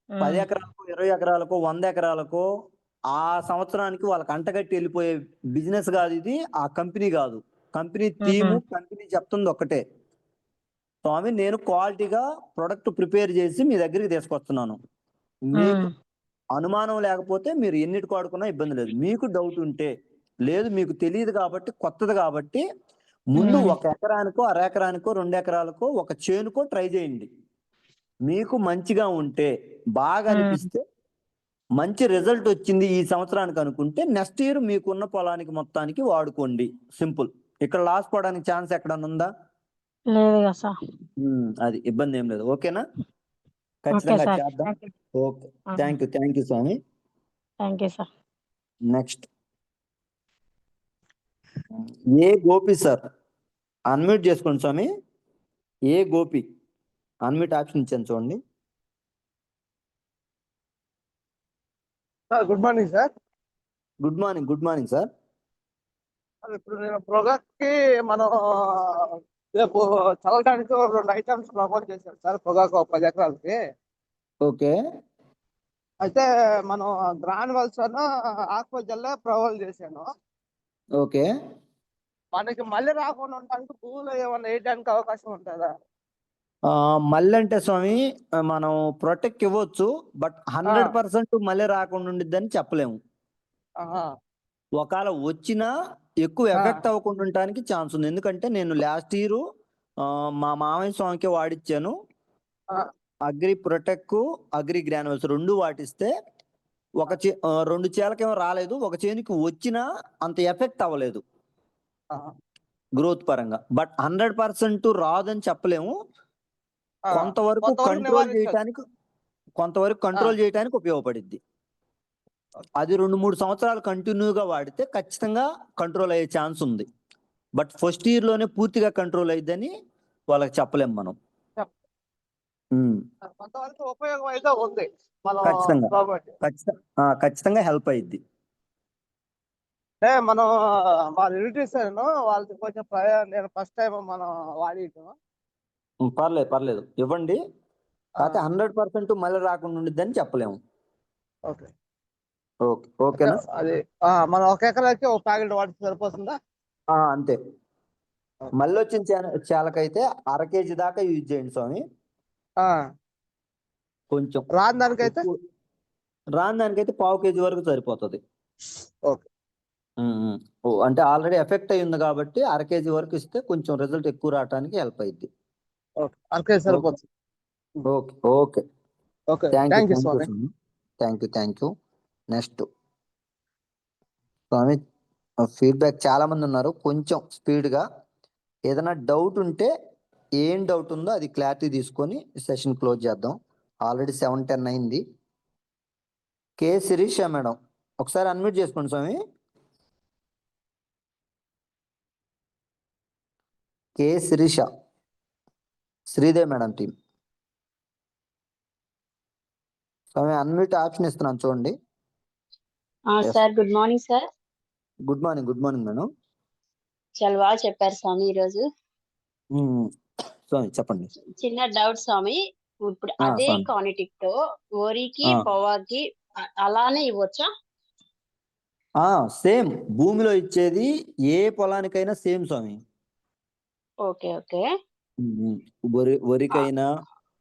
10 ఎకరాలకు 20 ఎకరాలకు 100 ఎకరాలకు ఆ సంవత్సరానికి వాళ్ళకి అంటగట్టి వెళ్ళిపోయే బిజినెస్ కాదు ఇది. ఆ కంపెనీ కాదు. కంపెనీ థీము, కంపెనీ చెప్తుంది ఒక్కటే. స్వామి నేను క్వాలిటీగా ప్రొడక్ట్ ప్రిపేర్ చేసి మీ దగ్గరికి తీసుకొస్తున్నాను. మీకు అనుమానం లేకపోతే మీరు ఎన్నిటికి వాడుకున్నా ఇబ్బంది లేదు. మీకు డౌట్ ఉంటే లేదు, మీకు తెలియదు కాబట్టి కొత్తది కాబట్టి ముందు 1 ఎకరానికో అర ఎకరానికో 2 ఎకరాలకో ఒక చేనుకో ట్రై చేయండి. మీకు మంచిగా ఉంటే బాగా అనిపిస్తే మంచి రిజల్ట్ వచ్చింది ఈ సంవత్సరానికి అనుకుంటే నెక్స్ట్ ఇయర్ మీకున్న పొలానికి మొత్తానికి వాడుకోండి. సింపుల్. ఇక్కడ లాస్ పోవడానికి ఛాన్స్ ఎక్కడన్నా ఉందా? లేదు సార్. అది ఇబ్బంది ఏం లేదు. ఓకేనా? ఖచ్చితంగా చేద్దాం. ఓకే. థ్యాంక్ యూ స్వామి. Thank you sir. Next A Gopi sir, unmute చేసుకోండి స్వామి. ఏ గోపి అన్మ్యూట్ ఆప్షన్ ఇచ్చాను చూడండి. Good morning sir. Good morning sir. ఇప్పుడు నేను ప్రోగ్రామ్ కి మనం రేపు చల్లడానికి 2 ఐటమ్స్ ప్రపోజ్ చేశాను సార్. పొగాకు 10 ఎకరాలకి. ఓకే. అయితే మనం గ్రాన్యువల్స్ ఆక్వజల్ ప్రపోజ్ చేశాను. ఓకే. మనకి మళ్ళీ రాకుండా ఉండడానికి భూమిలో ఏమన్నా వేయడానికి అవకాశం ఉంటుందా? మళ్ళీ అంటే స్వామి మనం ప్రొటెక్ట్ ఇవ్వచ్చు. బట్ 100% మళ్ళీ రాకుండా ఉండిద్దని చెప్పలేము. ఒకవేళ వచ్చినా ఎక్కువ ఎఫెక్ట్ అవ్వకుండా ఉండటానికి ఛాన్స్ ఉంది. ఎందుకంటే నేను లాస్ట్ ఇయర్ మా మామయ్య స్వామికి వాడిచ్చాను. అగ్రి ప్రొటెక్, అగ్రి గ్రాన్యువల్స్ 2 వాటిస్తే ఒక 2 చేలకేమో రాలేదు, ఒక చేనికి వచ్చినా అంత ఎఫెక్ట్ అవ్వలేదు గ్రోత్ పరంగా. బట్ 100% రాదని చెప్పలేము. కొంతవరకు కంట్రోల్ చేయడానికి ఉపయోగపడిద్ది. అది 2-3 సంవత్సరాలు కంటిన్యూగా వాడితే ఖచ్చితంగా కంట్రోల్ అయ్యే ఛాన్స్ ఉంది. బట్ ఫస్ట్ ఇయర్ లోనే పూర్తిగా కంట్రోల్ అయ్యిద్దని వాళ్ళకి చెప్పలేం మనం. కొంతవరకు ఉపయోగం అయితే ఉంది. ఖచ్చితంగా హెల్ప్ అయ్యిద్ది. మనం వాళ్ళ రిలేటివ్స్ వాళ్ళకి కొంచెం నేను ఫస్ట్ టైం మనం వాడియటం. పర్లేదు ఇవ్వండి. కాకపోతే 100% మళ్ళీ రాకుండా ఉండిద్దని చెప్పలేము. ఓకేనా? అది మనం 1 ఎకరాకి ఒక ప్యాకెట్ వాడితే సరిపోతుందా? అంతే. మళ్ళీ వచ్చిన చేలకైతే 1/2 kg దాకా యూజ్ చేయండి స్వామి. కొంచెం రాని దానికైతే 1/4 kg వరకు సరిపోతుంది. అంటే ఆల్రెడీ ఎఫెక్ట్ అయ్యింది కాబట్టి 1/2 kg వరకు ఇస్తే కొంచెం రిజల్ట్ ఎక్కువ రావడానికి హెల్ప్ అయ్యింది. ఓకే. Thank you. నెక్స్ట్ స్వామి, ఫీడ్బ్యాక్ చాలా మంది ఉన్నారు. కొంచెం స్పీడ్గా ఏదైనా డౌట్ ఉంటే ఏం డౌట్ ఉందో అది క్లారిటీ తీసుకొని సెషన్ క్లోజ్ చేద్దాం. ఆల్రెడీ 7:10 అయింది. కే శిరీష మేడం, ఒకసారి అన్మ్యూట్ చేసుకోండి స్వామి. కే శిరీష, శ్రీదేవి మేడం టీం. స్వామి అన్మ్యూట్ ఆప్షన్ ఇస్తున్నాను చూడండి. Sir good morning sir. Good morning madam. చాలా బాగా చెప్పారు స్వామి ఈరోజు. స్వామి చెప్పండి. చిన్న డౌట్ స్వామి, ఇప్పుడు అదే క్వాంటిటీ తో వరికి పొగాకి అలానే ఇవ్వచ్చా? సేమ్ భూమిలో ఇచ్చేది ఏ పొలానికైనా సేమ్ స్వామి. ఓకే. వరికైనా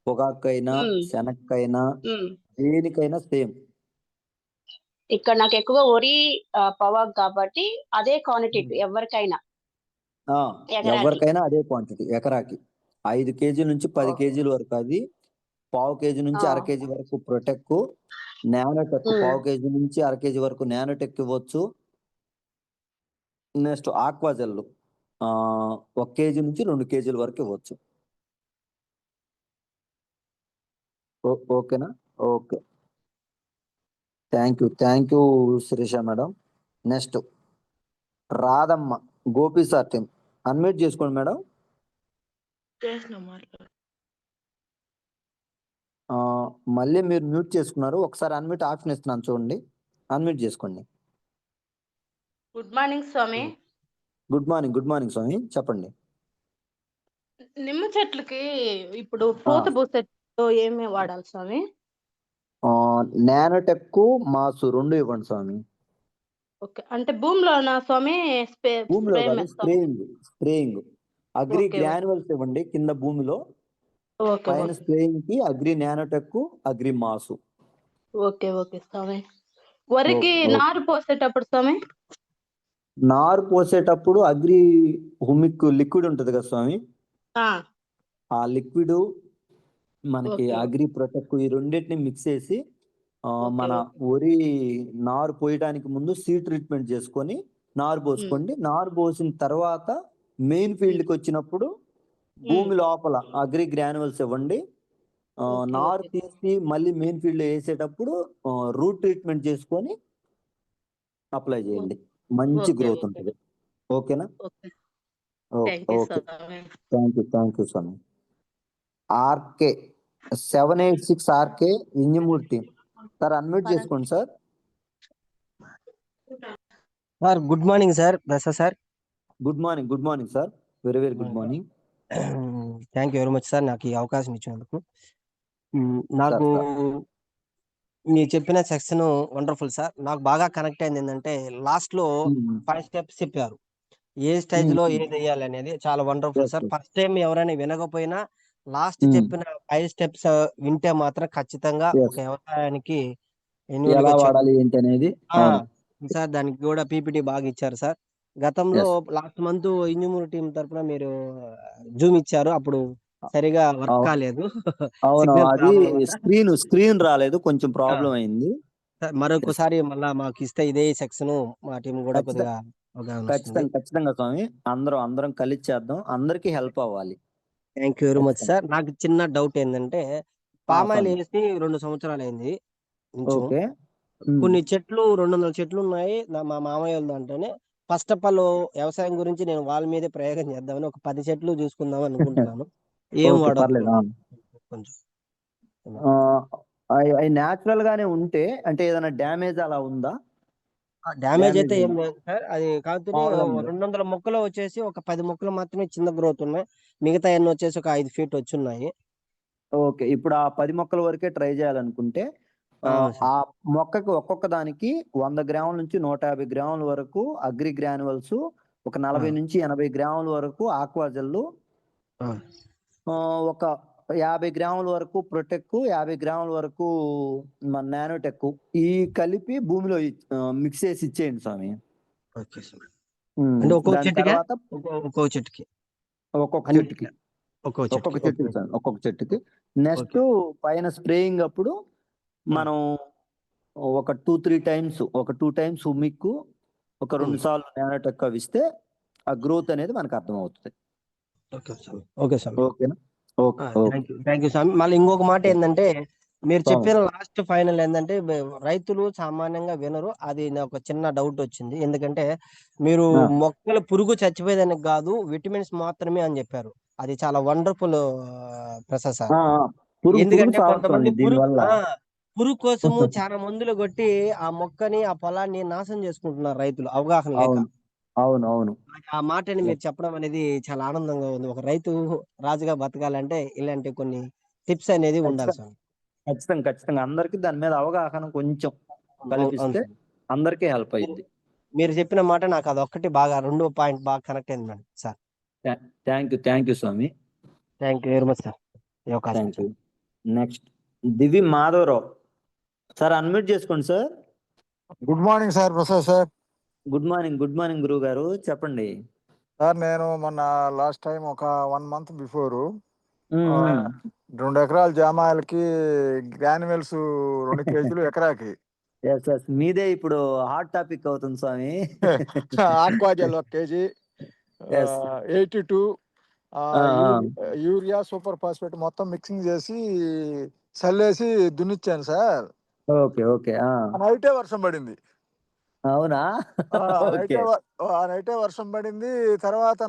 పొగాకైనా శనక్కైనా దేనికైనా సేమ్. ఇక్కడ నాకు ఎక్కువ వరి పొగాకు కాబట్టి అదే క్వాంటిటీ ఎవరికైనా అదే క్వాంటిటీ. ఎకరాకి 5 kg నుంచి 10 kg వరకు అది, 1/4 kg నుంచి 1/2 kg వరకు ప్రొటెక్, నానోటెక్ 1/4 kg నుంచి 1/2 kg వరకు నానోటెక్ ఇవ్వచ్చు. నెక్స్ట్ ఆక్వాజెల్ 1 kg నుంచి 2 kg వరకు ఇవ్వచ్చు. ఓకేనా? Okay. Thank you Sirisha madam. Next Radhamma, Gopi sir team. Unmute చేసుకోండి మేడం. మళ్ళీ మీరు మ్యూట్ చేసుకున్నారు. ఒకసారి అన్మ్యూట్ ఆప్షన్ ఇస్తున్నాను చూడండి. అన్మ్యూట్ చేసుకోండి. గుడ్ మార్నింగ్ స్వామి. గుడ్ మార్నింగ్ స్వామి, చెప్పండి. నిమ్మ చెట్లకి ఇప్పుడు పూత పూసే ఏమి వాడాలి స్వామి? నానోటెక్, మాసు 2 ఇవ్వండి స్వామి. ఓకే. అంటే భూమిలోనా స్వామి? స్ప్రేయింగ్. అగ్రి గ్రాన్యువల్స్ ఇవ్వండి కింద భూమిలో. పైన స్ప్రేయింగ్ కి అగ్రి నానోటెక్, అగ్రి మాసు. ఓకే స్వామి. వరికి నారు పోసేటప్పుడు స్వామి? నారు పోసేటప్పుడు అగ్రి హుమిక్ లిక్విడ్ ఉంటది కదా స్వామి, ఆ లిక్విడ్ మనకి అగ్రి ప్రొటెక్ట్ ఈ రెండింటిని మిక్స్ చేసి మన వరి నారు పోయడానికి ముందు సీడ్ ట్రీట్మెంట్ చేసుకొని నారు పోసుకోండి. నారు పోసిన తర్వాత మెయిన్ ఫీల్డ్ కి వచ్చినప్పుడు భూమి లోపల అగ్రి గ్రాన్యువల్స్ ఇవ్వండి. నారు తీసి మళ్ళీ మెయిన్ ఫీల్డ్ వేసేటప్పుడు రూట్ ట్రీట్మెంట్ చేసుకొని అప్లై చేయండి. మంచి గ్రోత్ ఉంటుంది. ఓకేనా? ఓకే. థ్యాంక్ యూ స్వామి. RK 786 RK Vinjamurthy sir, unmute చేసుకోండి sir. Good morning sir. Prasad sir. Good morning sir. Very good morning. Thank you very much sir, నాకు ఈ అవకాశం ఇచ్చినందుకు. నాకు మీరు చెప్పిన సెక్షన్ వండర్ఫుల్ సార్. నాకు బాగా కనెక్ట్ అయింది ఏంటంటే లాస్ట్ లో 5 steps చెప్పారు. ఏ స్టేజ్ లో ఏది వేయాలి అనేది చాలా వండర్ఫుల్ సార్. ఫస్ట్ టైం ఎవరైనా వినకపోయినా లాస్ట్ చెప్పిన 5 steps వింటే మాత్రం ఖచ్చితంగా ఒక వ్యవసాయానికి సార్ దానికి కూడా పీపీటీ బాగా ఇచ్చారు సార్. గతంలో లాస్ట్ మంత్ ఇంజమూరు టీం తరఫున మీరు జూమ్ ఇచ్చారు. అప్పుడు సరిగా వర్క్ అవును కాలేదు. అవును సిగ్నల్ అది ప్రాబ్లం వల్ల. స్క్రీన్ రాలేదు, కొంచెం ఆ! ప్రాబ్లం అయింది. సార్ ఎస్ మరొకసారి మళ్ళా మాకిస్తే ఇదే సెక్షను మా టీం గూడా ఖచ్చితంగా కొద్దిగా అవగాహన వస్తుంది. ఖచ్చితంగా స్వామి. అందరం కలిసి చేద్దాం. అందరికీ హెల్ప్ అవ్వాలి. థ్యాంక్ యూ వెరీ మచ్ ఖచ్చితంగా. సార్. నాకు చిన్న డౌట్ ఏందంటే, పామాయిల్ స్వామి. ఏసి 2 సంవత్సరాలయింది ఇంచుం. ఓకే. హ్మ్. కొన్ని చెట్లు 200 చెట్లున్నాయి. మా మామయ్యోళ్ళ దాంట్లోనే. ఫస్ట్ ఆఫ్ ఆల్ వ్యవసాయం గురించి నేను వాళ్ళ మీదే ప్రయోగం చేద్దామని ఒక 10 చెట్లు చూసుకుందాం అనుకుంటున్నాను. ఏం ఓకే. వాడొచ్చు? పర్లేదు. కొంచెం. అయి నేచురల్ గానే ఉంటే అంటే ఏదైనా డ్యామేజ్ అలా ఉందా? డ్యామేజ్ అయితే డ్యామేజ్ ఏం లేదు సార్. అది కాకపోతే మామూలుగా ఉంది. 200 మొక్కలు వచ్చేసి ఒక 10 మొక్కలు మాత్రమే చిన్న గ్రోత్ ఉన్నాయి. మిగతాయన్నీ వచ్చేసి ఒక 5 ఫీట్ వచ్చున్నాయి. ఓకే. ఇప్పుడు ఆ 10 మొక్కల వరకే ట్రై చేయాలనుకుంటే అవును ఆ సార్. మొక్కకి ఒక్కొక్క దానికి 100 గ్రాముల నుంచి 150 గ్రాముల వరకు అగ్రి గ్రాన్యువల్స్, ఒక ఆ! 40 నుంచి 80 గ్రాముల వరకు ఆక్వా జెల్లు, ఆ! ఒక 50 గ్రాముల వరకు ప్రొటెక్కు, 50 గ్రాముల వరకు మన నానోటెక్కు ఈ కలిపి భూమిలో మిక్స్ చేసి ఇచ్చేయండి స్వామి. Okay sir. అంటే ఒక్కొక్క దాని చెట్టుకా? తర్వాత ఒక్కొక్క చెట్టుకి. ఒక్కొక్క అన్ని చెట్టుకి. ఒక్కొక్క చెట్టుకి. ఓకే. చెట్టుకి సార్. ఒక్కొక్క చెట్టుకి. Next okay. పైన స్ప్రేయింగ్ అప్పుడు మనం ఒక 2 టైమ్స్ హుమిక్, ఒక 2 సార్లు నానోటెక్ అవి ఇస్తే ఆ గ్రోత్ అనేది మనకు అర్థమవుతది. ఓకే స్వామి. ఓకే స్వామి. ఓకేనా? ఓకే. ఓకే. థ్యాంక్ యూ స్వామి. మళ్ళీ ఇంకొక మాట ఏందంటే, మీరు స్వామి. చెప్పిన లాస్ట్ ఫైనల్ ఏందంటే, రైతులు సామాన్యంగా వినరు. అది నాకు చిన్న డౌట్ వచ్చింది. ఎందుకంటే, మీరు ఆ! మొక్కలు పురుగు చచ్చిపోయేదానికి గాదు, విటమిన్స్ మాత్రమే అని చెప్పారు. అది చాలా వండర్‌ఫుల్ ప్రసాద్ సార్. ఆ! పురుగు ఎందుకంటే సావదు కొంతమంది స్వామి దీనివల్ల. పురుగు కోసము చాలా మందులు కొట్టి ఆ మొక్కని, ఆ పొలాన్ని నాశనం చేసుకుంటున్నారు రైతులు అవగాహన లేక. అవును. ఆ మాటని మీరు చెప్పడం అనేది చాలా ఆనందంగా ఉంది. ఒక రైతు రాజుగా బతకాలంటే ఇలాంటి కొన్ని టిప్స్ అనేది ఉండాలి స్వామి. ఖచ్చితంగా. అందరికి దాని మీద అవగాహన కొంచెం అవును కల్పిస్తే స్వామి. అందరికీ హెల్ప్ మీరు అయ్యిద్ది. మీరు చెప్పిన మాట నాకు అదొక్కటి బాగా రెండో పాయింట్ బాగా కనెక్ట్ అయింది మేడం సార్. థ్యాంక్ యూ స్వామి. Thank you very much sir. ఈ అవకాశం థ్యాంక్ యూ. ఇచ్చారు. Next Divi Madhavarao sir, unmute చేసుకోండి sir. Good morning sir, Prasad sir. Good morning గురువు గారు, చెప్పండి. సార్ నేను మొన్న లాస్ట్ టైం ఒక 1 మంత్ బిఫోరు 2 ఎకరాల జామాయిలకి గ్రాన్యువల్స్ 2 కేజీలు ఎకరాకి ఎస్ మీదే ఇప్పుడు హాట్ టాపిక్ అవుతుంది స్వామి. Aquagel 1 KG, S 82 urea super phosphate మొత్తం మిక్సింగ్ చేసి చల్లేసి దున్నిచ్చాను సార్. ఓకే. నైటే వర్షం పడింది. అవునా? ఓకే. నైటే వర్షం పడింది. తర్వాత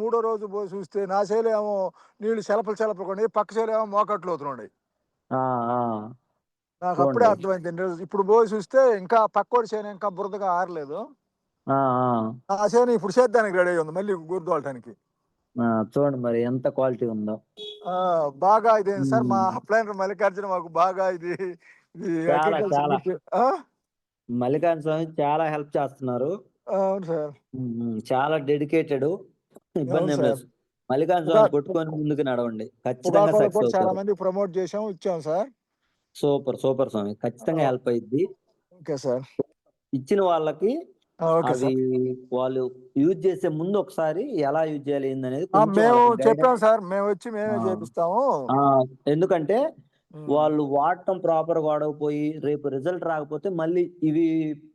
మూడో రోజు పోయి చూస్తే నా చేలో ఏమో నీళ్లు చెలపలు కొన్ని, పక్క చేలో ఏమో మోకట్లు అవుతున్నాయి. నాకు అప్పుడే చూడండి. అర్థమైంది. ఇప్పుడు పోయి చూస్తే ఇంకా పక్కోడి చేను ఇంకా బురదగా ఆరలేదు. నా చేను ఇప్పుడు సేద్యానికి రెడీ అయ్యి ఉంది మళ్ళీ గుర్దోలటానికి. చూడండి మరి ఎంత క్వాలిటీ ఉందో. బాగా ఇదేంటి సార్, మా అప్లైనర్ మల్లికార్జున మాకు బాగా ఇది అగ్రికల్చర్ మల్లికార్జున స్వామి చాలా హెల్ప్ చేస్తున్నారు. అవును సార్. చాలా డెడికేటెడ్. ఇబ్బంది ఏం లేదు. మల్లికార్జున స్వామి కొట్టుకొని ముందుకు నడవండి, ఖచ్చితంగా సక్సెస్ చాలా అవుతారు. మంది ప్రమోట్ ఇచ్చాం సార్. సూపర్ స్వామి, ఖచ్చితంగా హెల్ప్ అయ్యిద్ది. Okay sir. ఇచ్చిన వాళ్ళకి ఓకే అవి సార్. వాళ్ళు యూజ్ చేసే ముందు ఒకసారి ఎలా యూజ్ చేయాలి ఏందనేది మేము కొంచెం చెప్పాం సార్, మేము వచ్చి మేమే చేపిస్తాము. ఎందుకంటే వాళ్ళు వాడటం ప్రాపర్ గా వాడకపోయి రేపు రిజల్ట్ రాకపోతే మళ్ళీ ఇవి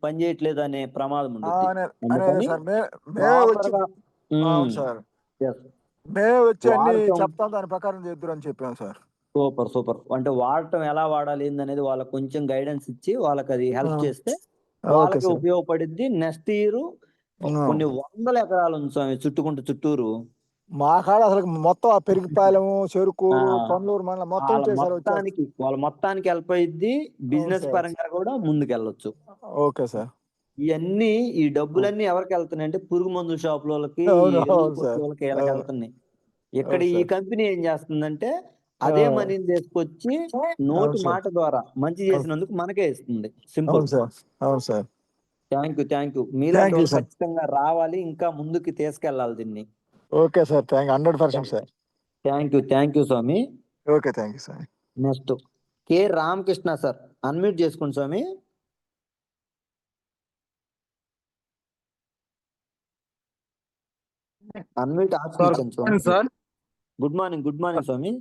పని చేయట్లేదు అనే ప్రమాదం ఉంటుంది. అందుకని సార్ మేమే వచ్చి ప్రాపర్ గా అవును సార్, yes, మేమే వచ్చి అన్ని వాడటం చెప్తాం, దాని ప్రకారం చేద్దురు అని చెప్పాం సార్. సూపర్ అంటే వాడటం ఎలా వాడాలి ఏందనేది వాళ్ళకి కొంచెం గైడెన్స్ ఇచ్చి వాళ్ళకి అది హెల్ప్ చేస్తే ఓకే వాళ్ళకి సార్. ఉపయోగపడిద్ది. నెక్స్ట్ ఇయర్ కొన్ని వందల ఎకరాలు ఉంది స్వామి చుట్టూరు. మా కాడ అసలు మొత్తం ఆ పెరిగిపాలెము, చెరుకు, పన్నూరు మండలం మొత్తం వాళ్ళ మొత్తానికి హెల్ప్ అయ్యిద్ది. బిజినెస్ పరంగా కూడా ముందుకెళ్ళొచ్చు. Okay sir. ఇవన్నీ ఈ డబ్బులన్నీ ఎవరికి వెళ్తున్నాయి అంటే పురుగు మందు షాపులకి, వాళ్ళకి వీళ్ళకి వెళ్తున్నాయి. ఇక్కడ ఈ కంపెనీ ఏం చేస్తుందంటే అదే మనీని తీసుకొచ్చి నోటి మాట ద్వారా మంచి చేసినందుకు మనకే ఇస్తుంది. సింపుల్. అవును సార్. Thank you. మీలాంటి వాళ్ళు ఖచ్చితంగా రావాలి, ఇంకా ముందుకు తీసుకెళ్లాలి దీన్ని. Okay sir, 100% sir. Thank you స్వామి. Okay, thank you sir. Next K Ramakrishna sir, unmute చేసుకోండి స్వామి. అన్మ్యూట్ ఆప్షన్ ఇచ్చాను సార్. గుడ్ మార్నింగ్ స్వామి,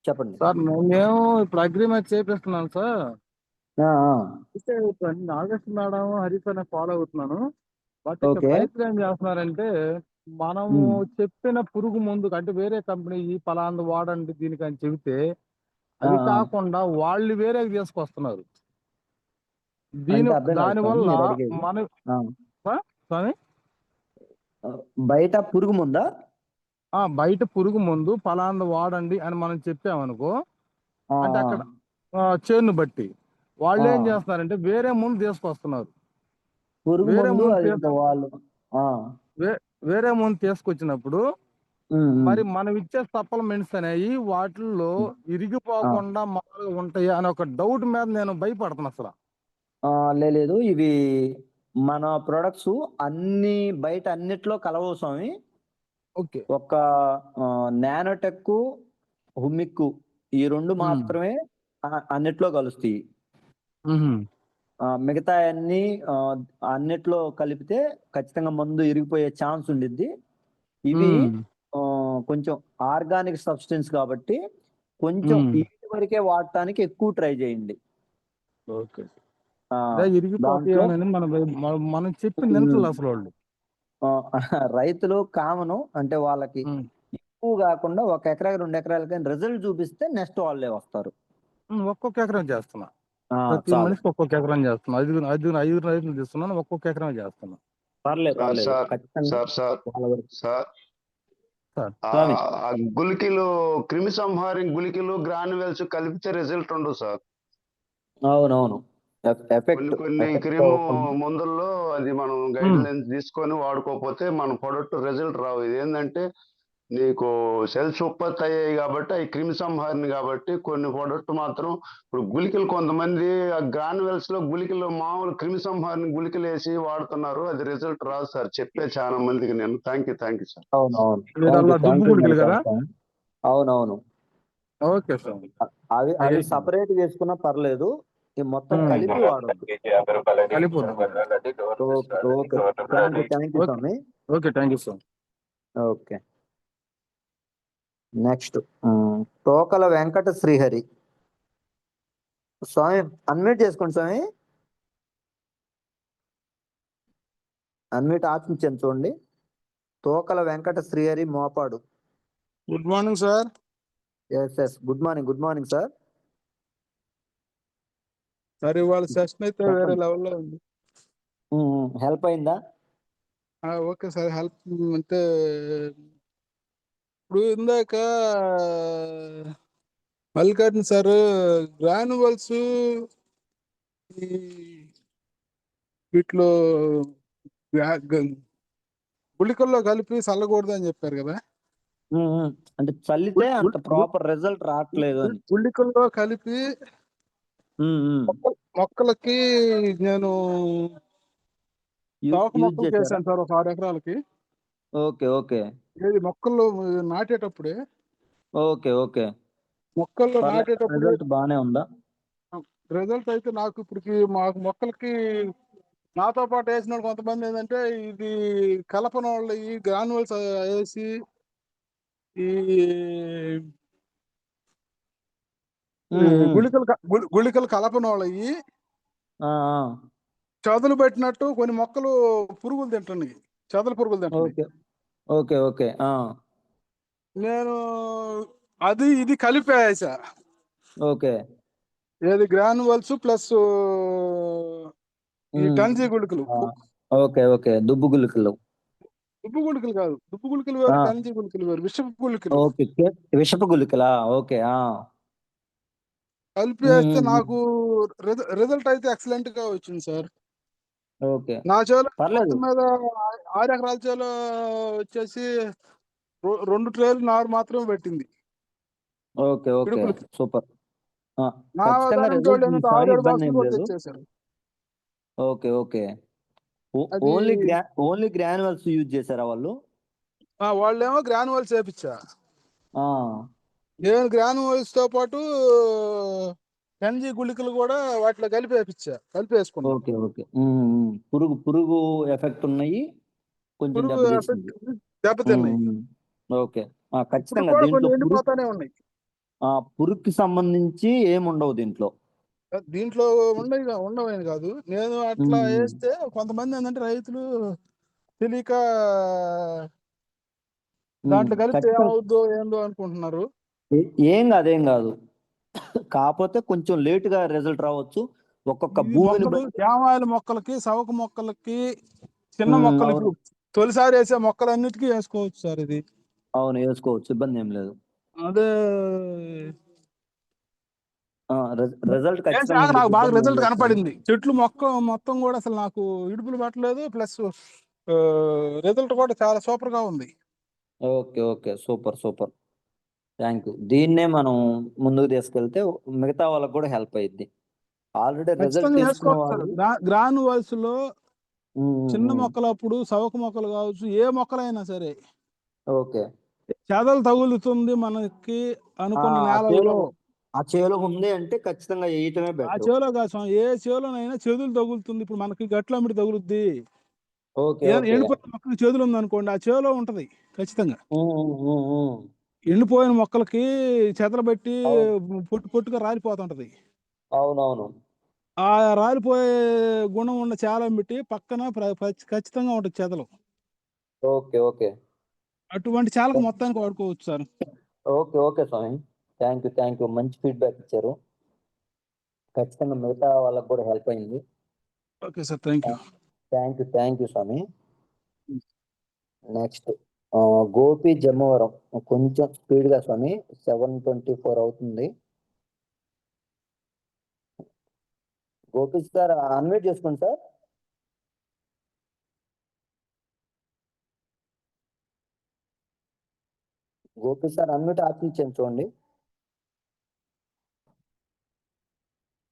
చెప్పండి. సార్ మేము ఇప్పుడు అగ్రిమెంట్ చేపిస్తున్నాం సార్. ఆ, ఆ, అయితే ఇప్పుడు అన్ని ఆగస్టు మేడం హరీష్ అనే ఫాలో అవుతున్నాను. బట్ ఇక్కడ ఓకే. రైతులు ఏం చేస్తున్నారంటే మనము చెప్పిన పురుగు మందు అంటే వేరే కంపెనీ ఈ పలాంది వాడండి దీనికి అని చెబితే ఆ, అది ఆ. కాకుండా వాళ్ళు వేరే తీసుకొస్తున్నారు. అంటే అర్థం కాదు స్వామి దానివల్ల మీరు అడిగేది. మన ఆ, స్వామి బయట పురుగు ముందా? బయట పురుగు మందు పలాంది వాడండి అని మనం చెప్పామనుకో, ఆ, అంటే ఆ, అక్కడ చేను బట్టి వాళ్ళు ఆ. ఏం చేస్తున్నారంటే వేరే ముందు తీసుకొస్తున్నారు. పురుగు వేరే మందు ముందు అది ఇంకా వాళ్ళు ఆ, వేరే ముందు తీసుకొచ్చినప్పుడు ఉమ్, ఉమ్. మరి మనం ఇచ్చే సప్లిమెంట్స్ అనేవి వాటిల్లో ఇరిగిపోకుండా మామూలుగా ఉంటాయి అనే ఒక డౌట్ మీద నేను భయపడుతున్నా అసలు. లేదు, ఇవి మన ప్రొడక్ట్స్ అన్ని బయట అన్నిట్లో కలవవు స్వామి. ఓకే. ఒక నానోటెక్, హుమిక్ ఈ రెండు మాత్రమే అన్నిట్లో కలుస్తాయి. మిగతా అన్ని అన్నిట్లో కలిపితే ఖచ్చితంగా మందు ఇరిగిపోయే ఛాన్స్ ఉండిద్ది. ఇవి కొంచెం ఆర్గానిక్ సబ్స్టెన్స్ కాబట్టి కొంచెం వీటి వరకే వాడటానికి ఎక్కువ ట్రై చేయండి. ఓకే. ఆ, ఇరిగిపోతాయి దాంట్లో మనం చెప్పింది వింటలేదు అసలు వాళ్ళు. రైతులు కామను అంటే వాళ్ళకి ఎక్కువ కాకుండా 1 ఎకరా 2 ఎకరాలకి రిజల్ట్ చూపిస్తే నెక్స్ట్ వాళ్ళే వస్తారు. ఒక్కొక్క ఎకరం చేస్తున్నా, ప్రతి చాలు, మనిషికి ఒక్కొక్క ఎకరం చేస్తున్నా. 5 రైతులు తీస్తున్నాను, ఒక్కొక్క ఎకరం చేస్తున్నా. పర్లేదు సార్ ఖచ్చితంగా సార్ సార్ వాళ్ళ వరకు. సార్ స్వామి ఆ గుళికలు క్రిమి సంహారం గుళికలు గ్రాన్యువల్స్ కలిపితే రిజల్ట్ ఉండదు సార్. అవునవును, కొన్ని క్రిము మందుల్లో అది మనం గైడ్ లైన్స్ తీసుకొని వాడుకోకపోతే మన ప్రొడక్ట్ రిజల్ట్ రావు. ఇది ఏంటంటే నీకు సెల్స్ ఉత్పత్తి అయ్యాయి కాబట్టి అవి క్రిమి సంహారిణి కాబట్టి కొన్ని ప్రొడక్ట్ మాత్రం ఇప్పుడు గుళికలు కొంతమంది ఆ గ్రాన్యువల్స్ లో గుళికలు మామూలు క్రిమి సంహారిణి గుళికలు వేసి వాడుతున్నారు. అది రిజల్ట్ రాదు సార్, చెప్పే చాలా మందికి నేను. Thank you sir. అవునవును, ఓకే సార్. అవి సపరేట్ చేసుకున్నా పర్లేదు, ఈ మొత్తం కలిపి వాడద్దు. థ్యాంక్ యూ స్వామి. Okay, thank you sir. Okay, next Tokala Venkata Srihari స్వామి, అన్మ్యూట్ చేసుకోండి స్వామి. అన్మ్యూట్ ఆపించాను చూడండి. Tokala Venkata Srihari Mopadu. Good morning sir. Yes good morning sir. Sir ఇవాళ సెషన్ అయితే వేరే లెవెల్లో ఉంది. హెల్ప్ అయిందా? ఓకే సార్, హెల్ప్ అంటే ఇప్పుడు ఇందాక మల్లికార్జున సార్ గ్రాన్యువల్స్ వీటిలో గుళికల్లో కలిపి చల్లకూడదు అని చెప్పారు కదా. అంటే చల్లితే అంత ప్రాపర్ రిజల్ట్ రావట్లేదు అని. గుళికల్లో కలిపి మొక్కలకి నేను మొక్కలు చేశాను సార్, ఒక 6 ఎకరాలకి. ఓకే ఏది మొక్కల్లో నాటేటప్పుడే. ఓకే మొక్కల్లో నాటేటప్పుడు రిజల్ట్ బాగానే ఉందా? రిజల్ట్ అయితే నాకు ఇప్పటికి మాకు మొక్కలకి నాతో పాటు వేసిన వాళ్ళు కొంతమంది ఏంటంటే ఇది కలపన వాళ్ళు ఈ గ్రాన్యువల్స్ వేసి ఈ గుళికలు కలపన వాళ్ళవి చదులు పెట్టినట్టు కొన్ని మొక్కలు పురుగులు తింటున్నాయి, చదల పురుగులు తింటున్నాయి. ఓకే నేను ఇది కలిపేసా. ఓకే, ఏది గ్రాన్యువల్స్ ప్లస్ ఈ టన్జీ గుళికలు. ఓకే దుబ్బు గుళికలు కాదు, దుబ్బు గుళికలు వేరు, టన్జీ గుళికలు వేరు, విషపు గుళికలు. విషపు గుళికలా? ఓకే, కలిపి వేస్తే నాకు రిజల్ట్ అయితే ఎక్సలెంట్ గా వచ్చింది సార్. ఓకే, నా చేలో మొత్తం మీద 6 ఎకరాల చేలో వచ్చేసి 2 ట్రేలు నారు మాత్రమే పెట్టింది. Okay super. నా దాని 6-7 బాక్సులు కూడా తెచ్చేసారు. ఓకే ఓన్లీ గ్రాన్యువల్స్ యూజ్ చేశారా వాళ్ళు? వాళ్ళేమో గ్రాన్యువల్స్ వేపించా, నేను గ్రాన్యువల్స్ తో పాటు టన్జీ గుళికలు కూడా వాటిలో కలిపి వేసుకున్నా. ఓకే పురుగు ఎఫెక్ట్ ఉన్నాయి, కొంచెం దెబ్బతిన్నాయి. ఓకే. ఇప్పుడు ఖచ్చితంగా కూడా దీంట్లో కొన్ని ఎండిపోతానే ఉన్నాయి. పురుగుకి సంబంధించి ఏముండవు దీంట్లో. దీంట్లో ఉండవని కాదు, నేను అట్లా వేస్తే కొంతమంది ఏంటంటే రైతులు తెలియక దాంట్లో కలిపితే ఖచ్చితంగా ఏమవుద్దో ఏందో అనుకుంటున్నారు. ఏం కాదు. కాకపోతే కొంచెం లేటుగా రిజల్ట్ రావచ్చు. ఒక్కొక్క ఇది భూమిని మొక్కలు బట్టి. జామాయిల మొక్కలకి, సవక మొక్కలకి, చిన్న ఉమ్, మొక్కలకి, అవును తొలిసారి వేసే మొక్కలన్నిటికీ వేసుకోవచ్చు సార్ ఇది. అవును వేసుకోవచ్చు, ఇబ్బంది ఏం లేదు. అదే రిజల్ట్ వేసాక ఖచ్చితంగా నాకు ఉంటుంది, బాగా ఇబ్బంది ఏం రిజల్ట్ లేదు. కనపడింది. చెట్లు మొత్తం కూడా అసలు నాకు ఇడుపులు పట్టలేదు, ప్లస్ రిజల్ట్ కూడా చాలా సూపర్ గా ఉంది. Okay super. Thank you. దీన్నే మనం ముందుకు తీసుకెళ్తే మిగతా వాళ్ళకి కూడా హెల్ప్ అయ్యిద్ది. ఆల్రెడీ రిజల్ట్ ఖచ్చితంగా తీసుకున్న వేసుకోవచ్చు సార్. వాళ్ళు. గ్రానువల్స్ లో చిన్న ఉమ్, మొక్కలప్పుడు సవక మొక్కలు కావచ్చు, ఏ మొక్కలైనా సరే ఓకే. చెదలు తగులుతుంది మనకి అనుకున్న నేలల్లో. ఆ చేలో ఉంది అంటే ఖచ్చితంగా వేయటమే ఆ బెటర్. చేలో కాదు స్వామి, ఏ చేలోనైనా చెదులు తగులుతుంది. ఇప్పుడు మనకి గట్ల అమ్మిడి తగులుద్ది. ఓకే. ఎండిపోయిన మొక్కకి చెదులు ఉంది అనుకోండి, ఆ చేలో ఉంటది ఖచ్చితంగా. ఉమ్. ఎండిపోయిన మొక్కలకి చెదలు పెట్టి అవును పొట్టుగా రాలిపోతుంటది. అవునవును. ఆ రాలిపోయే గుణం ఉన్న చేలం పెట్టి పక్కన ఖచ్చితంగా ఉంటుంది చెదలు. ఓకే. అటువంటి చాలకు మొత్తానికి వాడుకోవచ్చు సార్. ఓకే స్వామి. Thank you. మంచి ఫీడ్బ్యాక్ ఇచ్చారు. ఖచ్చితంగా మిగతా వాళ్ళకి కూడా హెల్ప్ అయింది. Okay sir, thank you. Thank you స్వామి. నెక్స్ట్ గోపి జమ్మవరం, కొంచెం స్పీడ్ గా స్వామి. 7:24 అవుతుంది. గోపి సార్ అన్మ్యూట్ చేసుకోండి సార్. గోపి సార్ అన్మ్యూట్ ఆప్షన్ ఇచ్చాను చూడండి.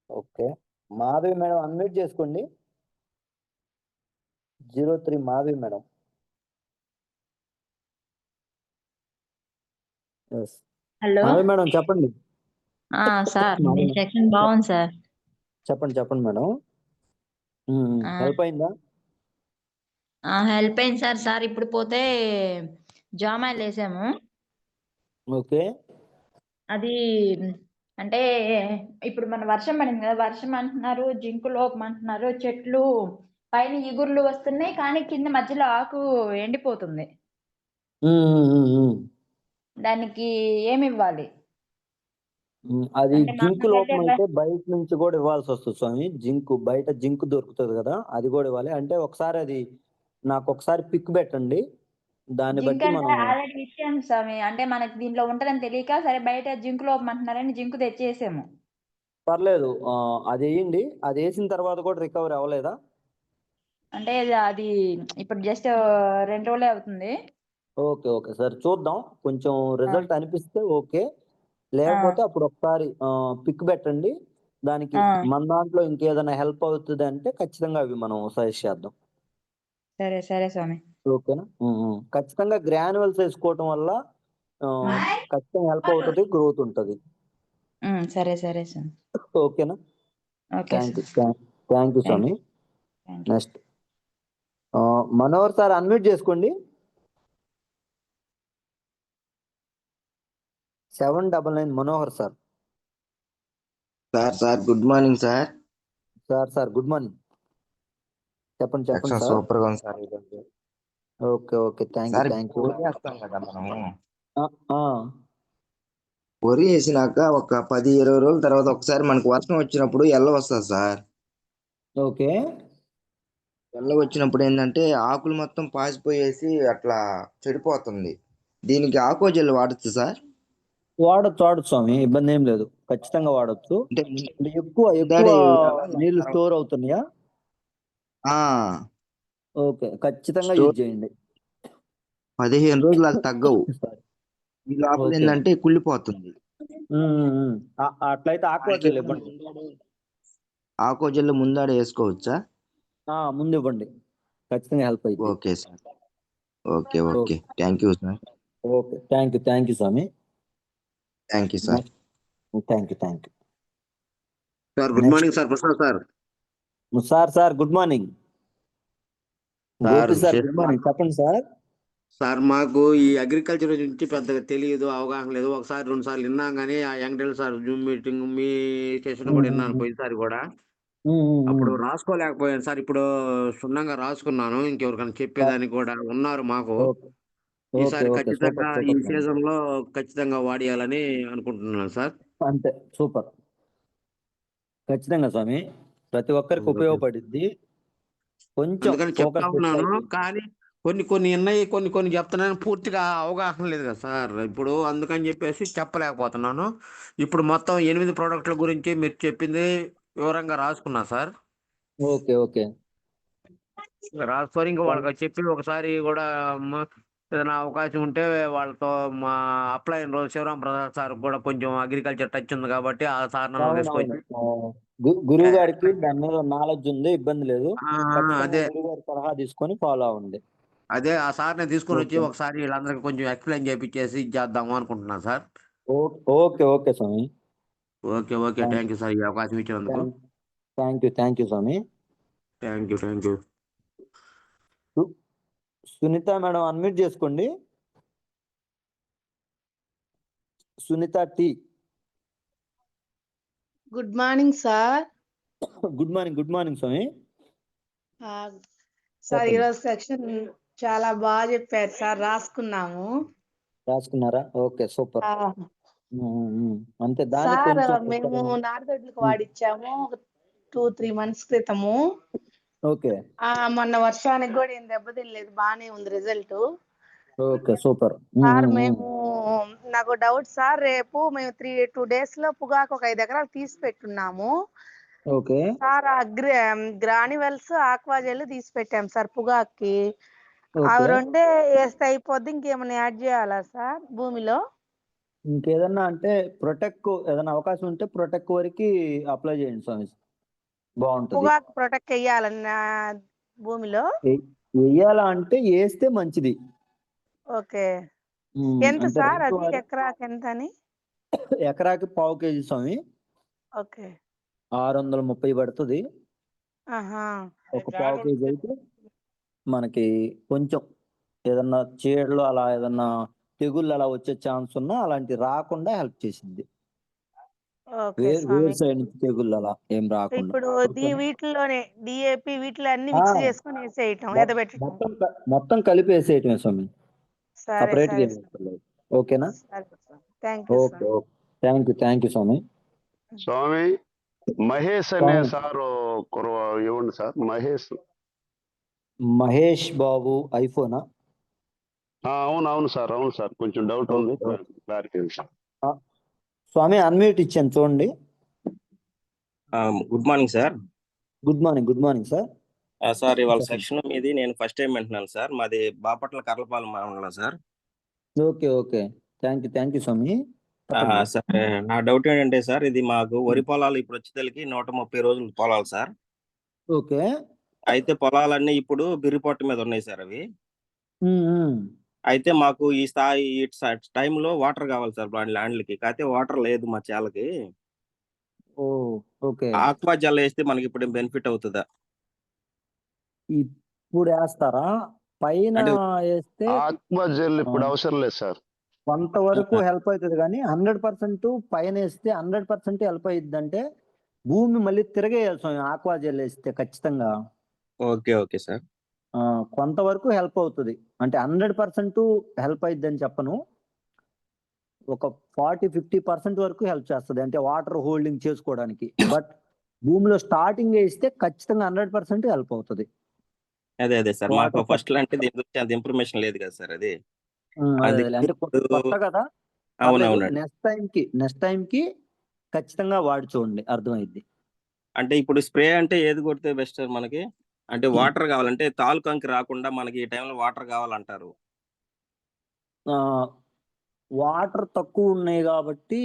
ఓకే. మాధవి మేడం అన్మ్యూట్ చేసుకోండి. 03 Madhavi madam. Hello Madhavi madam చెప్పండి. సార్, మీ మాధవి సెక్షన్ బాగుంది సార్. చెప్పండి మేడం. హెల్ప్ అయిందా? హెల్ప్ అయింది సార్. సార్ ఇప్పుడు పోతే జామాయిలు వేసాము. ఓకే. అది అంటే ఇప్పుడు మన వర్షం పడింది కదా, వర్షం అంటున్నారు, జింకు లోపం అంటున్నారు, చెట్లు పైన ఇగుర్లు వస్తున్నాయి కానీ కింద మధ్యలో ఆకు ఎండిపోతుంది. దానికి ఏమి ఇవ్వాలి? అది అంటే జింక్ మాకైతే లోపం అయితే బయట నుంచి కూడా ఇవ్వాల్సి వస్తుంది స్వామి. బయట జింక్ దొరుకుతుంది కదా, అది కూడా ఇవ్వాలి. అంటే ఒకసారి నాకు ఒకసారి పిక్ పెట్టండి, దాన్ని జింక్ బట్టి అంటే మనం. ఆల్రెడీ ఇచ్చాము స్వామి. అంటే మనకి దీంట్లో ఉంటదని తెలియక సరే బయట జింకు లోపం అంటున్నారని జింకు తెచ్చేసాము. పర్లేదు, అది వేయండి. అది వేసిన తర్వాత కూడా రికవరీ అవ్వలేదా? అంటే అది ఇప్పుడు జస్ట్ 2 రోజులే అవుతుంది. ఓకే సార్, చూద్దాం. కొంచెం రిజల్ట్ అనిపిస్తే ఓకే, లేకపోతే అప్పుడు ఒకసారి పిక్ పెట్టండి. దానికి మన దాంట్లో ఇంకేదైనా హెల్ప్ అవుతుంది అంటే ఖచ్చితంగా అవి మనం సజెస్ట్ చేద్దాం. సరే స్వామి. ఓకేనా? ఖచ్చితంగా గ్రాన్యువల్స్ వేసుకోవటం వల్ల ఖచ్చితంగా హెల్ప్ అవుతుంది, గ్రోత్ ఉంటుంది. సరే స్వామి. ఓకేనా? ఓకే థ్యాంక్ యూ స్వామి. నెక్స్ట్ మనోహర్ సార్ అన్మ్యూట్ చేసుకోండి. 799 Manohar sir. Sir good morning sir. Sir good morning. చెప్పండి సార్. సూపర్ గా ఉంది సార్. Okay thank you. వరి వేస్తాం కదా మనము. ఆ, వరి వేసినాక ఒక 10-20 రోజుల తర్వాత ఒకసారి మనకు వర్షం వచ్చినప్పుడు ఎల్ల వస్తుంది సార్. ఓకే. ఎల్ల వచ్చినప్పుడు ఏంటంటే ఆకులు మొత్తం పాసిపోయేసి అట్లా చెడిపోతుంది. దీనికి ఆకోజెల్ వాడచ్చు సార్? వాడచ్చు స్వామి, ఇబ్బంది ఏం లేదు. ఖచ్చితంగా వాడచ్చు. అంటే ఎక్కువ నీళ్లు స్టోర్ అవుతున్నాయా? ఓకే, ఖచ్చితంగా యూజ్ చేయండి. 15 రోజులు అది తగ్గవు. ఈ లోపల ఏంటంటే కుళ్ళిపోతుంది. అట్లయితే ఆక్వాజెల్ ఇవ్వండి. ఆకోజెల్ ముందాడ వేసుకోవచ్చా? ముందు ఇవ్వండి, ఖచ్చితంగా హెల్ప్ అయ్యింది. Okay sir. Okay thank you sir. Okay thank you స్వామి. Thank you sir. Thank you. Sir good morning sir. Prasad sir. Sir good morning. Gopi sir good morning. చెప్పండి సార్. సార్ మాకు ఈ అగ్రికల్చర్ గురించి పెద్దగా తెలియదు, అవగాహన లేదు. ఒకసారి 2 సార్లు విన్నాం కానీ ఆ యంగ్డెల్ సార్ జూమ్ మీటింగ్ మీ సెషన్ కూడా విన్నాను పోయినసారి కూడా. అప్పుడు రాసుకోలేకపోయాను సార్. ఇప్పుడు క్షుణ్ణంగా రాసుకున్నాను. ఇంకెవరికైనా చెప్పేదానికి కూడా ఉన్నారు మాకు. ఈసారి ఖచ్చితంగా ఈ సీజన్ లో ఖచ్చితంగా వాడియాలని అనుకుంటున్నాను సార్. అంతే, సూపర్. ఖచ్చితంగా స్వామి, ప్రతి ఒక్కరికి ఉపయోగపడిద్ది. కొంచెం అందుకని చెప్తా ఉన్నాను. కానీ కొన్ని ఉన్నాయి, కొన్ని చెప్తున్నాను, పూర్తిగా అవగాహన లేదు కదా సార్. ఇప్పుడు అందుకని చెప్పేసి చెప్పలేకపోతున్నాను. ఇప్పుడు మొత్తం 8 ప్రోడక్ట్ల గురించి మీరు చెప్పింది వివరంగా రాసుకున్నా సార్. ఓకే. రాసుకొని ఇంకా వాళ్ళకి చెప్పి ఒకసారి కూడా ఏదైనా అవకాశం ఉంటే వాళ్ళతో మా అప్లై అయిన రోజు శివరాం ప్రసాద్ సార్ కూడా కొంచెం అగ్రికల్చర్ టచ్ ఉంది కాబట్టి ఆ సార్ నన్ను తీసుకొచ్చి గురువు గారికి దాని మీద నాలెడ్జ్ ఉంది, ఇబ్బంది లేదు. అదే గురువు గారి సలహా తీసుకొని ఫాలో అవ్వండి. అదే ఆ సార్ని తీసుకొని వచ్చి ఒకసారి వీళ్ళందరికీ కొంచెం ఎక్స్ప్లెయిన్ చేపించేసి చేద్దాము అనుకుంటున్నాను సార్. ఓకే స్వామి. ఓకే. థ్యాంక్ యూ సార్, ఈ అవకాశం ఇచ్చినందుకు. థ్యాంక్ యూ స్వామి. Thank you. Sunitha madam unmute చేసుకోండి. Sunitha T. Good morning sir. Good morning స్వామి. సార్ ఈరోజు సెక్షన్ చాలా బాగా చెప్పారు సార్, రాసుకున్నారా? Okay, super. అంతే. సార్ మేము నాటుదొడ్లకు వాడిచ్చాము 2-3 months క్రితము. ఓకే. మొన్న వర్షానికి కూడా ఏం దెబ్బతినలేదు, బానే ఉంది రిజల్ట్. Okay, super. సార్ నాకు డౌట్ సార్, రేపు మేము 2 days లో పొగాకు ఒక 5 ఎకరాలు తీసి పెట్టున్నాము. ఓకే సార్ గ్రాన్యువల్స్ ఆక్వాజెల్ తీసి పెట్టాం సార్ పొగాకి. అవి 2 వేస్తే అయిపోద్ది, ఇంకేమైనా యాడ్ చేయాలా సార్ భూమిలో? ఇంకేదన్నా అంటే ప్రొటెక్ట్ ఏదైనా అవకాశం ఉంటే ప్రొటెక్ట్ వరకు అప్లై చేయండి స్వామి, బాగుంటుంది. పొగాకు ప్రొటెక్ట్ వేయాలన్నా భూమిలో? వేయాలా అంటే వేస్తే మంచిది. ఓకే. ఎంత సార్ అది ఎకరాకి ఎంత అని? ఎకరాకి 1/4 kg స్వామి. ఓకే. 630 పడుతుంది. ఒక 1/4 kg అయితే మనకి కొంచెం ఏదన్నా చీడలు అలా ఏదన్నా తెగుళ్ళు అలా వచ్చే ఛాన్స్ ఉన్నా అలాంటి రాకుండా హెల్ప్ చేసింది. వేరు సైడ్ నుంచి తెగుళ్ళు అలా ఏం రాకుండా. ఇప్పుడు వీటిలోనే DAP వీటిలో అన్ని మిక్స్ చేసుకొని వేసేయటం, మొత్తం కలిపి వేసేయటమే స్వామి, సపరేట్ గా. ఓకేనా? థ్యాంక్ యూ స్వామి. స్వామి మహేష్ అనే సార్ ఇవ్వండి సార్. మహేష్ బాబు ఐఫోనా? అవును సార్, కొంచెం డౌట్ ఉంది, క్లారిటీ. స్వామి అన్మ్యూట్ ఇచ్చాను చూడండి. Good morning sir. Good morning sir. Sir ఇవాళ సెక్షన్ మీది నేను ఫస్ట్ టైం వింటున్నాను సార్. మాది బాపట్ల కర్లపాలెం మండలం సార్. ఓకే. థ్యాంక్ యూ స్వామి. సార్ నా డౌట్ ఏంటంటే సార్, ఇది మాకు వరి పొలాలు ఇప్పుడు వచ్చేసరికి 130 రోజులు పొలాలు సార్. ఓకే. అయితే పొలాలన్నీ ఇప్పుడు బిర్రిపొట్ట మీద ఉన్నాయి సార్ అవి. అయితే మాకు ఈ టైంలో వాటర్ కావాలి సార్ ల్యాండ్లకి, కాకపోతే వాటర్ లేదు మా చేలకి. ఆక్వా జల్ వేస్తే మనకి ఇప్పుడు బెనిఫిట్ అవుతుందా? ఇప్పుడు వేస్తారా? పైన వేస్తే ఆక్వా జెల్ ఇప్పుడు అవసరం లేదు సార్. కొంతవరకు హెల్ప్ అవుతుంది కానీ 100% పైన వేస్తే 100% హెల్ప్ అవుతుంది. అంటే భూమి మళ్ళీ తిరగేయాలి స్వామి ఆక్వా జెల్ వేస్తే ఖచ్చితంగా. Okay sir. కొంతవరకు హెల్ప్ అవుతుంది, అంటే 100% హెల్ప్ అవుతుంది అని చెప్పను. ఒక 40-50% వరకు హెల్ప్ చేస్తుంది, అంటే వాటర్ హోల్డింగ్ చేసుకోవడానికి. బట్ భూమిలో స్టార్టింగ్ వేస్తే ఖచ్చితంగా 100% హెల్ప్ అవుతుంది. అదే సార్, మాకు ఫస్ట్ అంటే దీని గురించి అంత ఇన్ఫర్మేషన్ లేదు కదా సార్. అది అంటే కొత్త కదా. అవునవునండి. నెక్స్ట్ టైం కి ఖచ్చితంగా వాడి చూడండి, అర్థమైంది. అంటే ఇప్పుడు స్ప్రే అంటే ఏది కొడితే బెస్ట్ సార్ మనకి? అంటే వాటర్ కావాలంటే తాలూకంకి రాకుండా మనకి ఈ టైంలో వాటర్ కావాలంటారు. వాటర్ తక్కువ ఉన్నాయి కాబట్టి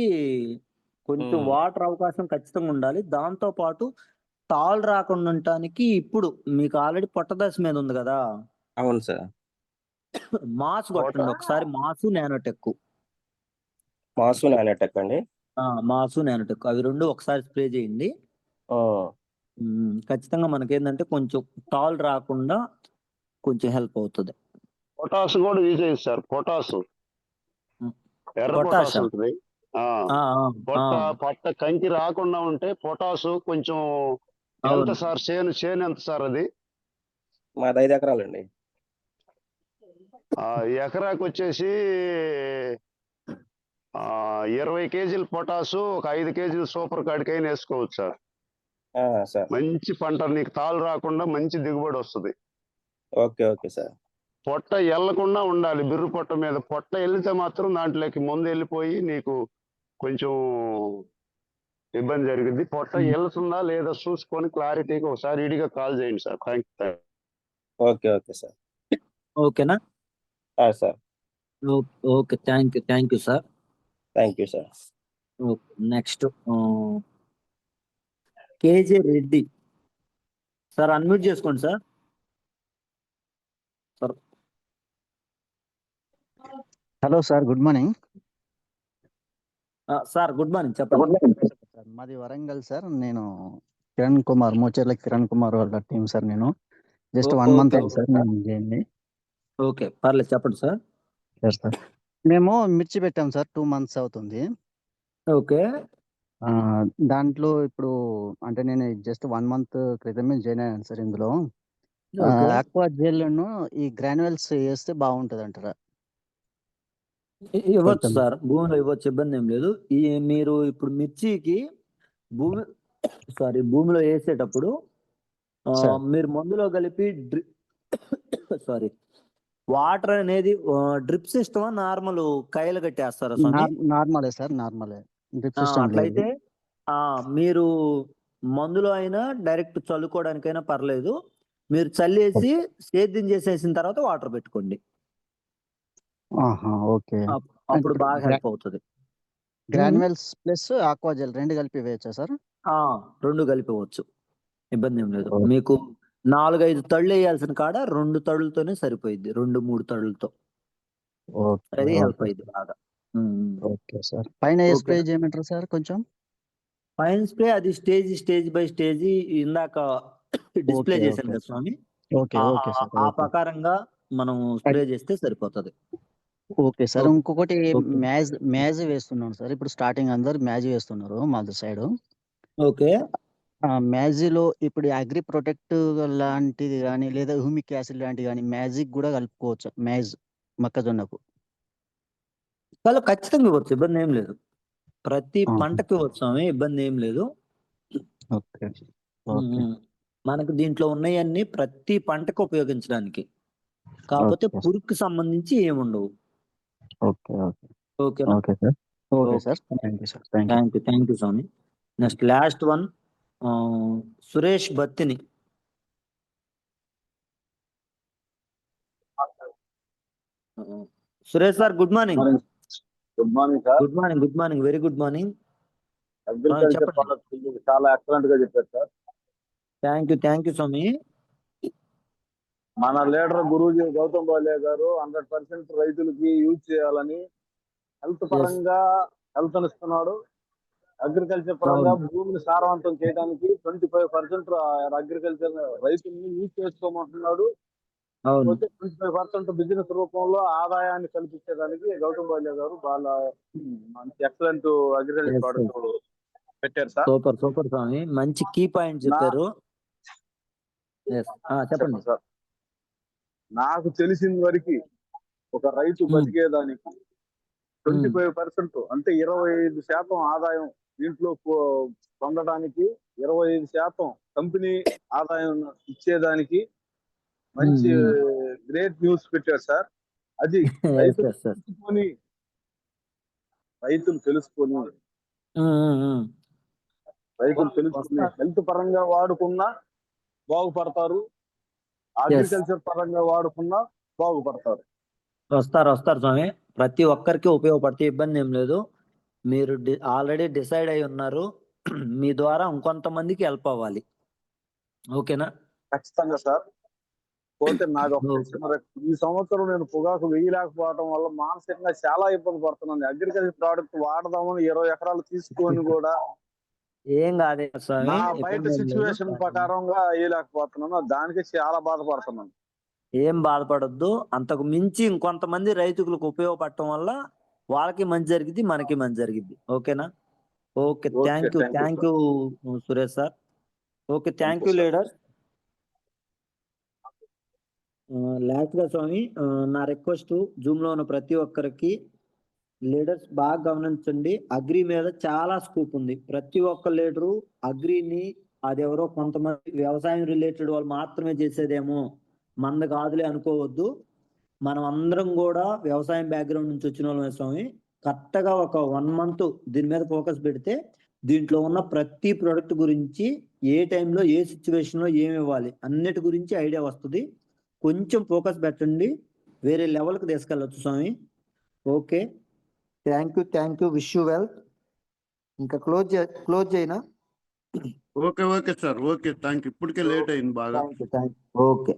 కొంచెం వాటర్ అవకాశం ఖచ్చితంగా ఉండాలి. దాంతో పాటు తాళ్ళు రాకుండా ఉండటానికి ఇప్పుడు మీకు ఆల్రెడీ పొట్టదశ మీద ఉంది కదా. అవును సార్. మాస్ కొట్టండి ఒకసారి, మాసు నానోటెక్. అండి. మాసు నానోటెక్ అవి 2 ఒకసారి స్ప్రే చేయండి. ఖచ్చితంగా మనకేంటంటే కొంచెం తాళ్ళు రాకుండా కొంచెం హెల్ప్ అవుతుంది. పొటాస్ కూడా యూజ్ అయ్యింది సార్. పొటాసు, ఎర్ర పొటాస్ పొటాషా ఉంటుంది. పొట్ట పొట్ట కంకి రాకుండా ఉంటే పొటాసు కొంచెం. ఎంత అవును సార్ చేను ఎంత సార్ అది? మాది 5 ఎకరాలండి. ఎకరాకు వచ్చేసి 20 కేజీలు పొటాసు, ఒక 5 కేజీలు సూపర్ కాడికైనా వేసుకోవచ్చు సార్. సార్ మంచి పంట, నీకు తాళ్ళు రాకుండా మంచి దిగుబడి వస్తుంది. Okay okay sir. పొట్ట ఎల్లకుండా ఉండాలి. బిర్రు పొట్ట మీద పొట్ట వెళ్తే మాత్రం దాంట్లోకి ముందు వెళ్ళిపోయి నీకు కొంచెం ఇబ్బంది జరిగింది. పొట్ట వెళ్తుందా లేదా చూసుకొని క్లారిటీగా ఒకసారి ఇడిగా కాల్ చేయండి sir. Thank you. Okay okay sir. ఓకేనా సార్. Okay thank you sir. Thank you sir. Next KJ Reddy sir, unmute చేసుకోండి sir. Hello sir, good morning. Sir good morning, చెప్పండి. సార్ మాది వరంగల్ సార్. నేను కిరణ్ కుమార్, మోచేర్ల కిరణ్ కుమార్ వాళ్ళ టీం సార్. నేను జస్ట్ 1 మంత్ అయింది sir నేను చేయండి. ఓకే పర్లేదు, చెప్పండి సార్. సార్ మేము మిర్చి పెట్టాం సార్, 2 మంత్స్ అవుతుంది. ఓకే. దాంట్లో ఇప్పుడు అంటే నేను జస్ట్ 1 మంత్ క్రితమే జాయిన్ అయ్యాను సార్. ఇందులో ఆక్వా జెల్ను ఈ గ్రాన్యువల్స్ వేస్తే బాగుంటుంది అంటారా? ఇవ్వచ్చు సార్, భూమిలో ఇవ్వచ్చు, ఇబ్బంది ఏం లేదు. మీరు ఇప్పుడు మిర్చికి భూమిలో వేసేటప్పుడు మీరు మందులో కలిపి వాటర్ అనేది డ్రిప్ సిస్టమ్ నార్మల్ కైలు కట్టేస్తారా స్వామి? నార్మలే సార్, నార్మలే. డ్రిప్ సిస్టమ్ అట్లయితే మీరు మందులో అయినా డైరెక్ట్ చల్లుకోవడానికైనా పర్లేదు. మీరు చల్లేసి సేద్యం చేసేసిన తర్వాత వాటర్ పెట్టుకోండి, ఓకే. అప్పుడు బాగా హెల్ప్ అవుతుంది. గ్రాన్యువల్స్ ప్లస్ ఆక్వా జెల్ 2 కలిపి వేయచ్చా సార్? 2 కలిపివచ్చు, ఇబ్బంది ఏం లేదు. మీకు 4-5 తళ్ళు వేయాల్సిన కాడ 2 తడులతోనే సరిపోయింది, 2-3 తడులతో. అది హెల్ప్ అయింది బాగా. Okay sir. పైన స్ప్రే చేయమంటారు సార్ కొంచెం? పైన స్ప్రే అది స్టేజ్ బై స్టేజ్ ఇందాక డిస్ప్లే చేశాను కదా స్వామి, ఆ ప్రకారంగా మనం స్ప్రే చేస్తే సరిపోతుంది. Okay sir. ఇంకొకటి మ్యాజ్ వేస్తున్నాను సార్. ఇప్పుడు స్టార్టింగ్ అందరు మ్యాజ్ వేస్తున్నారు మా సైడ్. ఓకే. మ్యాజిలో ఇప్పుడు అగ్రి ప్రొటెక్ట్ లాంటిది కానీ లేదా హ్యూమిక్ యాసిడ్ లాంటిది కానీ మ్యాజిక్ కూడా కలుపుకోవచ్చు మ్యాజ్ మొక్కజొన్నకు? ఖచ్చితంగా ఇవ్వచ్చు, ఇబ్బంది ఏం లేదు. ప్రతి పంటకి ఇవ్వచ్చు స్వామి, ఇబ్బంది ఏం లేదు. మనకు దీంట్లో ఉన్నాయన్నీ ప్రతి పంటకు ఉపయోగించడానికి, కాకపోతే పురుగుకి సంబంధించి ఏముండవు. ఓకేనా? థ్యాంక్ యూ స్వామి. Next last one Suresh Battini. Suresh sir good morning. Good morning sir. Good morning, very good morning. Agriculture products చాలా ఎక్సలెంట్ గా చెప్పారు సార్. థ్యాంక్ యూ స్వామి. మన లీడర్ గురూజీ గౌతమ్ బాలే గారు 100% రైతులకి యూజ్ చేయాలని హెల్త్ పరంగా హెల్త్ ఇస్తున్నాడు. అగ్రికల్చర్ పరంగా భూమిని సారవంతం చేయడానికి 25% అగ్రికల్చర్ రైతుల్ని యూజ్ చేసుకోమంటున్నాడు. 25% బిజినెస్ రూపంలో ఆదాయాన్ని కల్పించేదానికి గౌతమ్ బాలే గారు చాలా మంచి ఎక్సలెంట్ అగ్రికల్చర్ ప్రోడక్ట్ పెట్టారు సార్. సూపర్ స్వామి, మంచి కీ పాయింట్ చెప్పారు. చెప్పండి సార్. నాకు తెలిసిన వరకు ఒక రైతు బతికేదానికి 25% అంటే 25% ఆదాయం దీంట్లో పొందడానికి, 25% కంపెనీ ఆదాయం ఇచ్చేదానికి మంచి గ్రేట్ న్యూస్ పెట్టారు సార్. అది రైతులు తెలుసుకొని హెల్త్ పరంగా వాడుకున్నా బాగుపడతారు, అగ్రికల్చర్ పరంగా వాడుకున్నా బాగుపడతారు. వస్తారు స్వామి, ప్రతి ఒక్కరికి ఉపయోగపడితే ఇబ్బంది ఏం లేదు. మీరు ఆల్రెడీ డిసైడ్ అయి ఉన్నారు, మీ ద్వారా ఇంకొంతమందికి హెల్ప్ అవ్వాలి. ఓకేనా? ఖచ్చితంగా సార్. పోతే నాకు ఈ సంవత్సరం నేను పొగాకు వేయలేకపోవడం వల్ల మానసికంగా చాలా ఇబ్బంది పడుతున్నాను. అగ్రికల్చర్ ప్రోడక్ట్ వాడదామని 20 ఎకరాలు తీసుకొని కూడా ఏం కాదే స్వామి, బయట సిచ్యువేషన్ ప్రకారంగా వేయలేకపోతున్నాను. దానికి చాలా బాధపడుతున్నాను. ఏం బాధపడొద్దు. అంతకు మించి ఇంకొంతమంది రైతులకు ఉపయోగపడటం వల్ల వాళ్ళకి మంచి జరిగింది, మనకి మంచి జరిగింది. ఓకేనా? Okay, thank you Suresh sir. Okay, thank you leader. Last గా స్వామి, నా రిక్వెస్ట్, జూమ్ లో ఉన్న ప్రతి ఒక్కరికి లీడర్స్ బాగా గమనించండి. అగ్రి మీద చాలా స్కోప్ ఉంది. ప్రతి ఒక్క లీడరు అగ్రిని అదెవరో కొంతమంది వ్యవసాయం రిలేటెడ్ వాళ్ళు మాత్రమే చేసేదేమో, మంద కాదులే అనుకోవద్దు. మనం అందరం కూడా వ్యవసాయం బ్యాక్గ్రౌండ్ నుంచి వచ్చిన వాళ్ళమే స్వామి. కరెక్ట్గా ఒక 1 month దీని మీద ఫోకస్ పెడితే దీంట్లో ఉన్న ప్రతి ప్రోడక్ట్ గురించి ఏ టైంలో ఏ సిచ్యువేషన్లో ఏమి ఇవ్వాలి అన్నిటి గురించి ఐడియా వస్తుంది. కొంచెం ఫోకస్ పెట్టండి, వేరే లెవెల్కి తీసుకెళ్ళచ్చు స్వామి. Okay, thank you, wish you well. ఇంకా క్లోజ్ చేయనా? Okay sir, okay, thank you. ఇప్పటికే లేట్ అయింది బాగా. ఓకే.